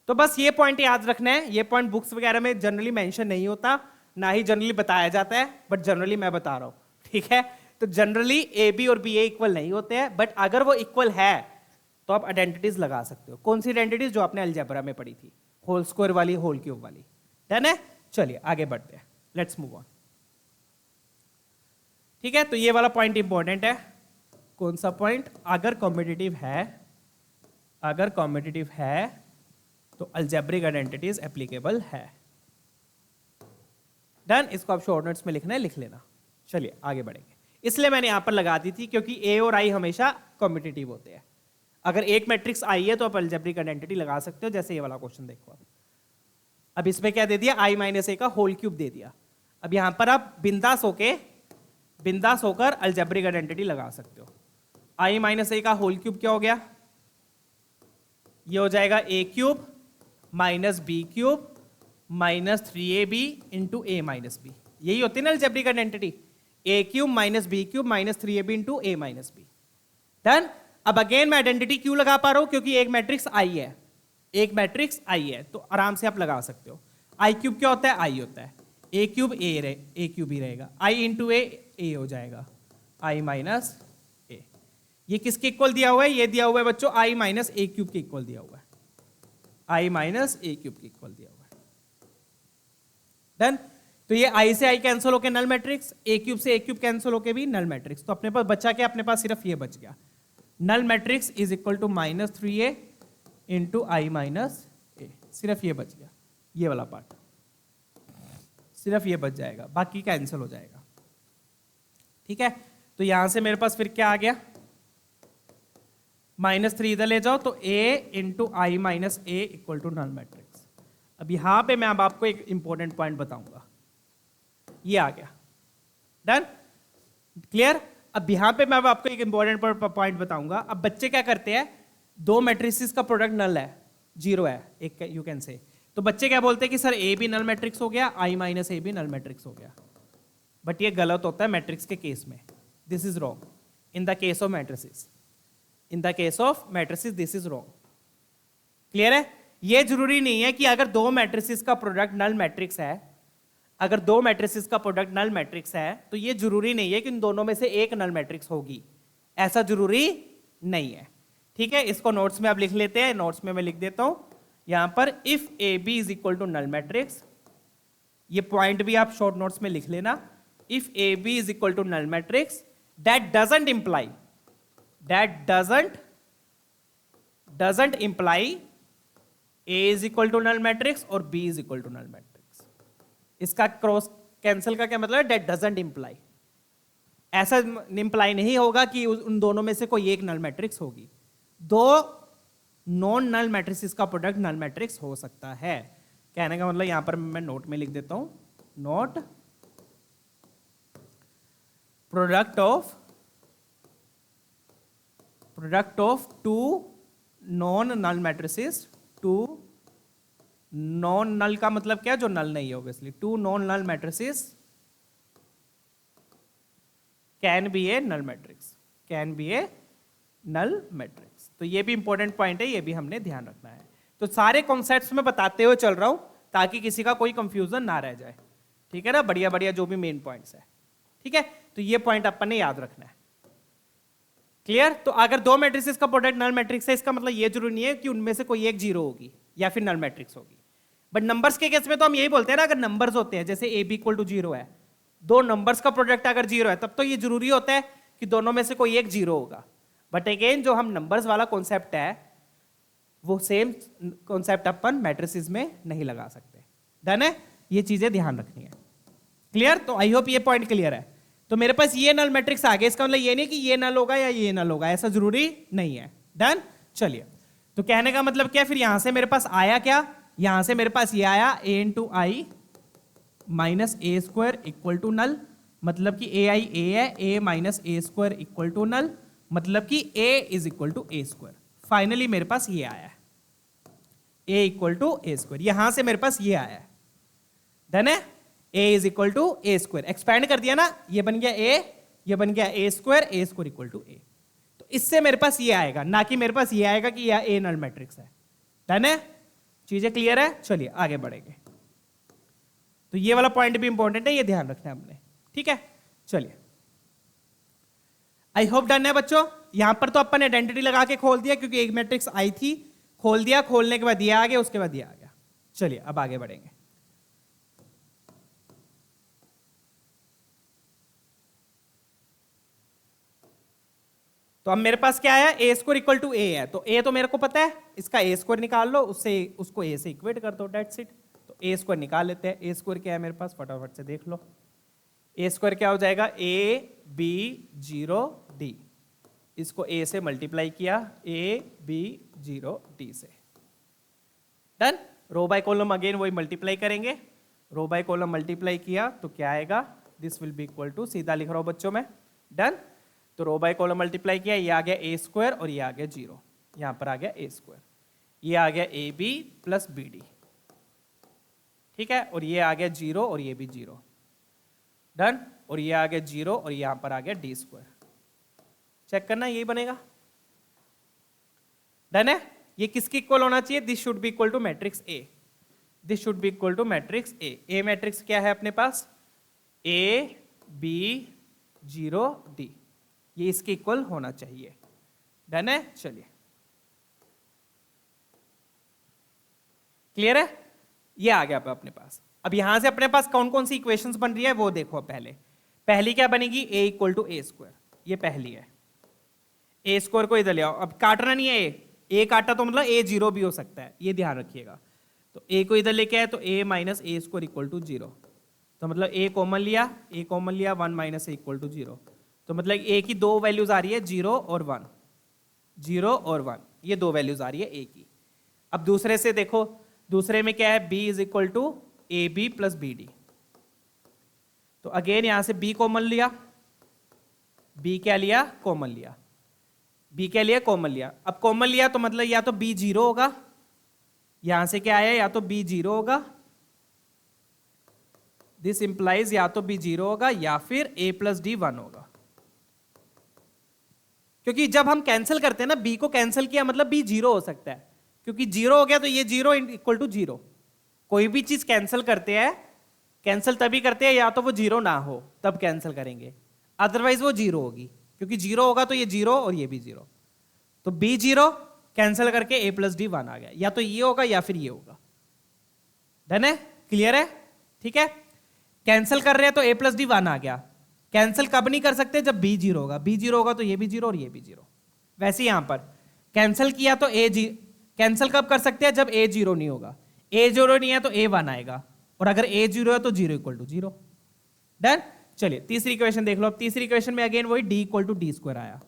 तो बस ये पॉइंट याद रखना है, ये पॉइंट बुक्स वगैरह में जनरली मेंशन नहीं होता, ना ही जनरली बताया जाता है, बट जनरली मैं बता रहा हूं। ठीक है, तो जनरली ए बी और बी ए इक्वल नहीं होते हैं, बट अगर वो इक्वल है तो आप आइडेंटिटीज लगा सकते हो। कौन सी आइडेंटिटीज, जो आपने अलजेब्रा में पढ़ी थी, होल स्क्वायर वाली, होल क्यूब वाली। डन है, चलिए आगे बढ़ते हैं, लेट्स मूव ऑन। ठीक है, तो ये वाला पॉइंट इंपॉर्टेंट है। कौन सा पॉइंट, अगर कॉम्पिटिटिव है, अगर कॉम्पिटिटिव है तो अलजेब्रिक आइडेंटिटीज एप्लीकेबल है। डन, इसको आप शॉर्ट नोट्स में लिखना है, लिख लेना। चलिए आगे बढ़ेंगे। इसलिए मैंने यहां पर लगा दी थी क्योंकि ए और आई हमेशा कॉम्पिटिटिव होते हैं। अगर एक मैट्रिक्स आई है तो आप अलजेब्रिक आइडेंटिटी लगा सकते हो, जैसे ये वाला क्वेश्चन देखो। अब इसमें क्या दे दिया, आई माइनस ए का होल क्यूब दे दिया। अब यहां पर आप बिंदास होकर अलजेब्रिक आइडेंटिटी लगा सकते हो। आई माइनस ए का होल क्यूब क्या हो गया, ये हो जाएगा A cube minus B cube minus 3ab into A minus B. यही होती है ना algebraic identity, A cube minus B cube minus 3ab into A minus B. Done. अब अगेन मैं आइडेंटिटी क्यों लगा पा रहा हूं, क्योंकि एक मैट्रिक्स आई है, एक मैट्रिक्स आई है, तो आराम से आप लगा सकते हो। आई क्यूब क्या होता है, आई होता है, ए क्यूब ए क्यूब ही रहेगा, आई इंटू ए हो जाएगा, आई माइनस ए। ये किसके इक्वल दिया हुआ है, ये दिया हुआ है बच्चों आई माइनस ए क्यूब के इक्वल दिया हुआ है, आई माइनस ए क्यूब के इक्वल दिया हुआ है। डन। तो ये आई से आई कैंसिल होके नल मैट्रिक्स, ए क्यूब से ए क्यूब कैंसिल होके भी नल मैट्रिक्स। तो अपने पास बचा क्या, अपने पास सिर्फ ये बच गया, null matrix is equal to minus 3a into I minus A. सिर्फ ये बच गया, ये वाला पार्ट सिर्फ ये बच जाएगा, बाकी कैंसिल हो जाएगा। ठीक है, तो यहां से मेरे पास फिर क्या आ गया, -3 इधर ले जाओ तो a into I minus A equal to null matrix. अब यहां पे मैं अब आपको एक इंपॉर्टेंट पॉइंट बताऊंगा, ये आ गया। Done, clear. अब यहां पे मैं अब आपको एक इंपॉर्टेंट पॉइंट बताऊंगा। अब बच्चे क्या करते हैं, दो मैट्रिसेस का प्रोडक्ट नल है, 0 है, एक यू कैन से, तो बच्चे क्या बोलते हैं कि सर ए भी नल मैट्रिक्स हो गया, आई माइनस ए भी नल मैट्रिक्स हो गया। बट ये गलत होता है मैट्रिक्स के केस में, this is wrong in the case of matrices, in the case of matrices this is wrong. Clear है, ये जरूरी नहीं है कि अगर दो मैट्रिसेस का प्रोडक्ट नल मैट्रिक्स है, अगर दो मैट्रिसेस का प्रोडक्ट नल मैट्रिक्स है तो ये जरूरी नहीं है कि इन दोनों में से एक नल मैट्रिक्स होगी, ऐसा जरूरी नहीं है। ठीक है, इसको नोट्स में आप लिख लेते हैं, नोट्स में मैं लिख देता हूं यहां पर, if A B is equal to null matrix, ये पॉइंट भी आप शॉर्ट नोट्स में लिख लेना, if A B is equal to null matrix that doesn't imply A is equal to null matrix और B is equal to null matrix. इसका cross cancel का क्या मतलब है, दैट डजंट इंप्लाई, ऐसा इंप्लाई नहीं होगा कि उन दोनों में से कोई एक नल मैट्रिक्स होगी। दो नॉन नल मैट्रिक्स का प्रोडक्ट नल मैट्रिक्स हो सकता है। कहने का मतलब यहां पर मैं नोट में लिख देता हूं, note product of two non null matrices, two non null का मतलब क्या, जो नल नहीं है obviously, two non null matrices can be a null matrix, can be a null matrix. तो ये भी इंपॉर्टेंट पॉइंट है, ये भी हमने ध्यान रखना है। तो सारे कॉन्सेप्ट्स में बताते हुए चल रहा हूं ताकि किसी का कोई कंफ्यूजन ना रह जाए। ठीक है ना, बढ़िया बढ़िया जो भी मेन पॉइंट्स है। ठीक है, तो ये पॉइंट अपन ने याद रखना है। क्लियर। तो अगर दो मैट्रिसेस का प्रोडक्ट नल मैट्रिक्स है, इसका मतलब ये जरूरी नहीं है कि उनमें से कोई एक 0 होगी या फिर नल मैट्रिक्स होगी। बट नंबर्स के केस में तो हम यही बोलते हैं ना, अगर नंबर्स होते हैं जैसे ए बी इक्वल टू 0 है, दो नंबर्स का प्रोडक्ट अगर 0 है तब तो ये जरूरी होता है कि दोनों में से कोई एक जीरो होगा, बट अगेन जो हम नंबर्स वाला कॉन्सेप्ट है वो सेम कॉन्सेप्ट अपन मैट्रिसेस में नहीं लगा सकते। डन है, ये चीजें ध्यान रखनी है। क्लियर? तो आई होप ये पॉइंट क्लियर है। तो मेरे पास ये नल मैट्रिक्स आ गया, इसका मतलब ये नहीं कि ये नल होगा या ये नल होगा, ऐसा जरूरी नहीं है। डन? चलिए, तो कहने का मतलब क्या, फिर यहां से मेरे पास आया क्या, यहां से मेरे पास ये आया a into I minus A square equal to null, मतलब कि ए आई ए है, a minus A square equal to null, मतलब कि a is equal to A square. Finally मेरे पास ये आया है a equal to A square, यहां से मेरे पास ये आया है। डन है? a is equal to A square, expand कर दिया ना, ये बन गया a, ये बन गया ए स्क्वायर इक्वल टू a। तो इससे मेरे पास ये आएगा, ना कि मेरे पास ये आएगा कि यह a नल मैट्रिक्स है। डन है? चीजें क्लियर है? चलिए आगे बढ़ेंगे। तो ये वाला पॉइंट भी इंपॉर्टेंट है, ये ध्यान रखना है हमने। ठीक है, चलिए, आई होप डन है बच्चों। यहां पर तो अपन आइडेंटिटी लगा के खोल दिया क्योंकि एक मैट्रिक्स आई थी, खोल दिया, खोलने के बाद ये आ गया, उसके बाद ये आ गया। चलिए अब आगे बढ़ेंगे। तो अब मेरे पास क्या है, ए स्क्वायर इक्वल टू ए है, तो ए तो मेरे को पता है, इसका ए स्क्वायर निकाल लो, उससे उसको ए से इक्वेट कर दो, डेट्स इट। तो ए स्क्वायर निकाल लेते हैं। ए स्क्वायर क्या है मेरे पास, फटाफट से देख लो। ए स्क्वायर क्या हो जाएगा, ए बी जीरो डी, इसको ए से मल्टीप्लाई किया, ए बी जीरो डी से। Done? Row by column again वही मल्टीप्लाई करेंगे, रो बाय कॉलम मल्टीप्लाई किया तो क्या आएगा, this will be equal to, सीधा लिख रहा हूं बच्चों में। डन? तो रो बाय कॉलम मल्टीप्लाई किया, ये आ गया ए स्क्वायर और ये आ गया जीरो, यहां पर आ गया ए स्क्वायर, ये आ गया A B plus B D. ठीक है, और ये आ गया जीरो और ये भी जीरो। डन? और ये आ गया जीरो और यहां पर आ गया डी स्क्वायर। चेक करना, यही बनेगा। डन है? ये किसकी इक्वल होना चाहिए, this should be equal to matrix A, this should be equal to matrix A. A matrix क्या है अपने पास, ए बी जीरो डी, ये इसके इक्वल होना चाहिए। डन है? चलिए, क्लियर है? ये आ गया अपने पास। अब यहां से अपने पास कौन कौन सी इक्वेशंस बन रही है वो देखो। पहली क्या बनेगी, a equal to A square, ये पहली है। ए स्क्वायर को इधर ले आओ, अब काटना नहीं है, ए काटा तो मतलब ए जीरो भी हो सकता है, ये ध्यान रखिएगा। तो ए को इधर लेके आए तो a minus A square equal to zero, तो मतलब a कॉमन लिया, 1 minus A equal to zero, तो मतलब a की दो वैल्यूज आ रही है, 0 और 1, 0 और 1, ये दो वैल्यूज आ रही है a की। अब दूसरे से देखो, दूसरे में क्या है, b is equal to A B plus B D, तो अगेन यहां से b कॉमन लिया, b क्या लिया, कॉमन लिया, b क्या लिया, कॉमन लिया। अब कॉमन लिया तो मतलब या तो b जीरो होगा, यहां से क्या आया, या तो b जीरो होगा, दिस इंप्लाइज या तो b जीरो होगा या फिर a प्लस डी 1 होगा। क्योंकि जब हम कैंसिल करते हैं ना, b को कैंसिल किया मतलब b जीरो हो सकता है, क्योंकि जीरो हो गया तो ये जीरो इक्वल टू जीरो। कोई भी चीज कैंसिल करते हैं, कैंसिल तभी करते हैं या तो वो जीरो ना हो तब कैंसिल करेंगे, अदरवाइज वो जीरो होगी, क्योंकि जीरो होगा तो ये जीरो और ये भी जीरो। तो b जीरो कैंसिल करके a प्लस डी 1 आ गया, या तो ये होगा या फिर ये होगा। डन है? क्लियर है? ठीक है, कैंसिल कर रहे हैं तो a प्लस डी 1 आ गया। कैंसिल कब नहीं कर सकते, जब b जीरो होगा, b जीरो होगा तो ये भी जीरो और ये भी जीरो। वैसे यहां पर कैंसिल किया तो कैंसिल कब कर सकते हैं, जब a जीरो नहीं होगा, a जीरो नहीं है तो a 1 आएगा, और अगर a जीरो है तो zero equal to zero. Done? चलिए तीसरी इक्वेशन देख लो। अब तीसरी इक्वेशन में अगेन वही d equal to D square आया,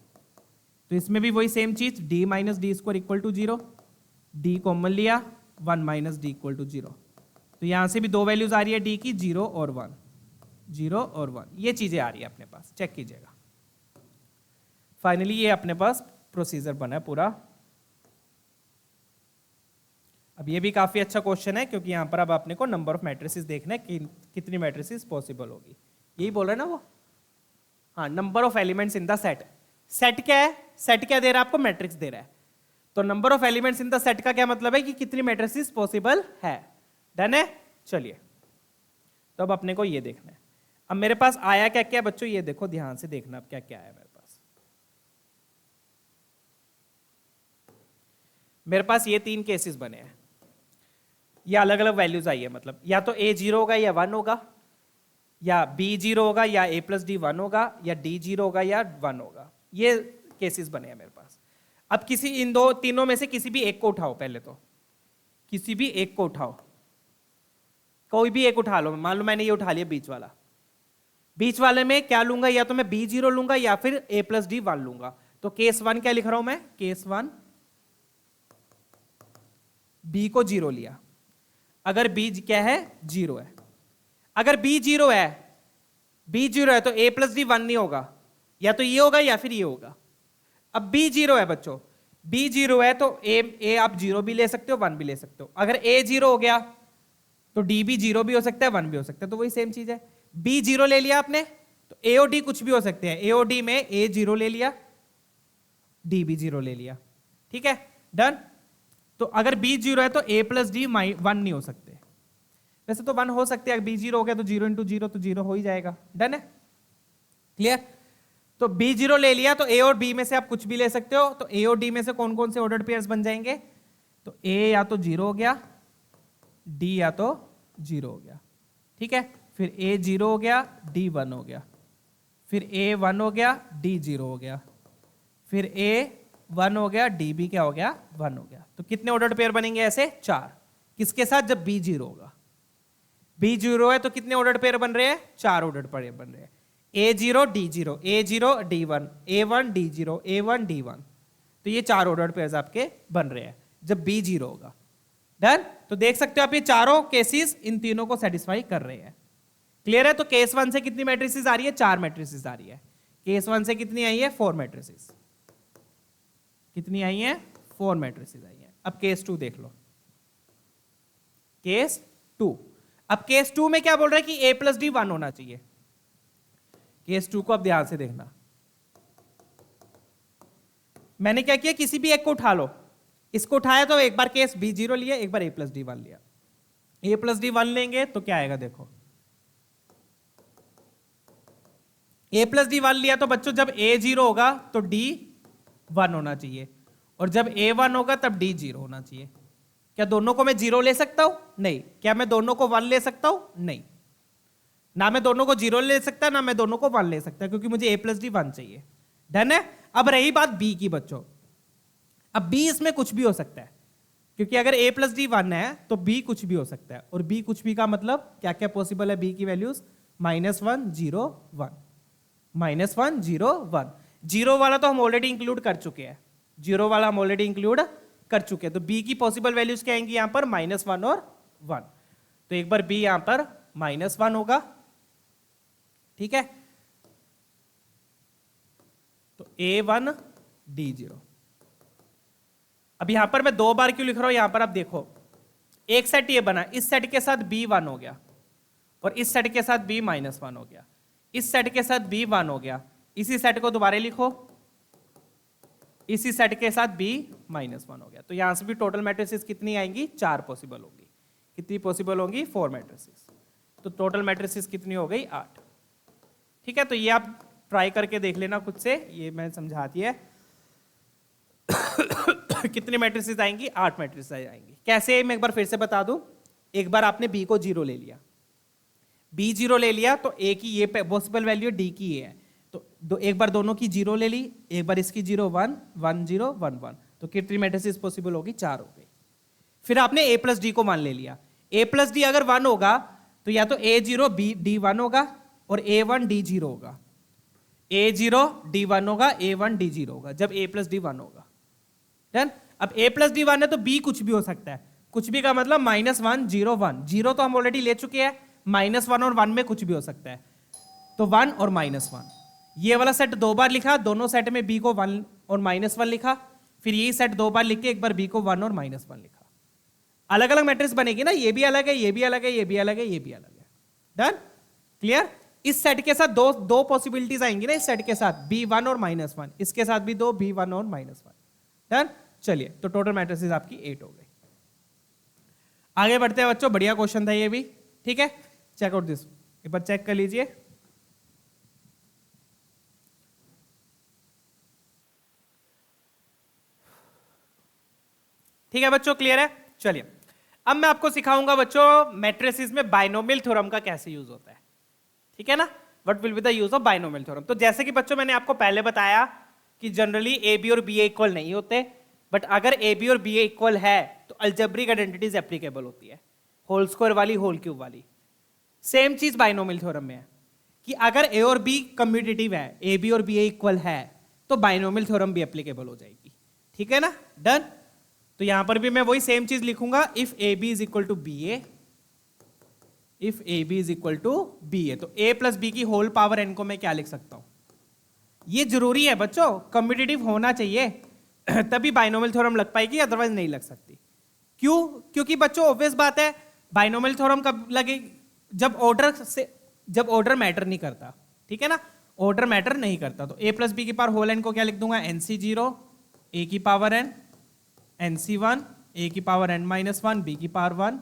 तो इसमें भी वही सेम चीज, d minus D square equal to zero, d common लिया, 1 minus D equal to zero, तो यहां से भी दो वैल्यूज आ रही है d की, 0 और 1, 0 और 1, ये चीजें आ रही है अपने पास, चेक कीजिएगा। फाइनली ये अपने पास प्रोसीजर बना है पूरा। अब ये भी काफी अच्छा क्वेश्चन है, क्योंकि यहां पर अब आपने को नंबर ऑफ मैट्रिसेस देखना है कि कितनी मैट्रिसेस पॉसिबल होगी, यही बोल रहे ना वो। हाँ, number of elements in the set. Set क्या है, सेट क्या दे रहा है आपको, मैट्रिक्स दे रहा है, तो number of elements in the set का क्या मतलब है कि कितनी मैट्रिसेस पॉसिबल है। डन है? चलिए, तो अब अपने को ये देखना है। अब मेरे पास आया क्या क्या बच्चों, ये देखो ध्यान से देखना अब क्या क्या आया मेरे पास। मेरे पास ये तीन केसेस बने हैं, ये अलग अलग वैल्यूज आई है, मतलब या तो a जीरो होगा या 1 होगा, या बी जीरो होगा या ए प्लस डी वन होगा या डी जीरो होगा या वन होगा। ये केसेस बने हैं मेरे पास। अब किसी इन दो तीनों में से किसी भी एक को उठाओ, पहले तो किसी भी एक को उठाओ, कोई भी एक उठा लो। मान लो मैंने ये उठा लिया बीच वाला, बीच वाले में क्या लूंगा, या तो मैं बी जीरो लूंगा या फिर ए प्लस डी वन लूंगा। तो केस वन क्या लिख रहा हूं मैं, केस वन बी को जीरो लिया, अगर बी क्या है जीरो है, अगर बी जीरो है, बी जीरो है तो ए प्लस डी वन नहीं होगा, या तो ये होगा या फिर ये होगा। अब बी जीरो है बच्चों, बी जीरो है तो ए आप जीरो भी ले सकते हो वन भी ले सकते हो। अगर ए जीरो हो गया तो डी भी जीरो भी हो सकता है वन भी हो सकता है, तो वही सेम चीज है। बी जीरो ले लिया आपने तो ए और डी कुछ भी हो सकते हैं, ए और डी में ए जीरो ले लिया, डी भी जीरो ले लिया, ठीक है डन। तो अगर बी जीरो है तो ए प्लस डी वन नहीं हो सकते, वैसे तो वन हो सकते हैं, बी जीरो हो गया तो जीरो इंटू जीरो तो जीरो हो ही जाएगा, डन है क्लियर। तो बी जीरो ले लिया तो ए और बी में से आप कुछ भी ले सकते हो, तो ए और डी में से कौन कौन से ऑर्डर्ड पेयर्स बन जाएंगे, तो ए या तो जीरो हो गया, डी या तो जीरो हो गया, ठीक है। फिर ए जीरो हो गया, डी वन हो गया, फिर ए वन हो गया, डी जीरो हो गया, फिर ए वन हो गया, डी भी क्या हो गया वन हो गया। तो कितने ऑर्डर्ड पेयर बनेंगे ऐसे, चार। किसके साथ, जब बी जीरो होगा, बी जीरो है तो कितने ऑर्डर्ड पेयर बन रहे हैं, चार ऑर्डर्ड पेयर बन रहे हैं, ए जीरो डी जीरो, ए जीरो डी वन, ए वन डी जीरो, ए वन डी वन। तो ये चार ऑर्डर्ड पेयर्स आपके बन रहे हैं जब बी जीरो होगा, डन। तो देख सकते हो आप ये चारों केसेस इन तीनों को सेटिस्फाई कर रहे हैं, क्लियर है। तो केस वन से कितनी मैट्रिसेस आ रही है, चार मैट्रिसेस आ रही है। केस वन से कितनी आई है, फोर मैट्रिसेस, कितनी आई है, फोर मैट्रिसेस आई है। अब केस टू देख लो, केस टू। अब केस टू में क्या बोल रहा है कि ए प्लस डी वन होना चाहिए। केस टू को अब ध्यान से देखना, मैंने क्या किया, किसी भी एक को उठा लो, इसको उठाया तो एक बार केस बी जीरो लिया, एक बार ए प्लस डी वन लिया। ए प्लस डी वन लेंगे तो क्या आएगा, देखो ए प्लस डी वन लिया तो बच्चों जब ए जीरो होगा तो डी वन होना चाहिए, और जब ए वन होगा तब डी जीरो होना चाहिए। क्या दोनों को मैं जीरो ले सकता हूं, नहीं। क्या मैं दोनों को वन ले सकता हूं, नहीं। ना मैं दोनों को जीरो ले सकता, ना मैं दोनों को वन ले सकता, क्योंकि मुझे ए प्लस डी वन चाहिए, डन है। अब रही बात बी की बच्चों, अब बी इसमें कुछ भी हो सकता है, क्योंकि अगर ए प्लस डी वन है तो बी कुछ भी हो सकता है, और बी कुछ भी का मतलब क्या क्या पॉसिबल है, बी की values minus one zero one, minus one zero one. Zero वाला तो हम ऑलरेडी इंक्लूड कर चुके हैं, जीरो वाला हम ऑलरेडी इंक्लूड कर चुके हैं। तो बी की पॉसिबल वैल्यूज क्या आएंगी यहां पर, माइनस वन और वन। तो एक बार बी यहां पर माइनस वन होगा, ठीक है। तो ए वन डी जीरो। अब यहां पर मैं दो बार क्यों लिख रहा हूं, यहां पर आप देखो एक सेट ये बना, इस सेट के साथ बी वन हो गया, और इस सेट के साथ बी माइनस वन हो गया, इस सेट के साथ बी वन हो गया, इसी सेट को दोबारा लिखो, इसी सेट के साथ बी माइनस वन हो गया। तो यहां से भी टोटल मैट्रिसेस कितनी आएंगी, चार पॉसिबल होगी। कितनी पॉसिबल होंगी, फोर मैट्रिसेस। तो टोटल मैट्रिसेस कितनी हो गई, आठ, ठीक है। तो ये आप ट्राई करके देख लेना खुद से, ये मैं समझा दिया है। कितनी मैट्रिसेस आएंगी, आठ मैट्रिसेस आएंगी। कैसे, मैं एक बार फिर से बता दूं। एक बार आपने बी को जीरो ले लिया, बी जीरो ले लिया तो ए की ये पॉसिबल वैल्यू, डी की ये है, तो एक बार दोनों की जीरो ले ली, एक बार इसकी zero one one zero one one. तो कितनी मैट्रिसेस पॉसिबल होगी, चार हो गई। फिर आपने ए प्लस डी को मान ले लिया, ए प्लस डी अगर वन होगा तो या तो ए जीरो बी डी वन होगा, और ए वन डी जीरो होगा, ए जीरो डी वन होगा, ए वन डी जीरो होगा, जब ए प्लस डी वन होगा, डन। अब ए प्लस डी वन है तो बी कुछ भी हो सकता है, कुछ भी का मतलब minus one zero one, zero तो हम ऑलरेडी ले चुके हैं, माइनस वन और वन में कुछ भी हो सकता है, तो वन और माइनस वन। ये वाला सेट दो बार लिखा, दोनों सेट में बी को वन और माइनस वन लिखा, फिर यही सेट दो बार लिख के एक बार बी को वन और माइनस वन लिखा। अलग अलग मैट्रिक्स बनेगी ना, ये भी अलग है, ये भी अलग है, ये भी अलग है, ये भी अलग है, डन क्लियर। इस सेट के साथ दो पॉसिबिलिटीज आएंगी ना, इस सेट के साथ बी वन और माइनस वन, इसके साथ भी दो बी वन और माइनस वन, डन। चलिए, तो टोटल मैट्रिसेस आपकी 8 हो गई। आगे बढ़ते हैं बच्चों, बढ़िया क्वेश्चन था ये भी, ठीक है। चेक आउट दिस, एक बार चेक कर लीजिए। ठीक है बच्चों, क्लियर है। चलिए, अब मैं आपको सिखाऊंगा बच्चों मैट्रिसेस में बाइनोमियल थ्योरम का कैसे यूज होता है, ठीक है ना। What will be the use of binomial theorem. तो जैसे कि बच्चों मैंने आपको पहले बताया कि जनरली ए बी और बी ए इक्वल नहीं होते, बट अगर ए बी और बी ए इक्वल है तो अलजेब्रिक आइडेंटिटीज एप्लीकेबल होती है, होल स्क्वायर वाली, होल क्यूब वाली। सेम चीज बाइनोमियल थ्योरम में है कि अगर ए और बी कम्यूटेटिव है, ए बी और बी ए इक्वल है, तो बाइनोमियल थ्योरम भी एप्लीकेबल हो जाएगी। ठीक है ना, डन। तो यहां पर भी मैं वही सेम चीज लिखूंगा, if A B is equal to B A, if A B is equal to B A, तो ए प्लस बी की होल पावर एन को मैं क्या लिख सकता हूं? ये जरूरी है बच्चों, कम्यूटेटिव होना चाहिए तभी बाइनोमियल थ्योरम लग पाएगी, अदरवाइज नहीं लग सकती। क्यों? क्योंकि बच्चों ऑब्वियस बात है, बाइनोमियल थ्योरम कब लगे? जब ऑर्डर मैटर नहीं करता। ठीक है ना, ऑर्डर मैटर नहीं करता। तो ए प्लस बी की पावर होल एन को क्या लिख दूंगा? एन सी जीरो ए की power N, N C one A की power N minus one B की power one,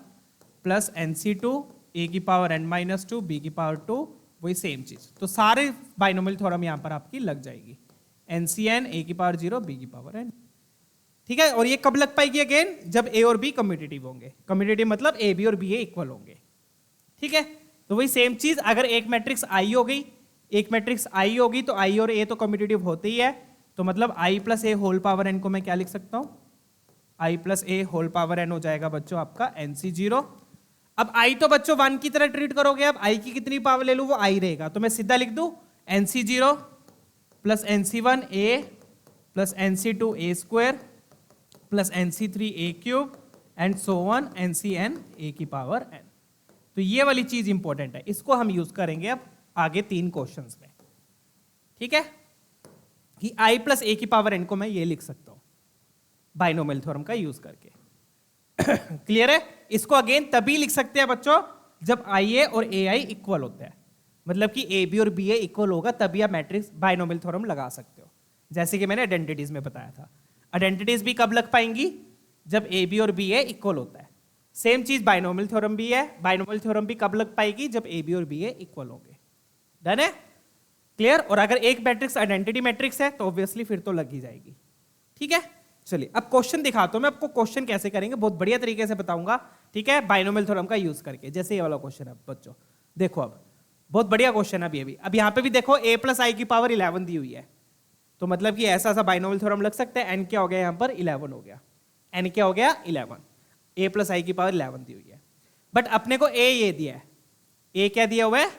plus N C two A की power N minus two B की पावर टू, वही सेम चीज। तो सारे बाइनोमियल थ्योरम यहां पर आपकी लग जाएगी, एन सी एन ए की पावर जीरो बी की पावर एन। ठीक है, और ये कब लग पाएगी अगेन? जब ए और बी कम्यूटेटिव होंगे। कम्यूटेटिव मतलब ए बी और बी ए इक्वल होंगे। ठीक है, तो वही सेम चीज, अगर एक मैट्रिक्स आई हो गई, एक मैट्रिक्स आई होगी, तो आई और ए तो कम्यूटेटिव होते ही है, तो मतलब आई प्लस ए होल पावर एन को मैं क्या लिख सकता हूं? आई प्लस ए होल पावर एन हो जाएगा बच्चों आपका एन सी जीरो। अब आई तो बच्चों वन की तरह ट्रीट करोगे, अब आई की कितनी पावर ले लूं? वो आई रहेगा, तो मैं सीधा लिख दूं N C zero plus N C one A plus N C two A square plus N C three A cube and so on N C N A की पावर एन। तो ये वाली चीज इंपॉर्टेंट है, इसको हम यूज करेंगे अब आगे 3 क्वेश्चंस में। ठीक है, कि आई प्लस ए की पावर एन को मैं ये लिख सकता हूं बाइनोमियल थ्योरम का यूज करके। क्लियर है? इसको अगेन तभी लिख सकते हैं बच्चों जब आई ए और ए आई इक्वल होते हैं, मतलब कि ए बी और बी ए इक्वल होगा, तभी आप मैट्रिक्स बाइनोमियल थ्योरम लगा सकते हो, जैसे कि मैंने आइडेंटिटीज में बताया था। आइडेंटिटीज भी कब लग पाएंगी? जब ए बी और बी ए इक्वल होता है। सेम चीज बाइनोमियल थ्योरम भी है, बाइनोमियल थ्योरम भी कब लग पाएगी? जब ए बी और बी ए इक्वल होंगे। डन है? क्लियर? और अगर एक मैट्रिक्स आइडेंटिटी मैट्रिक्स है तो ऑब्वियसली फिर तो लग ही जाएगी। ठीक है, चलिए अब क्वेश्चन दिखाता हूं मैं आपको, क्वेश्चन कैसे करेंगे बहुत बढ़िया तरीके से बताऊंगा। ठीक है, बाइनोमियल थ्योरम का यूज करके, जैसे ये वाला क्वेश्चन है बच्चों, देखो अब बहुत बढ़िया क्वेश्चन है अभी। अब यहां पे भी देखो a प्लस आई की पावर 11 दी हुई है, तो मतलब कि ऐसा सा बाइनोमियल थ्योरम लग सकता है। n क्या हो गया यहां पर? 11 हो गया। n क्या हो गया? 11। a प्लस आई की पावर 11 दी हुई है, बट अपने को a ये दिया है। a क्या दिया हुआ है?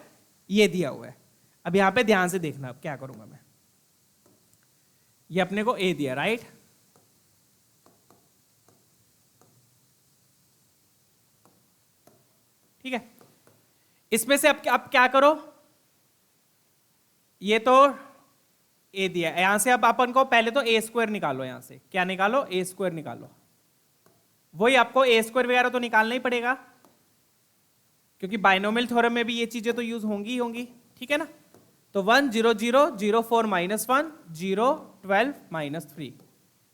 ये दिया हुआ है। अब यहां पे ध्यान से देखना, अब क्या करूंगा मैं, ये अपने को a दिया, राइट? ठीक है, इसमें से अब क्या करो, ये तो ए दिया, यहां से अब अपन को पहले तो ए स्क्वायर निकालो। यहां से क्या निकालो? ए स्क्वायर निकालो। वही आपको ए स्क्वायर वगैरह तो निकालना ही पड़ेगा, क्योंकि बाइनोमियल थ्योरम में भी ये चीजें तो यूज होंगी ही होंगी। ठीक है ना, तो 1 0 0 0 4 माइनस 1 0 12 माइनस 3,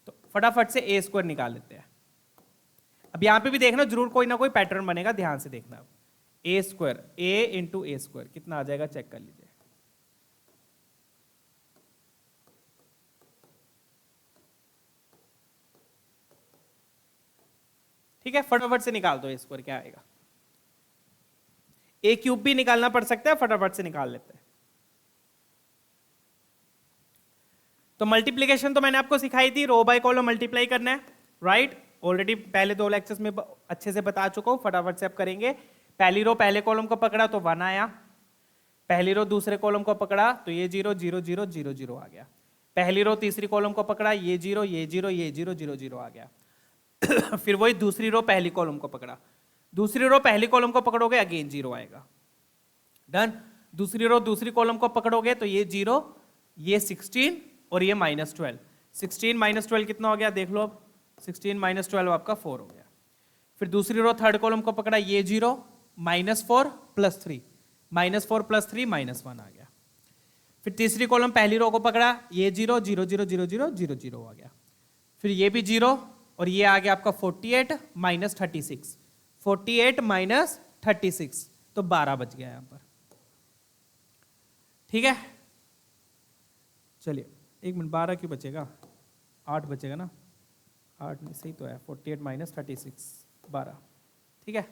तो फटाफट से ए स्क्वायर निकाल लेते हैं। अब यहां पे भी देखना, जरूर कोई ना कोई पैटर्न बनेगा, ध्यान से देखना। ए स्क्वायर, ए इंटू ए स्क्वायर कितना आ जाएगा? चेक कर लीजिए। ठीक है, फटाफट से निकाल दो ए स्क्वायर, क्या आएगा? ए क्यूब भी निकालना पड़ सकता है, फटाफट से निकाल लेते हैं। तो मल्टीप्लीकेशन तो मैंने आपको सिखाई थी, रो बाय कॉलम मल्टीप्लाई करना है, राइट? ऑलरेडी पहले 2 लेक्चर्स में अच्छे से बता चुका हूं, फटाफट से अब करेंगे। पहली रो पहले कॉलम को पकड़ा तो 1 आया, पहली रो दूसरे कॉलम को पकड़ा तो ये 0 0 0 0 0 आ गया, पहली रो तीसरी कॉलम को पकड़ा, ये 0 ये 0 ये 0 0 0 आ गया। फिर वही दूसरी रो पहली कॉलम को पकड़ा, दूसरी रो पहली कॉलम को पकड़ोगे, अगेन 0 आएगा। डन। दूसरी रो दूसरी कॉलम को पकड़ोगे तो ये 0, ये 16 और ये -12। 16 -12 कितना हो गया? देख लो अब, 16 -12 आपका 4 हो गया। फिर दूसरी रो थर्ड कॉलम को पकड़ा, ये 0 -4 + 3, -4 + 3 -1 आ गया। फिर तीसरी कॉलम पहली रो को पकड़ा, ये 0 0 0 0 0 0 0 आ गया। फिर ये भी 0 और ये आ गया आपका 48 - 36, 48 - 36, तो 12 बच गया यहां पर। ठीक है, चलिए 1 मिनट, 12 क्यों बचेगा? 8 बचेगा ना, 8 नहीं, सही तो है, 48 - 36 12। ठीक है,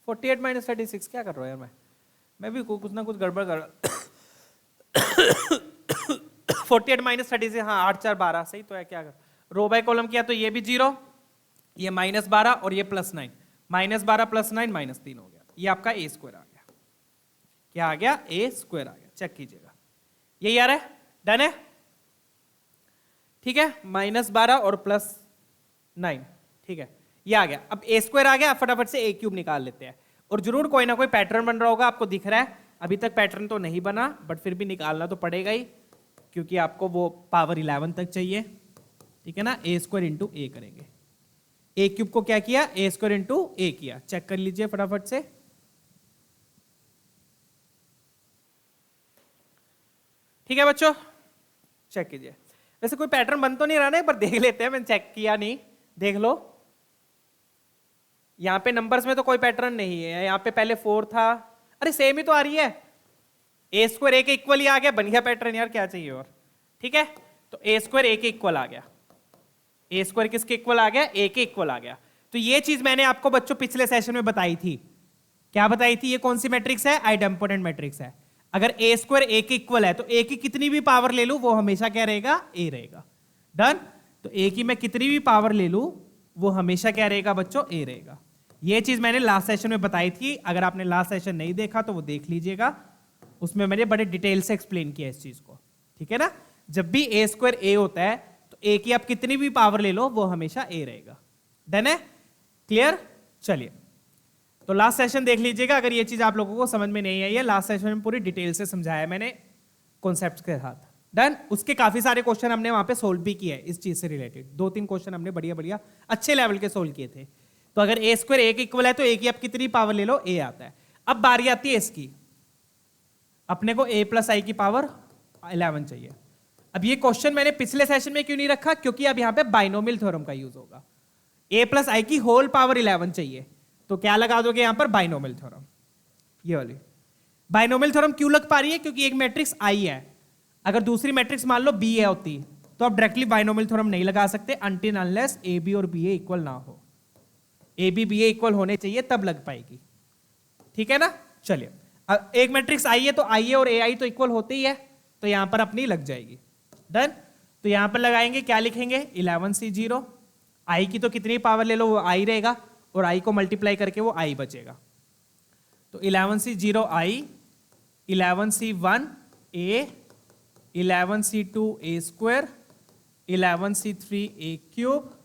48 - 36 क्या कर रहा हूं यार मैं? मैं भी कुछ ना कुछ गड़बड़ कर 48 माइनस 30 से, हाँ 8 4 12 सही तो है। क्या कर रो बाय कॉलम किया तो ये भी 0, ये -12 और ये +9, -12 +9 -3 हो गया। ये आपका a स्क्वायर आ गया। क्या आ गया? a स्क्वायर आ गया। चेक कीजिएगा, यही आ रहा है। डन है, ठीक है। -12 और +9, ठीक है, ये आ गया। अब a स्क्वायर आ गया, फटाफट से a क्यूब निकाल लेते हैं। और जरूर कोई ना कोई पैटर्न बन रहा होगा, आपको दिख रहा है। अभी तक पैटर्न तो नहीं बना, बट फिर भी निकालना तो पड़ेगा ही, क्योंकि आपको वो पावर 11 तक चाहिए, ठीक है ना। a स्क्वायर इंटू a करेंगे। a क्यूब को क्या किया? a स्क्वायर इंटू a किया। चेक कर लीजिए फटाफट से। ठीक है बच्चों, चेक कीजिए। वैसे कोई पैटर्न बन तो नहीं रहा ना, पर देख लेते हैं। मैंने चेक किया नहीं, देख लो। यहां पे नंबर्स में तो कोई पैटर्न नहीं है। यहां पे पहले 4 था, अरे सेम ही तो आ रही है। a स्क्वायर a के इक्वल ही आ गया, बन गया पैटर्न यार, क्या चाहिए और। ठीक है, तो a स्क्वायर a के इक्वल आ गया। a स्क्वायर किसके इक्वल आ गया? a के इक्वल आ गया। तो ये चीज मैंने आपको बच्चों पिछले सेशन में बताई थी। क्या बताई थी? ये कौन सी मैट्रिक्स है? आइडेम्पोटेंट मैट्रिक्स है। अगर a स्क्वायर a के इक्वल है तो a की कितनी भी पावर ले लूं वो हमेशा क्या रहेगा? a रहेगा। डन। तो a की मैं कितनी भी पावर ले लूं वो हमेशा क्या रहेगा बच्चों? a रहेगा। ये चीज मैंने लास्ट सेशन में बताई थी। अगर आपने लास्ट सेशन नहीं देखा तो वो देख लीजिएगा, उसमें मैंने बड़े डिटेल से एक्सप्लेन किया इस चीज को। ठीक है ना, जब भी a स्क्वायर a होता है तो a की आप कितनी भी पावर ले लो वो हमेशा a रहेगा। डन है, क्लियर। चलिए, तो लास्ट सेशन देख लीजिएगा अगर ये चीज आप लोगों को समझ में नहीं आई है। लास्ट सेशन में पूरी डिटेल से समझाया मैंने कॉन्सेप्ट्स के साथ। डन। उसके काफी सारे क्वेश्चन हमने वहां पे सोल्व भी किए इस चीज से रिलेटेड। 2-3 क्वेश्चन हमने बढ़िया बढ़िया अच्छे लेवल के सोल्व किए थे। तो अगर a स्क्वायर a के इक्वल है तो a की आप कितनी पावर ले लो? a आता है। अब बारी आती है इसकी, अपने को a प्लस आई की पावर 11 चाहिए। अब ये क्वेश्चन मैंने पिछले सेशन में क्यों नहीं रखा? क्योंकि अब यहां पे बाइनोमियल थ्योरम का यूज होगा। a प्लस आई की होल पावर 11 चाहिए, तो क्या लगा दोगे यहां पर? Binomial theorem. ये वाली बाइनोमियल थ्योरम क्यों लग पा रही है? क्योंकि एक मैट्रिक्स आई है, अगर दूसरी मैट्रिक्स मान लो बी ए होती तो आप डायरेक्टली बाइनोमियल थ्योरम नहीं लगा सकते अनटिल अनलेस ए बी और बी ए इक्वल ना हो। A B B A equal होने चाहिए तब लग पाएगी। ठीक है ना। चलिए, अब एक मैट्रिक्स आई है तो आई ए और ए आई तो इक्वल होते ही है, तो यहां पर अपनी लग जाएगी। डन। तो यहां पर लगाएंगे, क्या लिखेंगे? 11C0। आई की तो कितनी पावर ले लो वो आई रहेगा, और आई को मल्टीप्लाई करके वो आई बचेगा। तो 11C0 I, 11C1 a, 11C2 a square, 11C3 a cube,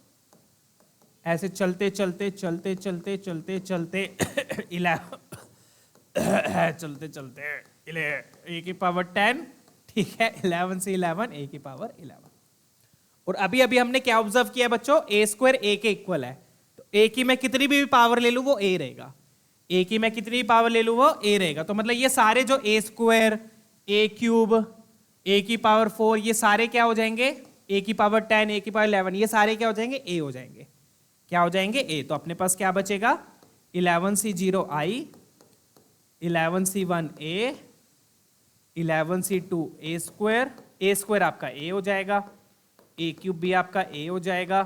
ऐसे चलते चलते चलते चलते चलते चलते 11 चलते चलते a की पावर 10। ठीक है, 11C11 a की पावर 11। और अभी अभी हमने क्या ऑब्जर्व किया बच्चों? a स्क्वायर a के इक्वल है, तो a की मैं कितनी भी पावर ले लूं वो a रहेगा। a की मैं कितनी भी पावर ले लूं वो a रहेगा। तो मतलब ये सारे जो a square, a cube, a की पावर 4, ये सारे क्या हो जाएंगे? a की पावर 10, a की पावर 11, ये सारे क्या हो जाएंगे? a हो जाएंगे। क्या हो जाएंगे? a। तो अपने पास क्या बचेगा? 11C0 i, 11C1 a, 11C2 a square, a square आपका a हो जाएगा, a क्यूब भी आपका a हो जाएगा,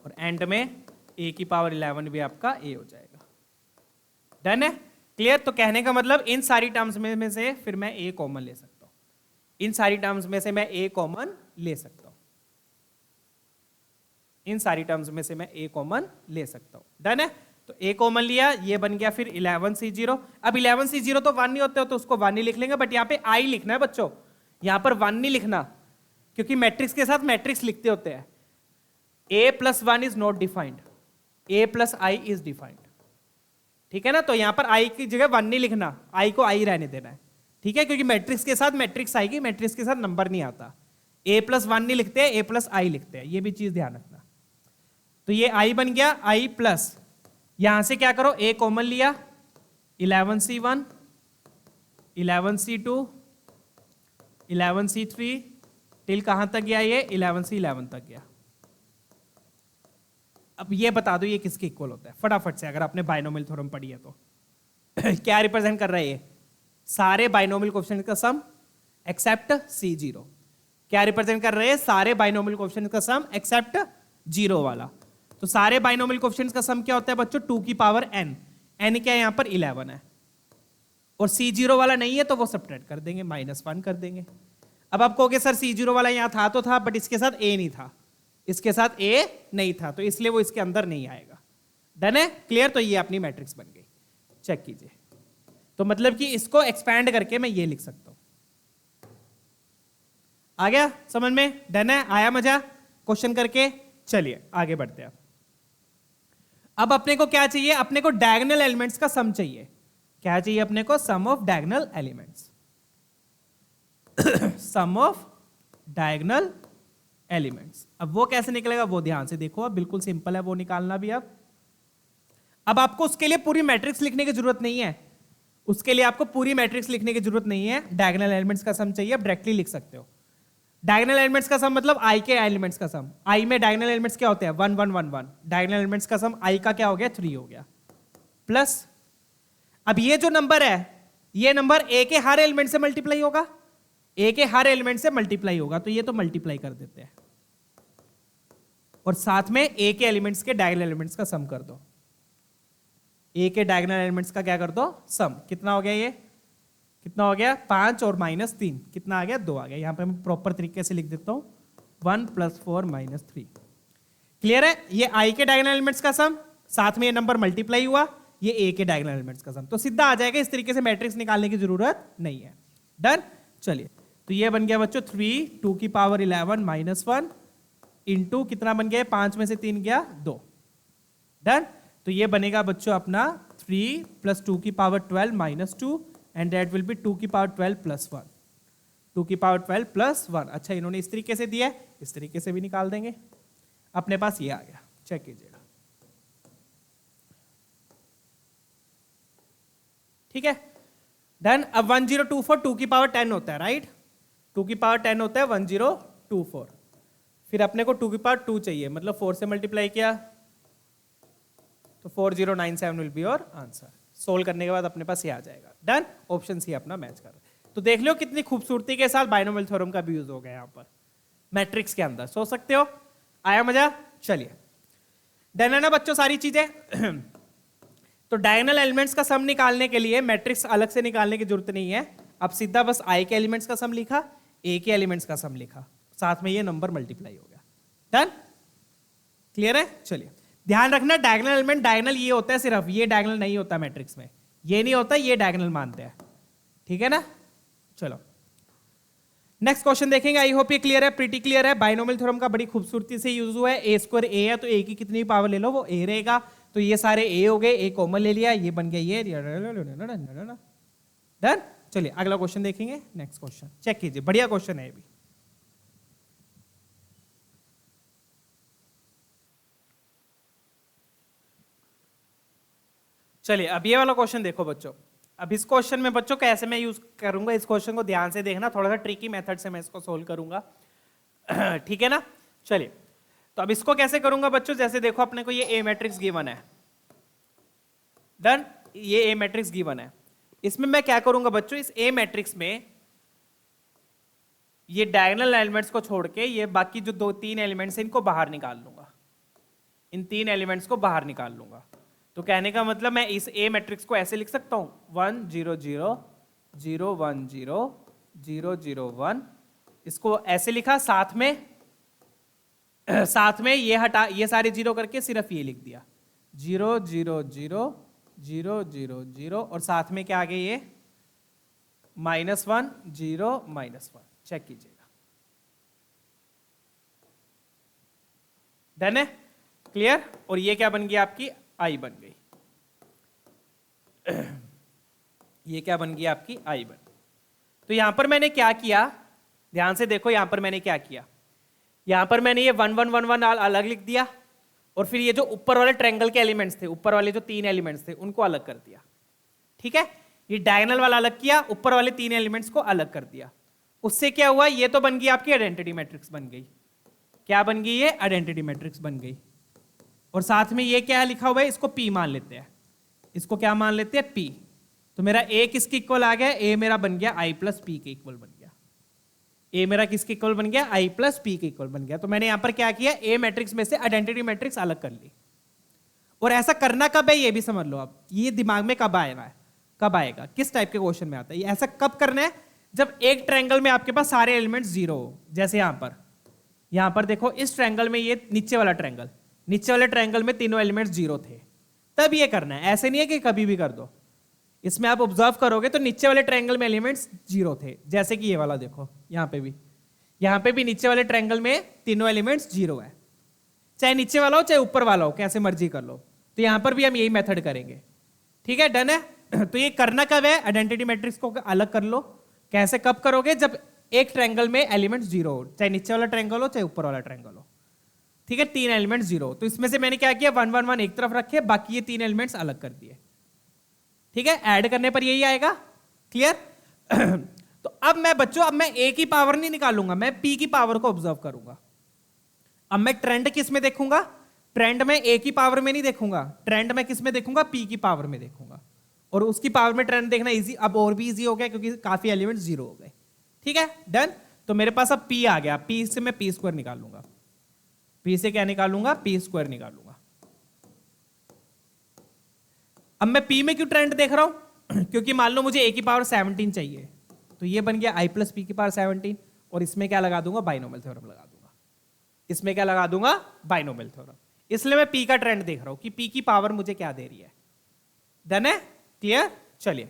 और एंड में a की पावर 11 भी आपका a हो जाएगा। डन है, क्लियर। तो कहने का मतलब इन सारी टर्म्स में से फिर मैं a कॉमन ले सकता हूं। इन सारी टर्म्स में से मैं a कॉमन ले सकता हूं। इन सारी टर्म्स में से मैं a कॉमन ले सकता हूं। डन है, तो a कॉमन लिया, ये बन गया फिर 11C0। अब 11C0 तो 1 नहीं होते हो तो उसको 1 नहीं लिख लेंगे, बट यहाँ पे i लिखना है बच्चों, यहाँ पर 1 नहीं लिखना, क्योंकि मैट्रिक्स के साथ मैट्रिक्स लिखते होते हैं। a plus 1 is not defined, a plus I is defined. ठीक है ना, तो यहां पर i की जगह 1 नहीं लिखना, i को i रहने देना है। ठीक है, क्योंकि मैट्रिक्स के साथ मैट्रिक्स आएगी, मैट्रिक्स के साथ नंबर नहीं आता। a प्लस 1 नहीं लिखते, a प्लस आई लिखते हैं, ये भी चीज ध्यान रखना। तो ये i बन गया, i प्लस, यहां से क्या करो, a कॉमन लिया, 11C1, 11C2, 11C3, टिल कहां तक गया? ये 11C11 तक गया। अब ये बता दो ये किसके इक्वल होता है फटाफट से, अगर आपने बाइनोमियल थ्योरम पढ़ी है तो। क्या रिप्रेजेंट कर रहा है ये? सारे बाइनोमियल कोएफिशिएंट का सम एक्सेप्ट C0। क्या रिप्रेजेंट कर रहे हैं? सारे बाइनोमियल कोएफिशिएंट का सम एक्सेप्ट 0 वाला। तो सारे बाइनोमियल कोएफिशिएंट्स का सम क्या होता है बच्चों? 2 की पावर n। n क्या है यहां पर? 11 है। और C0 वाला नहीं है तो वो सब्ट्रैक्ट कर देंगे, -1 कर देंगे। अब आप कहोगे सर C0 वाला यहाँ था तो था, बट इसके साथ A नहीं था, इसके साथ A नहीं था, तो इसलिए वो इसके अंदर नहीं आएगा। डन है, क्लियर? तो ये अपनी मैट्रिक्स बन गई, चेक कीजिए। तो मतलब कि इसको एक्सपैंड करके मैं ये लिख सकता हूं। आ गया समझ में? डन है, आया मजा क्वेश्चन करके? चलिए आगे बढ़ते हैं। अब अपने को क्या चाहिए? अपने को डायगोनल एलिमेंट्स का सम चाहिए। क्या चाहिए अपने को? Sum of diagonal elements. Sum of diagonal elements. अब वो कैसे निकलेगा वो ध्यान से देखो, अब बिल्कुल सिंपल है वो निकालना भी। अब आपको उसके लिए पूरी मैट्रिक्स लिखने की जरूरत नहीं है, उसके लिए आपको पूरी मैट्रिक्स लिखने की जरूरत नहीं है। डायगोनल एलिमेंट्स का सम चाहिए, आप डायरेक्टली लिख सकते हो। डायगोनल एलिमेंट्स का सम मतलब आई के एलिमेंट्स का सम। आई में डायगोनल एलिमेंट्स क्या होते हैं? 1 1 1 1। डायगोनल एलिमेंट्स का सम आई का क्या हो गया? 3 हो गया, प्लस अब ये जो नंबर है, ये नंबर ए के हर एलिमेंट से मल्टीप्लाई होगा, ए के हर एलिमेंट से मल्टीप्लाई होगा, तो ये तो मल्टीप्लाई कर देते हैं, और साथ में ए के एलिमेंट्स के डायगोनल एलिमेंट्स का सम कर दो। ए के डायगोनल एलिमेंट्स का क्या कर दो? सम। कितना हो गया? ये कितना हो गया? 5 और -3 कितना आ गया? 2 आ गया। यहां पे मैं प्रॉपर तरीके से लिख देता हूं, 1 + 4 - 3। क्लियर है? ये आई के डायगोनल एलिमेंट्स का सम, साथ में ये नंबर मल्टीप्लाई हुआ, ये ए के डायगोनल एलिमेंट्स का सम, तो सीधा आ जाएगा। इस तरीके से मैट्रिक्स निकालने की जरूरत नहीं है। डन? चलिए, तो ये बन गया बच्चों 3 2 की पावर 11 -1 इंटू कितना बन गया? 5 में से 3 गया 2। डन? तो ये बनेगा बच्चों अपना 3 + 2 की power 12 - 2 and that will be 2 की पावर 12 + 1। 2 की पावर 12 + 1। अच्छा, इन्होंने इस तरीके से दिया है, इस तरीके से भी निकाल देंगे। अपने पास ये आ गया, चेक कीजिएगा। ठीक है, डन। अब 1024 2 की पावर 10 होता है, राइट? 2 की पावर 10 होता है 1024। फिर अपने को 2 की पावर 2 चाहिए, मतलब 4 से मल्टीप्लाई किया तो 4097 will be your answer. Solve करने के बाद अपने पास ये आ जाएगा। डन? ऑप्शन सी अपना मैच कर रहा है। तो देख लो कितनी खूबसूरती के साथ बाइनोमियल थ्योरम का भी यूज हो गया यहाँ पर मैट्रिक्स के अंदर। सोच सकते हो? आया मजा? चलिए, डन है ना बच्चों सारी चीजें? तो डायगोनल एलिमेंट्स का सम निकालने के लिए मैट्रिक्स अलग से निकालने की जरूरत नहीं है। अब सीधा बस आई के एलिमेंट्स का सम लिखा, ए के एलिमेंट्स का सम लिखा, साथ में ये नंबर मल्टीप्लाई हो गया। डन? क्लियर है? चलिए, ध्यान रखना डायगोनल एलिमेंट, डायगोनल ये होता है सिर्फ, ये डायगोनल नहीं होता मैट्रिक्स में, ये नहीं होता, ये डायगोनल मानते हैं। ठीक है ना? चलो नेक्स्ट क्वेश्चन देखेंगे। आई होप ये क्लियर है, प्रीटी क्लियर है। बाइनोमियल थ्योरम का बड़ी खूबसूरती से यूज हुआ है। a² a है तो a की कितनी पावर ले लो वो a रहेगा, तो ये सारे a हो गए, a कॉमन ले लिया, ये बन गया ये। डन? चलिए अगला क्वेश्चन देखेंगे। नेक्स्ट क्वेश्चन चेक कीजिए, बढ़िया क्वेश्चन है ये भी। चलिए अब ये वाला क्वेश्चन देखो बच्चों। अब इस क्वेश्चन में बच्चों कैसे मैं यूज करूंगा, इस क्वेश्चन को ध्यान से देखना, थोड़ा सा ट्रिकी मेथड से मैं इसको सोल्व करूंगा। ठीक है ना? चलिए, तो अब इसको कैसे करूंगा बच्चों? जैसे देखो अपने को ये ए मैट्रिक्स गिवन है। डन? ये ए मैट्रिक्स गिवन है, इसमें मैं क्या करूंगा बच्चों? इस ए मैट्रिक्स में ये डायगोनल एलिमेंट्स को छोड़ के ये बाकी जो 2-3 एलिमेंट्स हैं इनको बाहर निकाल लूंगा, इन 3 एलिमेंट्स को बाहर निकाल लूंगा। तो कहने का मतलब मैं इस ए मैट्रिक्स को ऐसे लिख सकता हूं 1 0 0 0 1 0 0 0 1, इसको ऐसे लिखा, साथ में ये हटा, ये सारे जीरो करके सिर्फ ये लिख दिया 0 0 0 0 0 0, और साथ में क्या आ गया ये -1 0 -1। चेक कीजिएगा। डन है? क्लियर? और ये क्या बन गया? आपकी आई बन गई। ये क्या बन गई? आपकी आई बन गई। तो यहां पर मैंने क्या किया, ध्यान से देखो, यहां पर मैंने क्या किया, यहां पर मैंने ये 1 1 1 1 अलग लिख दिया, और फिर ये जो ऊपर वाले ट्रायंगल के एलिमेंट्स थे, ऊपर वाले जो 3 एलिमेंट्स थे उनको अलग कर दिया। ठीक है? ये डायगोनल वाला अलग किया, ऊपर वाले 3 एलिमेंट्स को अलग कर दिया। उससे क्या हुआ? ये तो बन गई आपकी आइडेंटिटी मैट्रिक्स बन गई। क्या बन गई? ये आइडेंटिटी मैट्रिक्स बन गई। और साथ में ये क्या लिखा हुआ है, इसको P मान लेते हैं, इसको क्या मान लेते हैं? P। तो मेरा A किसके इक्वल आ गया? A मेरा बन गया I + P के इक्वल बन गया। A मेरा किसके इक्वल बन गया? I + P के इक्वल बन गया। तो मैंने यहां पर क्या किया? A मैट्रिक्स में से आइडेंटिटी मैट्रिक्स अलग कर ली। और ऐसा करना कब है ये भी समझ लो आप, ये दिमाग में कब आएगा है, कब आएगा, किस टाइप के क्वेश्चन में आता है? ये ऐसा कब करना है? जब एक ट्रायंगल में आपके पास सारे एलिमेंट्स जीरो हो। जैसे यहां पर देखो, इस ट्रायंगल में, ये नीचे वाला ट्रायंगल, नीचे वाले ट्रायंगल में तीनों एलिमेंट्स जीरो थे, तब ये करना है। ऐसे नहीं है कि कभी भी कर दो। इसमें आप ऑब्जर्व करोगे तो नीचे वाले ट्रायंगल में एलिमेंट्स जीरो थे, जैसे कि ये वाला देखो, यहां पे भी नीचे वाले ट्रायंगल में तीनों एलिमेंट्स जीरो है। चाहे नीचे वाला हो चाहे ऊपर वाला हो, कैसे मर्जी कर लो। तो यहां पर भी हम यही मेथड करेंगे। ठीक है, डन है। तो ये करना कब है? आइडेंटिटी मैट्रिक्स को अलग कर लो। कैसे, कब करोगे? जब एक ट्रायंगल में एलिमेंट्स जीरो हो, चाहे नीचे वाला ट्रायंगल हो चाहे ऊपर वाला ट्रायंगल हो। ठीक है, तीन एलिमेंट्स जीरो। तो इसमें से मैंने क्या किया, 1 1 1 एक तरफ रखे, बाकी ये तीन एलिमेंट्स अलग कर दिए। ठीक है, ऐड करने पर यही आएगा। क्लियर? तो अब मैं बच्चों, अब मैं ए की पावर नहीं निकालूंगा, मैं पी की पावर को ऑब्जर्व करूंगा। अब मैं ट्रेंड किस में देखूंगा? ट्रेंड में ए की पावर में नहीं देखूंगा, ट्रेंड में किस में देखूंगा? पी की पावर में देखूंगा। और उसकी पावर में ट्रेंड देखना इजी, अब और भी इजी हो गया क्योंकि काफी एलिमेंट्स जीरो हो गए। ठीक है, डन। तो मेरे पास अब पी आ गया, पी से मैं पी स्क्वायर निकालूंगा। पी से क्या निकालूंगा? पी स्क्वायर निकालूंगा। अब मैं पी में क्यों ट्रेंड देख रहा हूं? क्योंकि मान लो मुझे ए की पावर 17 चाहिए, तो ये बन गया आई प्लस पी की पावर 17, और इसमें क्या लगा दूंगा? बाइनोमियल थ्योरम लगा दूंगा। इसमें क्या लगा दूंगा? Binomial theorem. इसलिए मैं पी का ट्रेंड देख रहा हूं कि पी की पावर मुझे क्या दे रही है। डन है? क्लियर? चलिए,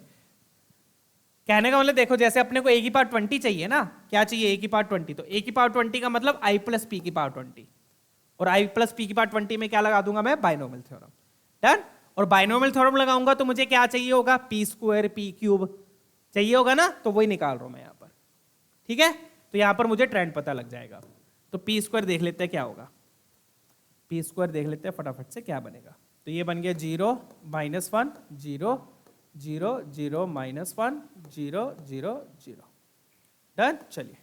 कहने का मतलब देखो, जैसे अपने को ए की पावर 20 चाहिए ना, क्या चाहिए? ए की पावर 20। तो ए की पावर 20 का मतलब आई प्लस पी की पावर 20, और आई प्लस पी की पावर 20 में क्या लगा दूंगा मैं? Binomial theorem. डन। और बाइनोमियल थ्योरम लगाऊंगा तो मुझे क्या चाहिए होगा? पी स्क्वायर पी क्यूब चाहिए होगा ना, तो वही निकाल रहा हूं मैं यहां पर। ठीक है, तो यहां पर मुझे ट्रेंड पता लग जाएगा। तो पी स्क्वायर देख लेते हैं क्या होगा। पी स्क्वायर देख लेते हैं फटाफट से क्या बनेगा। तो ये बन गया 0 -1 0 0 0 -1 0 0 0। डन। चलिए,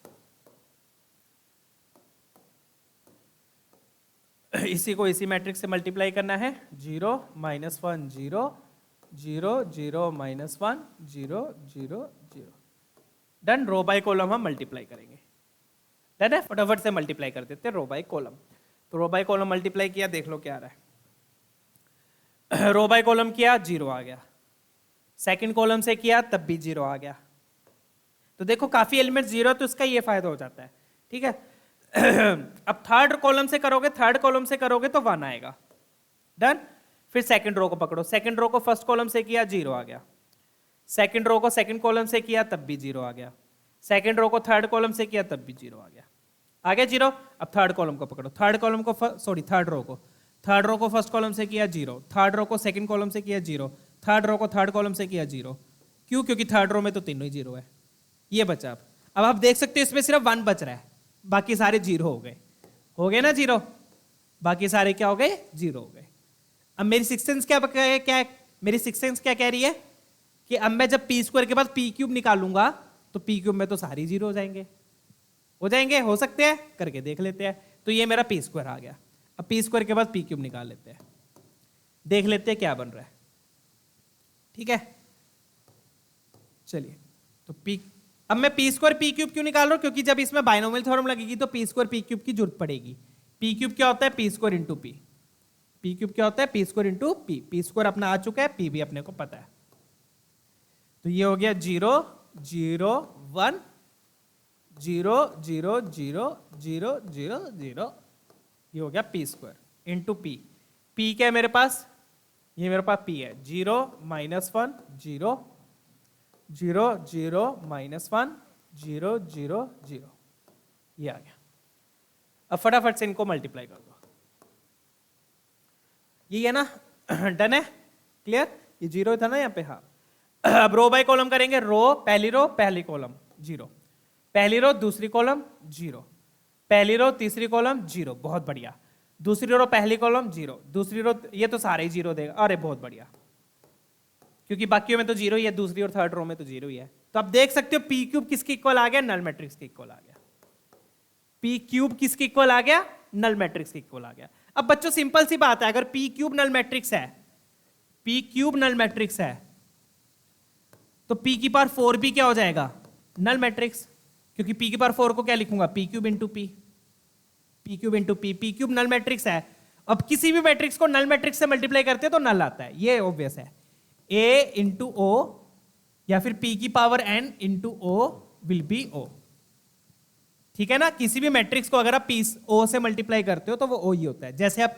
इसी को इसी मैट्रिक्स से मल्टीप्लाई करना है। 0 -1 0 0 0 -1 0 0 0। डन। रो बाय कॉलम हम मल्टीप्लाई करेंगे। डन है, फटाफट से मल्टीप्लाई कर देते हैं रो बाय कॉलम। तो रो बाय कॉलम मल्टीप्लाई किया, देख लो क्या आ रहा है। रो बाय कॉलम किया, 0 आ गया। सेकंड कॉलम से किया तब भी 0 आ गया। तो देखो काफी एलिमेंट 0, तो इसका ये फायदा हो जाता है। ठीक है। अब थर्ड कॉलम से करोगे तो 1 आएगा। डन। फिर सेकंड रो को पकड़ो, सेकंड रो को फर्स्ट कॉलम से किया, 0 आ गया। सेकंड रो को सेकंड कॉलम से किया तब भी 0 आ गया। सेकंड रो को थर्ड कॉलम से किया तब भी 0 आ गया। 0। अब थर्ड कॉलम को पकड़ो, थर्ड रो को फर्स्ट कॉलम से किया 0, थर्ड रो को सेकंड कॉलम से किया 0, थर्ड रो को थर्ड कॉलम से किया 0। क्यों? क्योंकि थर्ड रो में तो तीनों ही 0 है। ये बचा। अब आप देख सकते हो इसमें सिर्फ 1 बच रहा है, बाकी सारे 0 हो गए ना 0, बाकी सारे क्या हो गए? 0 हो गए। अब मेरी सिक्स सेंस क्या कह रही है कि अब मैं जब पी स्क्वायर के बाद पी क्यूब निकालूंगा तो पी क्यूब में तो सारी 0 हो जाएंगे, हो सकते हैं, करके देख लेते हैं। तो ये मेरा पी स्क्वायर आ गया। अब पी स्क्वायर के बाद पी क्यूब निकाल लेते हैं, देख लेते हैं क्या बन रहा है। ठीक है, चलिए। तो पी, अब मैं पी स्क्वायर पी क्यूब क्यों निकाल रहा हूं? क्योंकि जब इसमें बाइनोमियल थ्योरम लगेगी तो पी स्क्वायर पी क्यूब की जरूरत पड़ेगी। पी क्यूब क्या होता है? P square into P. P cube क्या होता है? P square into P. P square अपना आ चुका है, पी भी अपने को पता है। तो ये हो गया 0 0 1 0 0 0 0 0 0। ये हो गया P square into P. P क्या है मेरे पास? ये मेरे पास पी है। 0 -1 0 0 0 -1 0 0 0। ये आ गया। अब फटाफट से इनको मल्टीप्लाई कर दो। ये है ना? डन है? क्लियर? ये 0 था ना यहाँ पे। हाँ। अब रो बाय कॉलम करेंगे। पहली रो पहली कॉलम 0, पहली रो दूसरी कॉलम 0, पहली रो तीसरी कॉलम 0। बहुत बढ़िया। दूसरी रो पहली कॉलम 0, दूसरी रो, ये तो सारे ही 0 देगा। अरे बहुत बढ़िया, क्योंकि बाकियों में तो 0 ही है, दूसरी और थर्ड रो में तो 0 ही है। तो अब देख सकते हो पी क्यूब किसके इक्वल आ गया? नल मैट्रिक्स के इक्वल आ गया। पी क्यूब किसके इक्वल आ गया? नल मैट्रिक्स के इक्वल आ गया। अब बच्चों सिंपल सी बात है, अगर पी क्यूब नल मैट्रिक्स है, पी क्यूब नल मैट्रिक्स है, तो पी की पावर 4 भी क्या हो जाएगा? Null matrix. क्योंकि पी की पावर 4 को क्या लिखूंगा? P cube into P. P cube into P. P cube null matrix है। अब किसी भी मैट्रिक्स को नल मैट्रिक्स से मल्टीप्लाई करते हैं तो नल आता है, ये ऑब्वियस है। ए इंटू ओ या फिर p की power n into o will be o। ठीक है ना, किसी भी मैट्रिक्स को अगर आप p o से मल्टीप्लाई करते हो तो वो o ही होता है। जैसे आप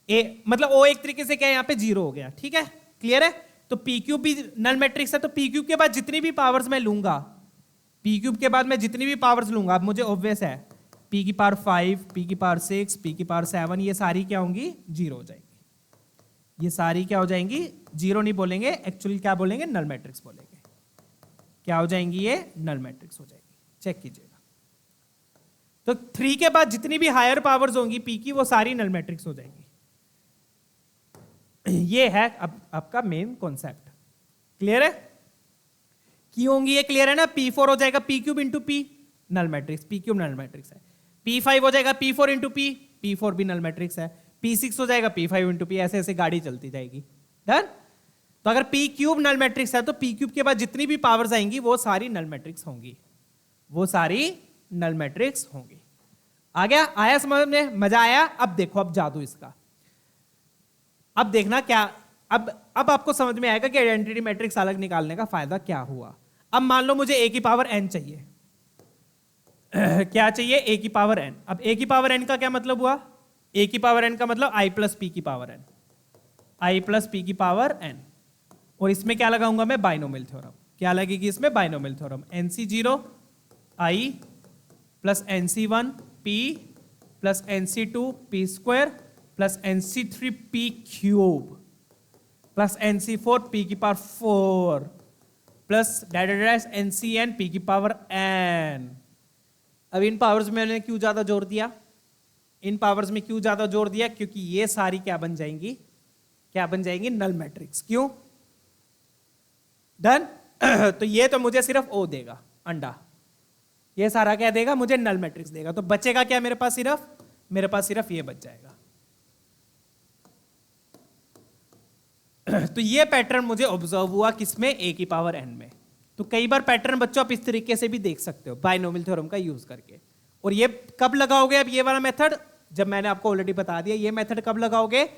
a मतलब o एक तरीके से क्या है, यहाँ पे 0 हो गया। ठीक है, क्लियर है। तो p क्यूब भी नल मैट्रिक्स है, तो p क्यूब के बाद जितनी भी पावर्स मैं लूंगा, p क्यूब के बाद मैं जितनी भी पावर्स लूंगा, अब मुझे ऑब्वियस है p की पावर 5, p की पावर 6, p की पावर 7, ये सारी क्या होंगी, 0 हो जाएंगी। ये सारी क्या हो जाएंगी, 0 नहीं बोलेंगे, एक्चुअली क्या बोलेंगे, नल मैट्रिक्स बोलेंगे। क्या हो जाएंगी, ये नल मैट्रिक्स हो जाएगी। चेक कीजिएगा। तो 3 के बाद जितनी भी हायर पावर्स होंगी p की, वो सारी नल मैट्रिक्स हो जाएंगी। ये है अब आपका मेन कॉन्सेप्ट। क्लियर है, क्यों होंगी ये क्लियर है ना। p4 हो जाएगा p cube into p, null matrix, p cube null matrix है। p5 हो जाएगा p4 इंटू p, p4 भी नल मैट्रिक्स है। p6 हो जाएगा p5 इंटू p, ऐसे ऐसे गाड़ी चलती जाएगी। डन। तो अगर p क्यूब नल मैट्रिक्स है तो p क्यूब के बाद जितनी भी पावर्स आएंगी वो सारी नल मैट्रिक्स होंगी, वो सारी नल मैट्रिक्स होंगी। आ गया, आया समझ में, मजा आया। अब देखो, अब जादू इसका, अब देखना क्या, अब आपको समझ में आएगा कि आइडेंटिटी मैट्रिक्स अलग निकालने का फायदा क्या हुआ। अब मान लो मुझे a की पावर n चाहिए। क्या चाहिए, a की पावर n। अब a की पावर n का क्या मतलब हुआ, a की पावर n का मतलब i प्लस p की power n, i plus p की पावर n। और इसमें क्या लगाऊंगा मैं, बाइनोमियल थ्योरम। क्या लगेगी इसमें, binomial theorem. nc0 i plus nc1 p plus nc2 p square plus nc3 p cube plus nc4 p की पावर 4 प्लस ncn p की पावर n। अब इन पावर्स में मैंने क्यों ज्यादा जोर दिया, इन पावर्स में क्यों ज्यादा जोर दिया, क्योंकि ये सारी क्या बन जाएंगी, क्या बन जाएंगी, नल मैट्रिक्स। क्यों, डन। तो ये तो मुझे सिर्फ ओ देगा, अंडा। ये सारा क्या देगा, मुझे नल मैट्रिक्स देगा। तो बचेगा क्या मेरे पास, सिर्फ मेरे पास सिर्फ ये बच जाएगा। तो ये पैटर्न मुझे ऑब्जर्व हुआ किसमें, a की पावर n में। तो कई बार पैटर्न बच्चों आप इस तरीके से भी देख सकते हो बाइनोमियल थ्योरम का यूज करके। और ये कब लगाओगे, अब ये वाला मेथड, जब मैंने आपको ऑलरेडी बता दिया, ये मेथड कब लगाओगे,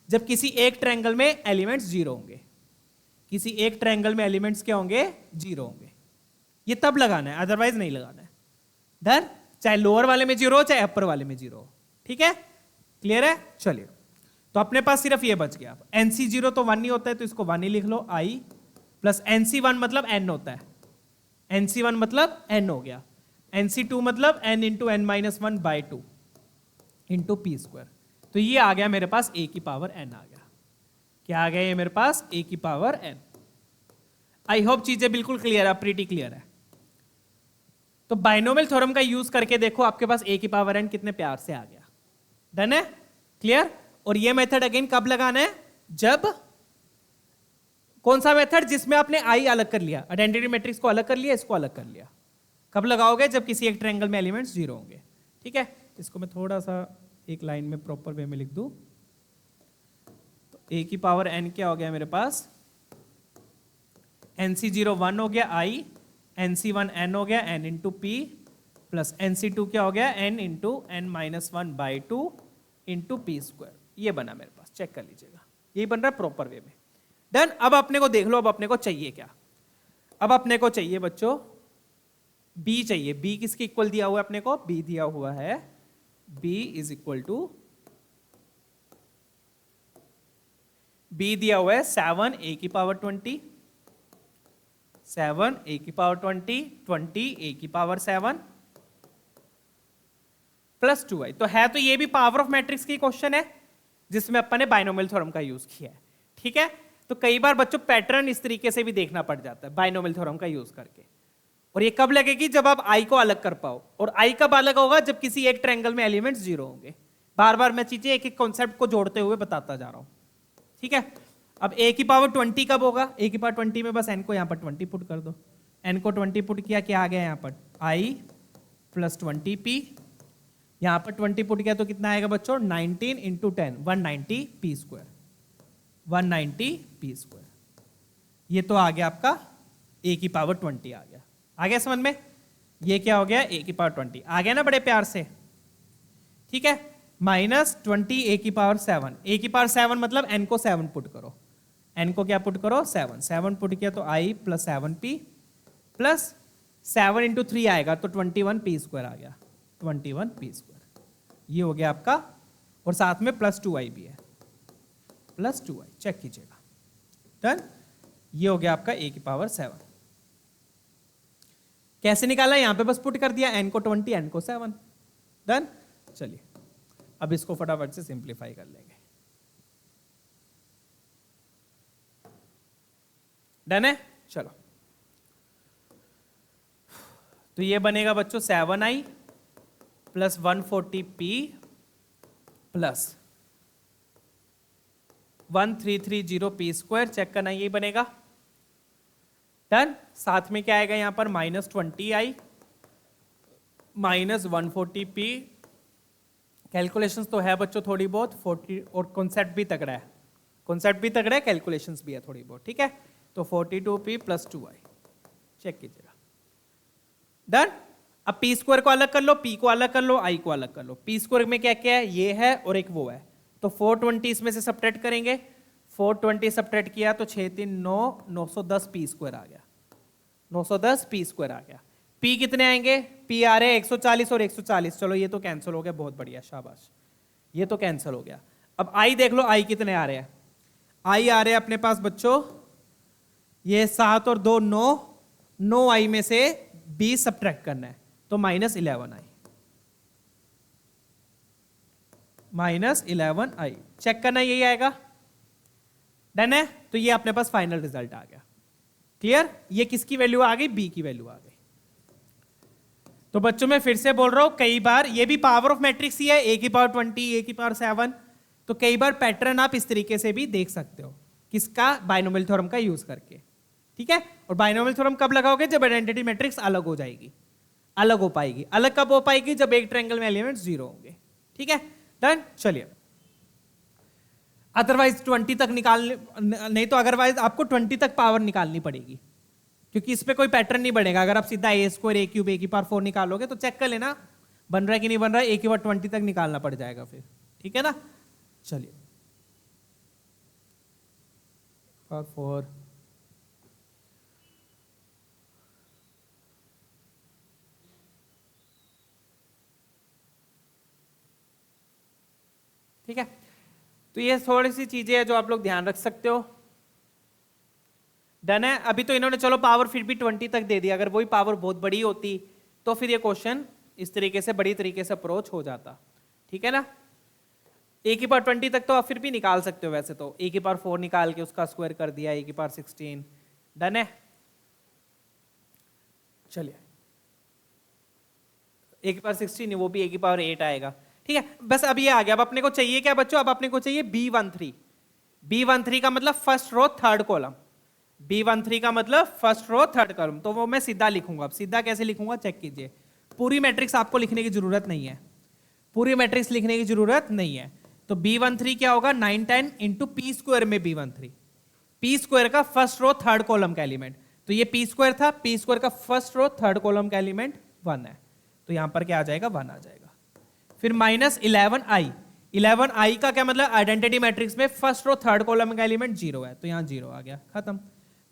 जब किसी एक ट्रायंगल में एलिमेंट्स 0 होंगे। किसी एक ट्रायंगल में एलिमेंट्स क्या होंगे, 0 होंगे। ये तब लगाना है, अदरवाइज नहीं लगाना है। डन। चाहे लोअर वाले में 0 हो, चाहे अपर वाले में 0 हो। ठीक है, क्लियर है। चलिए, तो अपने पास सिर्फ ये बच गया। nc0 तो 1 नहीं होता है, तो इसको 1 ही लिख लो, i प्लस nc1 मतलब n होता है, nc1 मतलब n हो गया, nc2 मतलब n into n minus 1 by 2 into P square. तो ये आ गया मेरे पास a की पावर n आ गया। क्या आ गया ये मेरे पास, a की पावर n। आई होप चीजें बिल्कुल क्लियर है, प्रीटी क्लियर है। तो बाइनोमियल थ्योरम का यूज करके देखो, आपके पास a की पावर n कितने प्यार से आ गया। डन है, क्लियर। और ये मेथड अगेन कब लगाना है, जब कौन सा मेथड, जिसमें आपने आई अलग कर लिया, आइडेंटिटी मैट्रिक्स को अलग कर लिया, इसको अलग कर लिया। कब लगाओगे, जब किसी एक ट्रायंगल में एलिमेंट्स 0 होंगे। ठीक है, इसको मैं थोड़ा सा एक लाइन में प्रॉपर वे में लिख दूं। तो a की पावर n क्या हो गया मेरे पास, nc0 1 हो गया i, nc1 n हो गया n into P plus nc2 क्या हो गया, n into n minus 1 by 2 into P square. ये बना मेरे पास, चेक कर लीजिएगा, यही बन रहा है प्रॉपर वे में। डन। अब अपने को देख लो, अब अपने को चाहिए क्या, अब अपने को चाहिए बच्चों b चाहिए। b किसके इक्वल दिया हुआ है अपने को, b दिया हुआ है b is equal to, b दिया हुआ है 7 a की पावर 20, 7 a की पावर 20, 20 a की पावर 7 प्लस 2i। तो है तो ये भी पावर ऑफ मैट्रिक्स की क्वेश्चन है, जिसमें अपन ने बाइनोमियल थ्योरम का यूज किया है। ठीक है, तो कई बार बच्चों पैटर्न इस तरीके से भी देखना पड़ जाता है बाइनोमियल थ्योरम का यूज करके। और ये कब लगेगी, जब आप i को अलग कर पाओ। और i कब अलग होगा, जब किसी एक ट्रायंगल में एलिमेंट्स 0 होंगे। बार बार मैं चीजें एक एक कॉन्सेप्ट को जोड़ते हुए बताता जा रहा हूं। ठीक है, अब a की पावर 20 कब होगा, a की पावर 20 में बस n को यहां पर 20 पुट कर दो। n को 20 पुट किया, क्या आ गया यहां पर, i प्लस 20p। यहां पर 20 पुट किया तो कितना आएगा बच्चों, 19 into 10 190 P square, 190 P square. ये तो आ गया आपका a की पावर 20 आ गया समझ में। ये क्या हो गया, a की पावर 20 आ गया ना बड़े प्यार से। ठीक है, माइनस 20 a की पावर 7, a की पावर 7 मतलब n को 7 पुट करो, n को क्या पुट करो 7, 7 पुट किया तो i plus 7p plus 7 into 3 आएगा तो 21p स्क्वायर आ गया, 21p स्क्वायर। ये हो गया आपका, और साथ में प्लस 2i भी है, प्लस 2i, चेक कीजिएगा। डन, ये हो गया आपका a की पावर 7। कैसे निकाला, यहां पे बस पुट कर दिया, n को 20 n को 7। डन, चलिए अब इसको फटाफट से सिंप्लीफाई कर लेंगे। डन है, चलो तो ये बनेगा बच्चों 7i plus 140p plus 1330p square, check करना, ये बनेगा। डन, साथ में क्या आएगा यहां पर -20i माइनस 140p। कैलकुलेशंस तो है बच्चों थोड़ी बहुत, 40, और कॉन्सेप्ट भी तगड़ा है, कॉन्सेप्ट भी तगड़ा है, कैलकुलेशंस भी है थोड़ी बहुत, ठीक है। तो 42p प्लस 2i, चेक कीजिएगा। डन, अब पी स्क्वायर को अलग कर लो, पी को अलग कर लो, आई को अलग कर लो। पी स्क्वायर में क्या क्या है, ये है और एक वो है, तो 420 इसमें से सब्ट्रैक्ट करेंगे, 420 सब्ट्रैक्ट किया तो 6 3 9, 910 पी स्क्वायर आ गया, 910 पी स्क्वायर आ गया। पी कितने आएंगे, पी आ रहे 140 और 140, चलो ये तो कैंसिल हो गया, बहुत बढ़िया, शाबाश, ये तो कैंसिल हो गया। अब आई देख लो, आई कितने आ रहे हैं, आई आ रहे हैं अपने पास बच्चों ये 7 और 2 9, 9 आई में से 20 सब्ट्रैक्ट करना है तो -11 आई, -11 आई, चेक करना, यही आएगा। डन है, तो ये अपने पास फाइनल रिजल्ट आ गया। क्लियर, ये किसकी वैल्यू आ गई, बी की वैल्यू आ गई। तो बच्चों मैं फिर से बोल रहा हूं, कई बार ये भी पावर ऑफ मैट्रिक्स ही है, a की पावर 20, a की पावर 7, तो कई बार पैटर्न आप इस तरीके से भी देख सकते हो, किसका, बाइनोमियल थ्योरम का यूज करके, ठीक है। और बाइनोमियल थ्योरम कब लगाओगे, जब आइडेंटिटी मैट्रिक्स अलग हो जाएगी, अलग हो पाएगी। अलग कब हो पाएगी, जब एक ट्रायंगल में एलिमेंट्स 0 होंगे, ठीक है। डन, चलिए, अदरवाइज 20 तक निकालने, नहीं तो अदरवाइज आपको 20 तक पावर निकालनी पड़ेगी, क्योंकि इस पे कोई पैटर्न नहीं बनेगा। अगर आप सीधा ए स्क्वायर ए क्यूब ए की पावर 4 निकालोगे तो चेक कर लेना बन रहा है कि नहीं बन रहा है, ए की पावर 20 तक निकालना पड़ जाएगा फिर, ठीक है ना। चलिए, पावर 4, ठीक है। तो ये थोड़ी सी चीजें हैं जो आप लोग ध्यान रख सकते हो। डन है, अभी तो इन्होंने चलो पावर फिर भी 20 तक दे दिया, अगर वही पावर बहुत बड़ी होती तो फिर ये क्वेश्चन इस तरीके से बड़ी तरीके से अप्रोच हो जाता, ठीक है ना। ए की पावर 20 तक तो आप फिर भी निकाल सकते हो, वैसे तो ए की पावर 4 निकाल के उसका स्क्वायर कर दिया, ए की पावर 16। डन है, चलिए, ए की पावर 16 वो भी ए की पावर 8 आएगा, ठीक है। बस अब ये आ गया। अब अपने को चाहिए क्या बच्चों, अब अपने को चाहिए B13। B13 का मतलब first row third column, B13 का मतलब फर्स्ट रो थर्ड कॉलम, तो वो मैं सीधा लिखूंगा। अब सीधा कैसे लिखूंगा, चेक कीजिए। पूरी मैट्रिक्स आपको लिखने की जरूरत नहीं है, पूरी मैट्रिक्स लिखने की जरूरत नहीं है। तो B13 क्या होगा, 9 10 इंटू पी स्क्वायर में B13, पी स्क्वायर का फर्स्ट रो थर्ड कॉलम का एलिमेंट, तो ये पी स्क्वायर था, पी स्क्वायर का फर्स्ट रो थर्ड कॉलम का एलिमेंट 1 है, तो यहां पर क्या आ जाएगा, 1 आ जाएगा। फिर -11i, 11i का क्या मतलब, आइडेंटिटी मैट्रिक्स में फर्स्ट रो थर्ड कॉलम का एलिमेंट 0 है, तो यहां 0 आ गया, खत्म।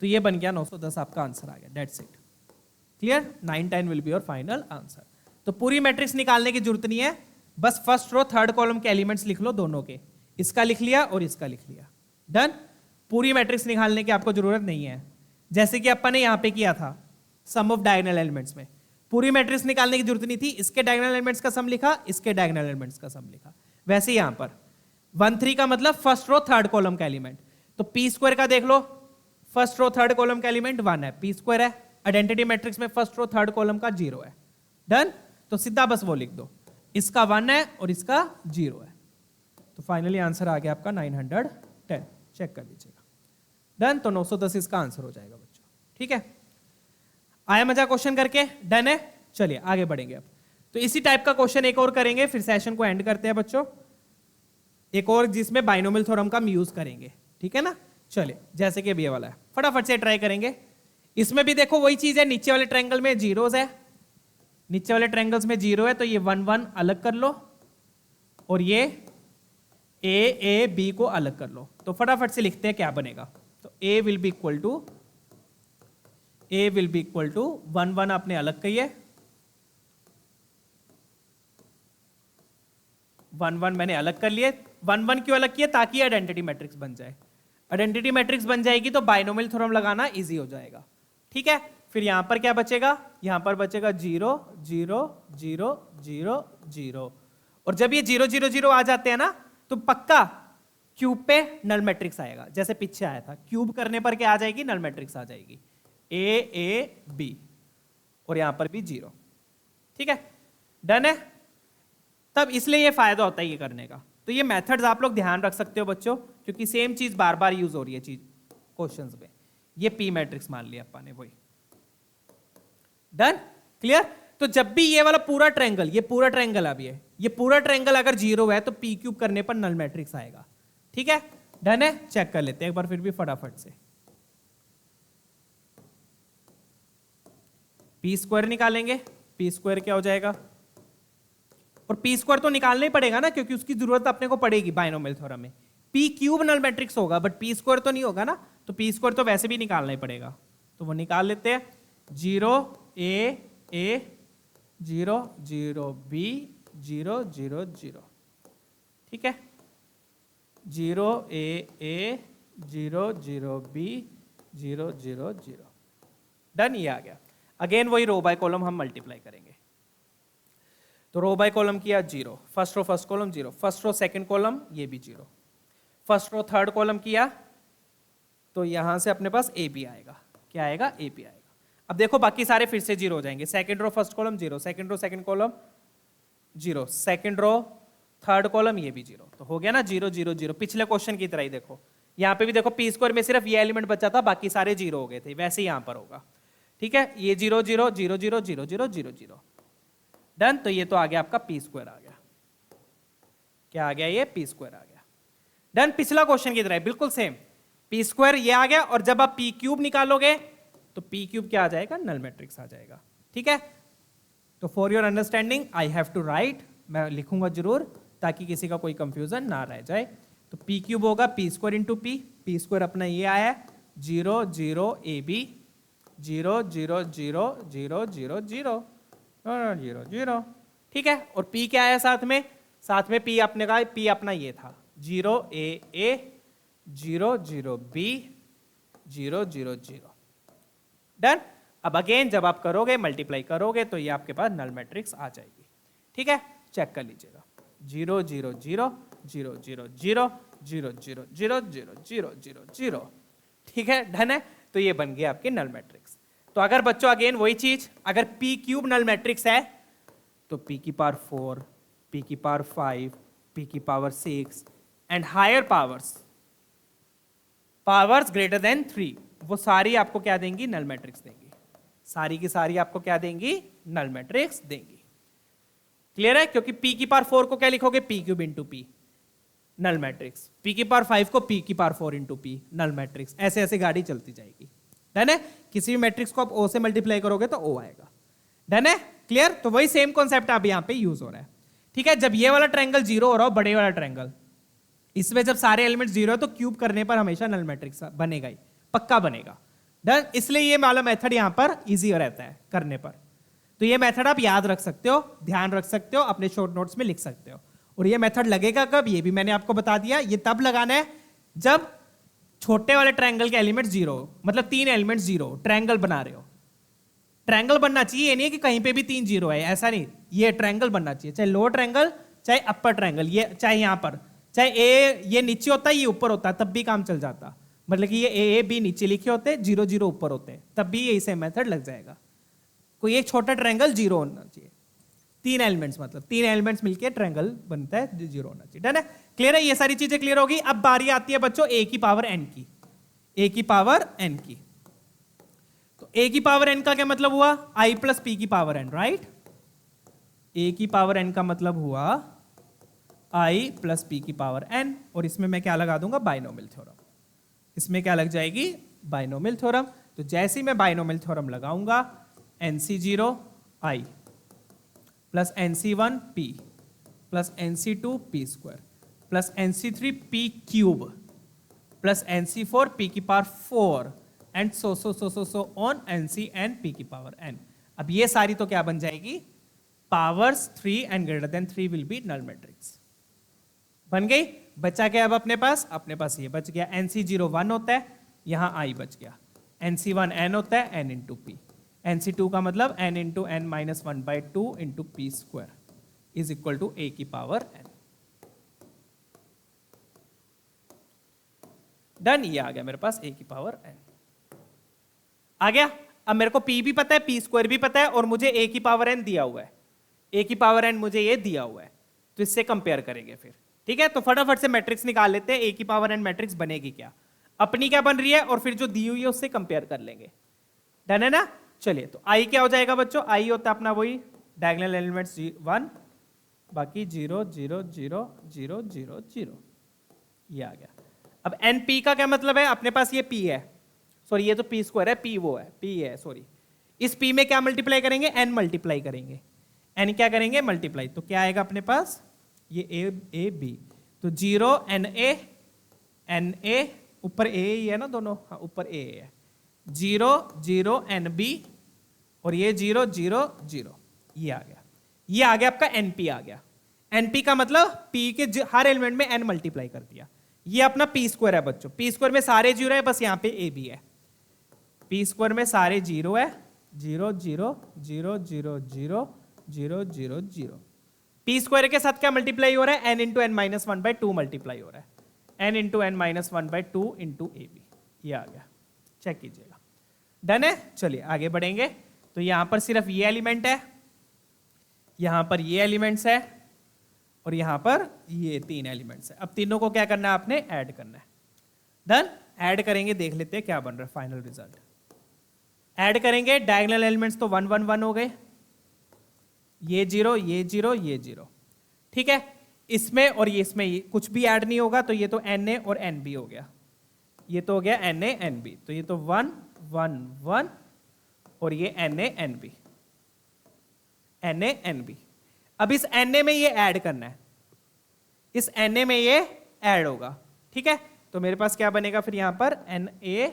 तो ये बन गया 910, आपका आंसर आ गया, that's it. Clear, 9 10 will be your final answer. तो पूरी मैट्रिक्स निकालने की जरूरत नहीं है, बस फर्स्ट रो थर्ड कॉलम के एलिमेंट्स लिख लो दोनों के, इसका लिख लिया और इसका लिख लिया, डन। पूरी मैट्रिक्स निकालने की आपको जरूरत नहीं है, जैसे कि अपन ने यहां पे किया था सम ऑफ डायगोनल एलिमेंट्स में। पूरी मैट्रिक्स निकालने की जरूरत नहीं थी, इसके डायगोनल एलिमेंट्स का सम लिखा, इसके डायगोनल एलिमेंट्स का सम लिखा। वैसे यहां पर 13 का मतलब फर्स्ट रो थर्ड कॉलम का एलिमेंट, तो पी स्क्वायर का देख लो, फर्स्ट रो थर्ड कॉलम का एलिमेंट 1 है, पी स्क्वायर है, आइडेंटिटी मैट्रिक्स में फर्स्ट रो थर्ड कॉलम का 0 है, डन। तो सीधा बस वो लिख दो, इसका 1 है और इसका 0 है, तो फाइनली आंसर आ गया आपका 910, चेक कर लीजिएगा, डन। तो 910 इसका आंसर हो जाएगा बच्चों, ठीक है। आया मजा क्वेश्चन करके, डन है। चलिए आगे बढ़ेंगे अब, तो इसी टाइप का क्वेश्चन एक और करेंगे, फिर सेशन को एंड करते हैं बच्चों, एक और जिसमें बाइनोमियल थ्योरम का हम यूज करेंगे, ठीक है ना। चलिए, जैसे कि ये वाला है, फटाफट से ट्राई करेंगे। इसमें भी देखो वही चीज है, नीचे वाले ट्रायंगल में जीरोस है, नीचे वाले ट्रायंगल्स में 0 है, तो ये 1 1 अलग कर लो और ये A A B को अलग कर लो। तो फटाफट से लिखते हैं क्या बनेगा। तो ए विल बी इक्वल टू 1 1 आपने अलग कही है, 1 1 मैंने अलग कर लिए। 1 1 क्यों अलग किया? ताकि आइडेंटिटी मैट्रिक्स बन जाए। आइडेंटिटी मैट्रिक्स बन जाएगी तो बाइनोमियल थ्योरम लगाना इजी हो जाएगा। ठीक है, फिर यहां पर क्या बचेगा? यहां पर बचेगा 0 0 0 0 0। और जब ये 0 0 0 आ जाते हैं ना तो पक्का क्यूब पे नल मैट्रिक्स आएगा, जैसे पीछे आया था। क्यूब करने पर क्या आ जाएगी? नल मैट्रिक्स आ जाएगी, ए बी, और यहां पर भी 0। ठीक है, डन है। तब इसलिए ये फायदा होता है ये करने का। तो ये मेथड्स आप लोग ध्यान रख सकते हो बच्चों, क्योंकि सेम चीज बार बार यूज हो रही है चीज क्वेश्चंस में। ये पी मैट्रिक्स मान लिया अपन ने, वही। Done, clear. तो जब भी ये वाला पूरा ट्रायंगल, ये पूरा ट्रायंगल अभी है, ये पूरा ट्रायंगल अगर 0 है तो पी क्यूब करने पर नल मैट्रिक्स आएगा। ठीक है, डन है। चेक कर लेते हैं एक बार फिर भी फटाफट से। पी स्क्वायर निकालेंगे, पी स्क्वायर क्या हो जाएगा? और पी स्क्वायर तो निकालना ही पड़ेगा ना, क्योंकि उसकी जरूरत अपने को पड़ेगी बाइनोमियल थ्योरम में। पी क्यूब नल मैट्रिक्स होगा बट पी स्क्वायर तो नहीं होगा ना, तो पी स्क्वायर तो वैसे भी निकालना ही पड़ेगा, तो वो निकाल लेते हैं। 0 a 0 0 b 0 0 0। ठीक है, 0 a 0 0 b 0 0 0। डन, ये आ गया। अगेन वही रो बाय कॉलम हम मल्टीप्लाई करेंगे। तो रो बाय कॉलम किया 0, first row first column 0, first row second column ये भी 0, फर्स्ट रो थर्ड कॉलम किया तो यहां से अपने पास ए बी आएगा। क्या आएगा? ए बी आएगा। अब देखो बाकी सारे फिर से 0 हो जाएंगे। Second row first column 0, second row second column 0, second row third column ये भी 0। तो हो गया ना 0 0 0। पिछले क्वेश्चन की तरह ही देखो, यहाँ पे भी देखो पी स्क्वायर में सिर्फ ये एलिमेंट बचा था, बाकी सारे 0 हो गए थे, वैसे ही यहाँ पर होगा। ठीक है, ये 0 0 0 0 0 0 0 0। डन, तो ये तो आ गया आपका पी स्क्वायर आ गया। क्या आ गया? ये पी स्क्वायर आ गया। डन, पिछला क्वेश्चन की तरह बिल्कुल सेम, पी स्क्वायर ये आ गया। और जब आप पी क्यूब निकालोगे तो पी क्यूब क्या आ जाएगा? नल मैट्रिक्स आ जाएगा। ठीक है, तो for your understanding I have to write, मैं लिखूंगा जरूर ताकि किसी का कोई कंफ्यूजन ना रह जाए। तो पी क्यूब होगा P square into P, P square अपना ये आया 0 0 ए बी 0 0 0 0 0 0 0 0। ठीक है, और P क्या है साथ में? साथ में P अपने का, P अपना ये था 0 a 0 0 b 0 0 0। डन। अब अगेन जब आप करोगे मल्टीप्लाई करोगे तो ये आपके पास नल मैट्रिक्स आ जाएगी। ठीक है, चेक कर लीजिएगा 0 0 0 0 0 0 0 0 0 0 0 0 0। ठीक है, डन है। तो ये बन गया आपके नल मैट्रिक्स। तो अगर बच्चों अगेन वही चीज, अगर P क्यूब नल मैट्रिक्स है तो P की पावर 4, P की पावर 5, P की power 6 and higher powers greater than 3, वो सारी आपको क्या देंगी? नल मैट्रिक्स देंगी। सारी की सारी आपको क्या देंगी? नल मैट्रिक्स देंगी। क्लियर है? क्योंकि P की पावर 4 को क्या लिखोगे? P cube into P, null matrix. P की पावर 5 को P की power 4 into P, null matrix. ऐसे ऐसे गाड़ी चलती जाएगी। डन है? किसी भी मैट्रिक्स को आप O से मल्टीप्लाई करोगे तो O आएगा। डन है? क्लियर? तो वही सेम कॉन्सेप्ट अब यहां पे यूज हो रहा है। ठीक है, जब ये वाला ट्रायंगल 0 हो रहा हो, बड़े वाला ट्रायंगल, इसमें जब सारे एलिमेंट 0 है तो क्यूब करने पर हमेशा नल मैट्रिक्स बनेगा ही, पक्का बनेगा। डन, इसलिए ये वाला मेथड यहां पर इजी रहता है करने पर। तो ये मेथड आप याद रख सकते हो, ध्यान रख सकते हो, अपने शॉर्ट नोट्स में लिख सकते हो। और ये मेथड लगेगा कब? ये भी मैंने आपको बता दिया। ये तब लगाना है जब छोटे वाले ट्रायंगल के एलिमेंट 0, मतलब 3 एलिमेंट 0, ट्रायंगल बना रहे हो। ट्रायंगल बनना चाहिए, ये नहीं है कि कहीं पे भी 3 0 है, ऐसा नहीं। ये ट्रायंगल बनना चाहिए, चाहे लोअर ट्रायंगल चाहे अपर ट्रायंगल, ये चाहे यहां पर, चाहे ए ये नीचे होता है ये ऊपर होता है, तब भी काम चल जाता। मतलब कि ये ए बी नीचे लिखे होते, 0 0 ऊपर होते, तब भी यही सेम मेथड लग जाएगा। कोई एक छोटा ट्रायंगल 0 होना चाहिए, 3 एलिमेंट्स, मतलब 3 एलिमेंट्स मिलके ट्रायंगल बनता है, 0 होना चाहिए। डन है? क्लियर है? ये सारी चीजें क्लियर होगी। अब बारी आती है बच्चों a की पावर n की, a की पावर n की। तो a की पावर n का क्या मतलब हुआ? i प्लस p की पावर n, राइट? a की पावर n का मतलब हुआ i प्लस p की पावर n, और इसमें मैं क्या लगा दूंगा? Binomial theorem. इसमें क्या लग जाएगी? Binomial theorem. तो जैसे ही मैं बाइनोमियल थ्योरम लगाऊंगा, nc0 i plus nc1 p plus nc2 p square plus nc3 p cube plus NC4 p की power 4 and so on NCn p की पावर n। अब ये सारी तो क्या बन जाएगी, powers 3 and greater than 3 will be null matrix. बन गई। बचा क्या अब अपने पास ये बच गया, NC0 1 होता है, यहां I बच गया, NC1 n होता है n इंटू पी, NC2 का मतलब n into n minus 1/2 into P square is equal to a की पावर n। डन, ये आ गया मेरे पास a की पावर n आ गया। अब मेरे को p भी पता है, p स्क्वायर भी पता है, और मुझे a की पावर n दिया हुआ है, a की पावर n मुझे ये दिया हुआ है, तो इससे कंपेयर करेंगे फिर। ठीक है, तो फटाफट से मैट्रिक्स निकाल लेते हैं, a की पावर n मैट्रिक्स बनेगी क्या, अपनी क्या बन रही है और फिर जो दी हुई है उससे कंपेयर कर लेंगे। डन है ना। चलिए, तो i क्या हो जाएगा बच्चों, i होता है अपना वही डायगोनल एलिमेंट्स 1, बाकी 0 0 0 0 0 0, ये आ गया। अब np का क्या मतलब है, अपने पास ये p है, सॉरी ये तो p स्क्वायर है, p वो है, p है सॉरी, इस p में क्या मल्टीप्लाई करेंगे, n मल्टीप्लाई करेंगे, n क्या करेंगे मल्टीप्लाई, तो क्या आएगा अपने पास ये a b, तो 0 na ऊपर a ही है ना दोनों, हाँ ऊपर a है, 0 0 nb और ये 0 0 0, ये आ गया, ये आ गया आपका np आ गया। np का मतलब p के हर एलिमेंट में n मल्टीप्लाई कर दिया, ये अपना p स्क्वायर है बच्चों, p स्क्वायर में सारे 0 है, बस यहाँ पे a भी है, p स्क्वायर में सारे 0 है, 0 0 0 0 0 0 0 0, p स्क्वायर के साथ क्या मल्टीप्लाई हो रहा है, n into n minus 1/2 multiply हो रहा है, n into n minus 1/2 into A B, ये आ गया, चेक कीजिएगा। डन है। चलिए आगे बढ़ेंगे, तो यहां पर सिर्फ ये एलिमेंट है, यहां पर ये एलिमेंट्स है, और यहां पर ये 3 एलिमेंट्स है। अब तीनों को क्या करना है, आपने ऐड करना है। डन, ऐड करेंगे, देख लेते हैं क्या बन रहा है फाइनल रिजल्ट। ऐड करेंगे, डायगोनल एलिमेंट्स तो 1 1 1 हो गए, ये 0 ये 0 ये 0, ठीक है। इसमें और ये इसमें ये कुछ भी ऐड नहीं होगा, तो ये तो Na और Nb हो गया, ये तो हो गया Na Nb, तो ये तो 1 1 1 और ये Na Nb, Na Nb। अब इस Na में ये ऐड करना है, इस Na में ये ऐड होगा, ठीक है। तो मेरे पास क्या बनेगा फिर यहाँ पर Na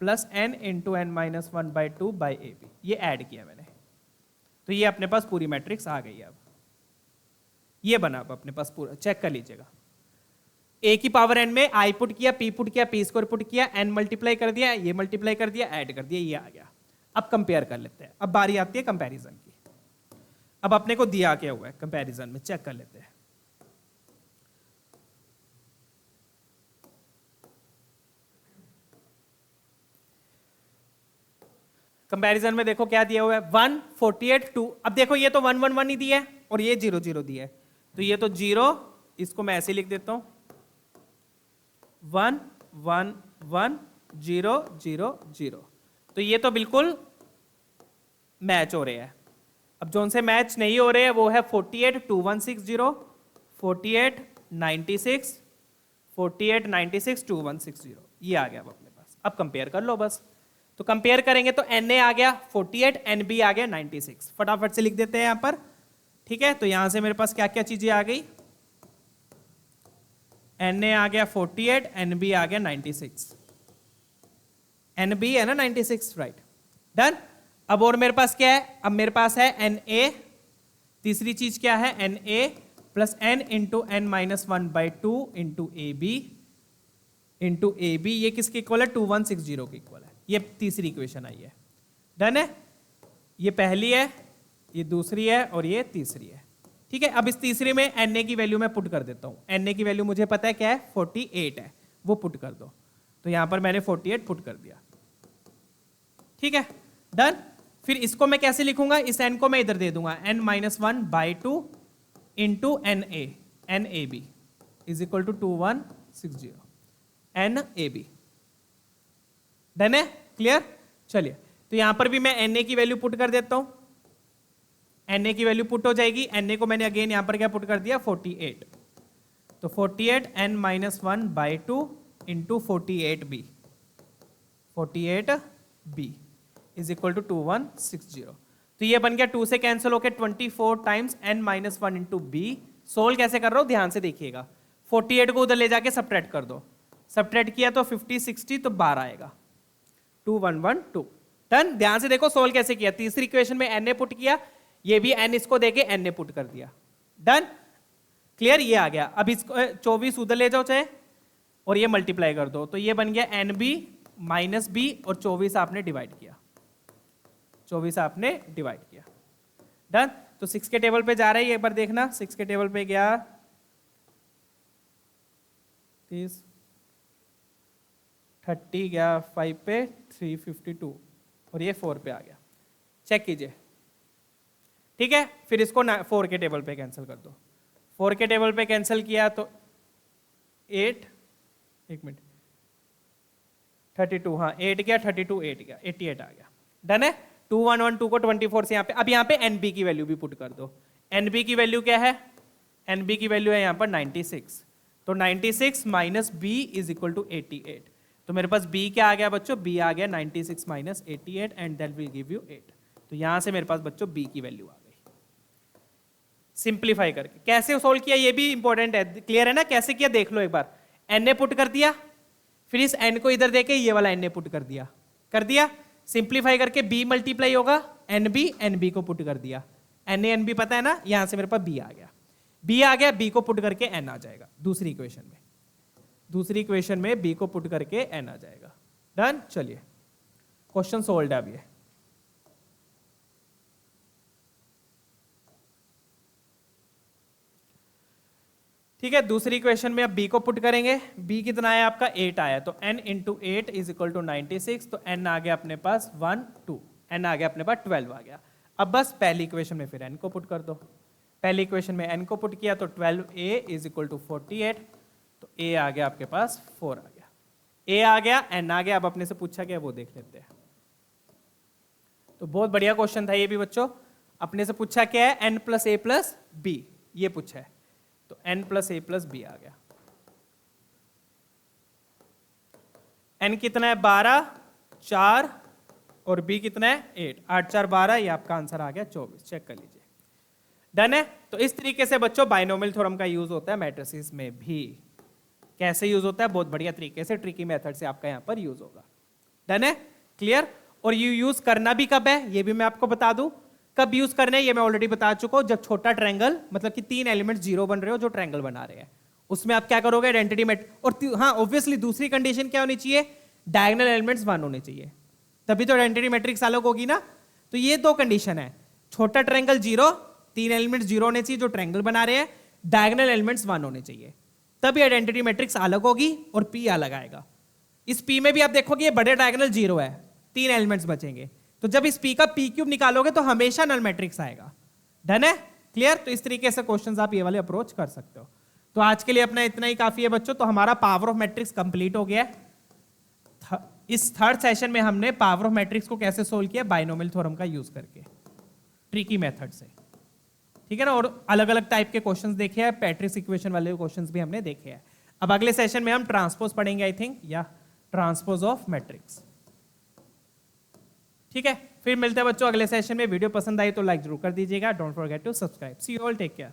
plus n into n minus 1/2 by A B, ये ऐड किया मैंने, तो ये अपने पास पूरी मैट्रिक्स आ गई है। अब ये बना अब अपने पास पूरा, चेक कर लीजिएगा। a की पावर n में i पुट किया, p पुट किया, p स्क्वायर पुट किया, n मल्टीप्लाई कर दिया, ये मल्टीप्लाई कर दिया, ऐड कर दिया, ये आ गया। अब कंपेयर कर लेते हैं, अब बारी आती है कंपैरिजन की। अब अपने को दिया क्या हुआ है कंपैरिजन में, चेक कर लेते हैं। कंपैरिजन में देखो क्या दिया हुआ है, 1 48 2। अब देखो ये तो 1 1 1 ही दिया है और ये 0 0 दिया है, तो ये तो 0, इसको मैं ऐसे लिख देता हूं 1 1 1 0 0 0, तो ये तो बिल्कुल मैच हो रहे हैं। अब जो उनसे मैच नहीं हो रहे हैं वो है 48 2160, 48 96, 48 96 2160, ये आ गया अब अपने पास। अब कंपेयर कर लो बस, तो कंपेयर करेंगे तो Na आ गया 48, Nb आ गया 96, फटाफट से लिख देते हैं यहां पर, ठीक है। तो यहां से मेरे पास क्या क्या चीजें आ गई, Na आ गया 48, Nb आ गया 96, Nb है ना 96, राइट। डन। अब और मेरे पास क्या है, अब मेरे पास है Na, तीसरी चीज क्या है Na plus n into n minus 1/2 into A B, ये किसके इक्वल है 2160 के इक्वल है, ये तीसरी इक्वेशन आई है। डन है, ये पहली है, ये दूसरी है और ये तीसरी है, ठीक है। अब इस तीसरी में Na की वैल्यू मैं पुट कर देता हूं, Na की वैल्यू मुझे पता है क्या है 48 है, वो पुट कर दो, तो यहां पर मैंने 48 पुट कर दिया, ठीक है। डन। फिर इसको मैं कैसे लिखूंगा, इस n को मैं इधर दे दूंगा, n minus 1/2 into Na B is equal to 2160 Na B. Done है, क्लियर। चलिए, तो यहां पर भी मैं Na की वैल्यू पुट कर देता हूं, Na की वैल्यू पुट हो जाएगी, Na को मैंने अगेन यहां पर क्या पुट कर दिया 48, तो 48 n minus 1/2 into 48b is equal to 2160, तो ये बन गया 2 से कैंसिल होकर 24 times n minus 1 into B. Solve कैसे कर रहा हूं ध्यान से देखिएगा, 48 को उधर ले जाके सब्ट्रैक्ट कर दो, सब्ट्रैक्ट किया तो 50 60 तो 12 आएगा, 2112। डन। ध्यान से देखो सोल्व कैसे किया। तीसरी इक्वेशन में n ने पुट किया, ये भी n इसको देके n ने पुट कर दिया। डन, क्लियर, ये आ गया। अब इसको 24 उधर ले जाओ चाहे, और ये मल्टीप्लाई कर दो, तो ये बन गया NB माइनस बी, और 24 आपने डिवाइड किया, 24 आपने डिवाइड किया। डन। तो 6 के टेबल पे जा रहा है, एक बार देखना, 6 के टेबल पे गया 30, 30 गया 5 पे 352, और ये 4 पे आ गया। चेक कीजिए, ठीक है। फिर इसको 4 के टेबल पे कैंसिल कर दो। 4 के टेबल पे कैंसिल किया तो 8, एक मिनट, 32, हाँ 8 गया, 32 8 गया, 88 आ गया। डन है। 2112 को 24 से यहाँ पे, अब यहाँ पे NB की वैल्यू भी पुट कर दो। NB की वैल्यू क्या है? NB की वैल्यू है यहाँ पर 96, तो 96 minus B is equal to 88। तो मेरे पास B क्या आ गया बच्चों? B आ गया 96 minus 88 and that will give you 8। तो यहां से मेरे पास बच्चों B की वैल्यू आ गई। सिंप्लीफाई करके कैसे सोल्व किया ये भी इंपॉर्टेंट है, क्लियर है ना? कैसे किया देख लो एक बार। n ने पुट कर दिया, फिर इस n को इधर देके ये वाला n ने पुट कर दिया, सिंप्लीफाई करके b मल्टीप्लाई होगा, nb को पुट कर दिया, nb पता है ना, यहां से मेरे पास b आ गया, b को पुट करके n आ जाएगा। दूसरी इक्वेशन में b को पुट करके n आ जाएगा। डन। चलिए क्वेश्चन सोल्व है अब ये। ठीक है, दूसरी इक्वेशन में अब b को पुट करेंगे। b कितना आया आपका? 8 आया, तो n into 8 is equal to 96, तो n आ गया अपने पास 1 2, n आ गया अपने पास 12 आ गया। अब बस पहली इक्वेशन में फिर n को पुट कर दो। पहली इक्वेशन में n को पुट किया तो 12a इज इक्वल टू 48, तो a आ गया आपके पास 4 आ गया, a आ गया, n आ गया। अब अपने से पूछा गया वो देख लेते हैं। तो बहुत बढ़िया क्वेश्चन था ये भी बच्चों। अपने से पूछा क्या है? n plus a plus b, ये पूछा है, तो n plus a plus b आ गया। n कितना है? 12, 4, और b कितना है? 8, 8 4 12, ये आपका आंसर आ गया 24। चेक कर लीजिए। डन है। तो इस तरीके से बच्चों बाइनोमियल थ्योरम का यूज होता है मैट्रिसेस में भी। कैसे यूज होता है? बहुत बढ़िया तरीके से, ट्रिकी मेथड से आपका यहां पर यूज होगा। डन है, क्लियर। और ये यूज करना भी कब है ये भी मैं आपको बता दूं। कब यूज करने ये मैं ऑलरेडी बता चुका हूं। जब छोटा ट्रायंगल, मतलब कि 3 एलिमेंट 0 बन रहे हो, जो ट्रायंगल बना रहे हैं, उसमें आप क्या करोगे? आइडेंटिटी मेट। और हाँ ऑब्वियसली दूसरी कंडीशन क्या होनी चाहिए? डायगोनल एलिमेंट्स 1 होने चाहिए, तभी तो आइडेंटिटी मैट्रिक्स अलग होगी ना। तो ये 2 कंडीशन है, छोटा ट्रायंगल 0, 3 एलिमेंट्स 0 होने चाहिए जो ट्रायंगल बना रहे हैं, डायगोनल एलिमेंट्स 1 होने चाहिए, तभी आइडेंटिटी मैट्रिक्स अलग होगी और P अलग आएगा। इस P में भी आप देखोगे ये बड़े डायगोनल 0 है, 3 एलिमेंट्स बचेंगे, तो जब इस P का P क्यूब निकालोगे तो हमेशा नल मैट्रिक्स आएगा। डन है, क्लियर। तो इस तरीके से क्वेश्चंस आप ये वाले अप्रोच कर सकते हो। तो आज के लिए अपना इतना ही काफी है बच्चों। तो हमारा पावर ऑफ मैट्रिक्स कंप्लीट हो गया है। इस थर्ड सेशन में हमने पावर ऑफ मैट्रिक्स को कैसे सोल्व किया? बाइनोमियल थ्योरम का यूज करके, ट्रिकी मेथड से, ठीक है ना। और अलग अलग टाइप के क्वेश्चंस देखे हैं, पैट्रिक्स इक्वेशन वाले क्वेश्चंस भी हमने देखे हैं। अब अगले सेशन में हम ट्रांसपोज पढ़ेंगे आई थिंक, या ट्रांसपोज ऑफ मैट्रिक्स। ठीक है, फिर मिलते हैं बच्चों अगले सेशन में। वीडियो पसंद आई तो लाइक जरूर कर दीजिएगा। Don't forget to subscribe. See you all, take care.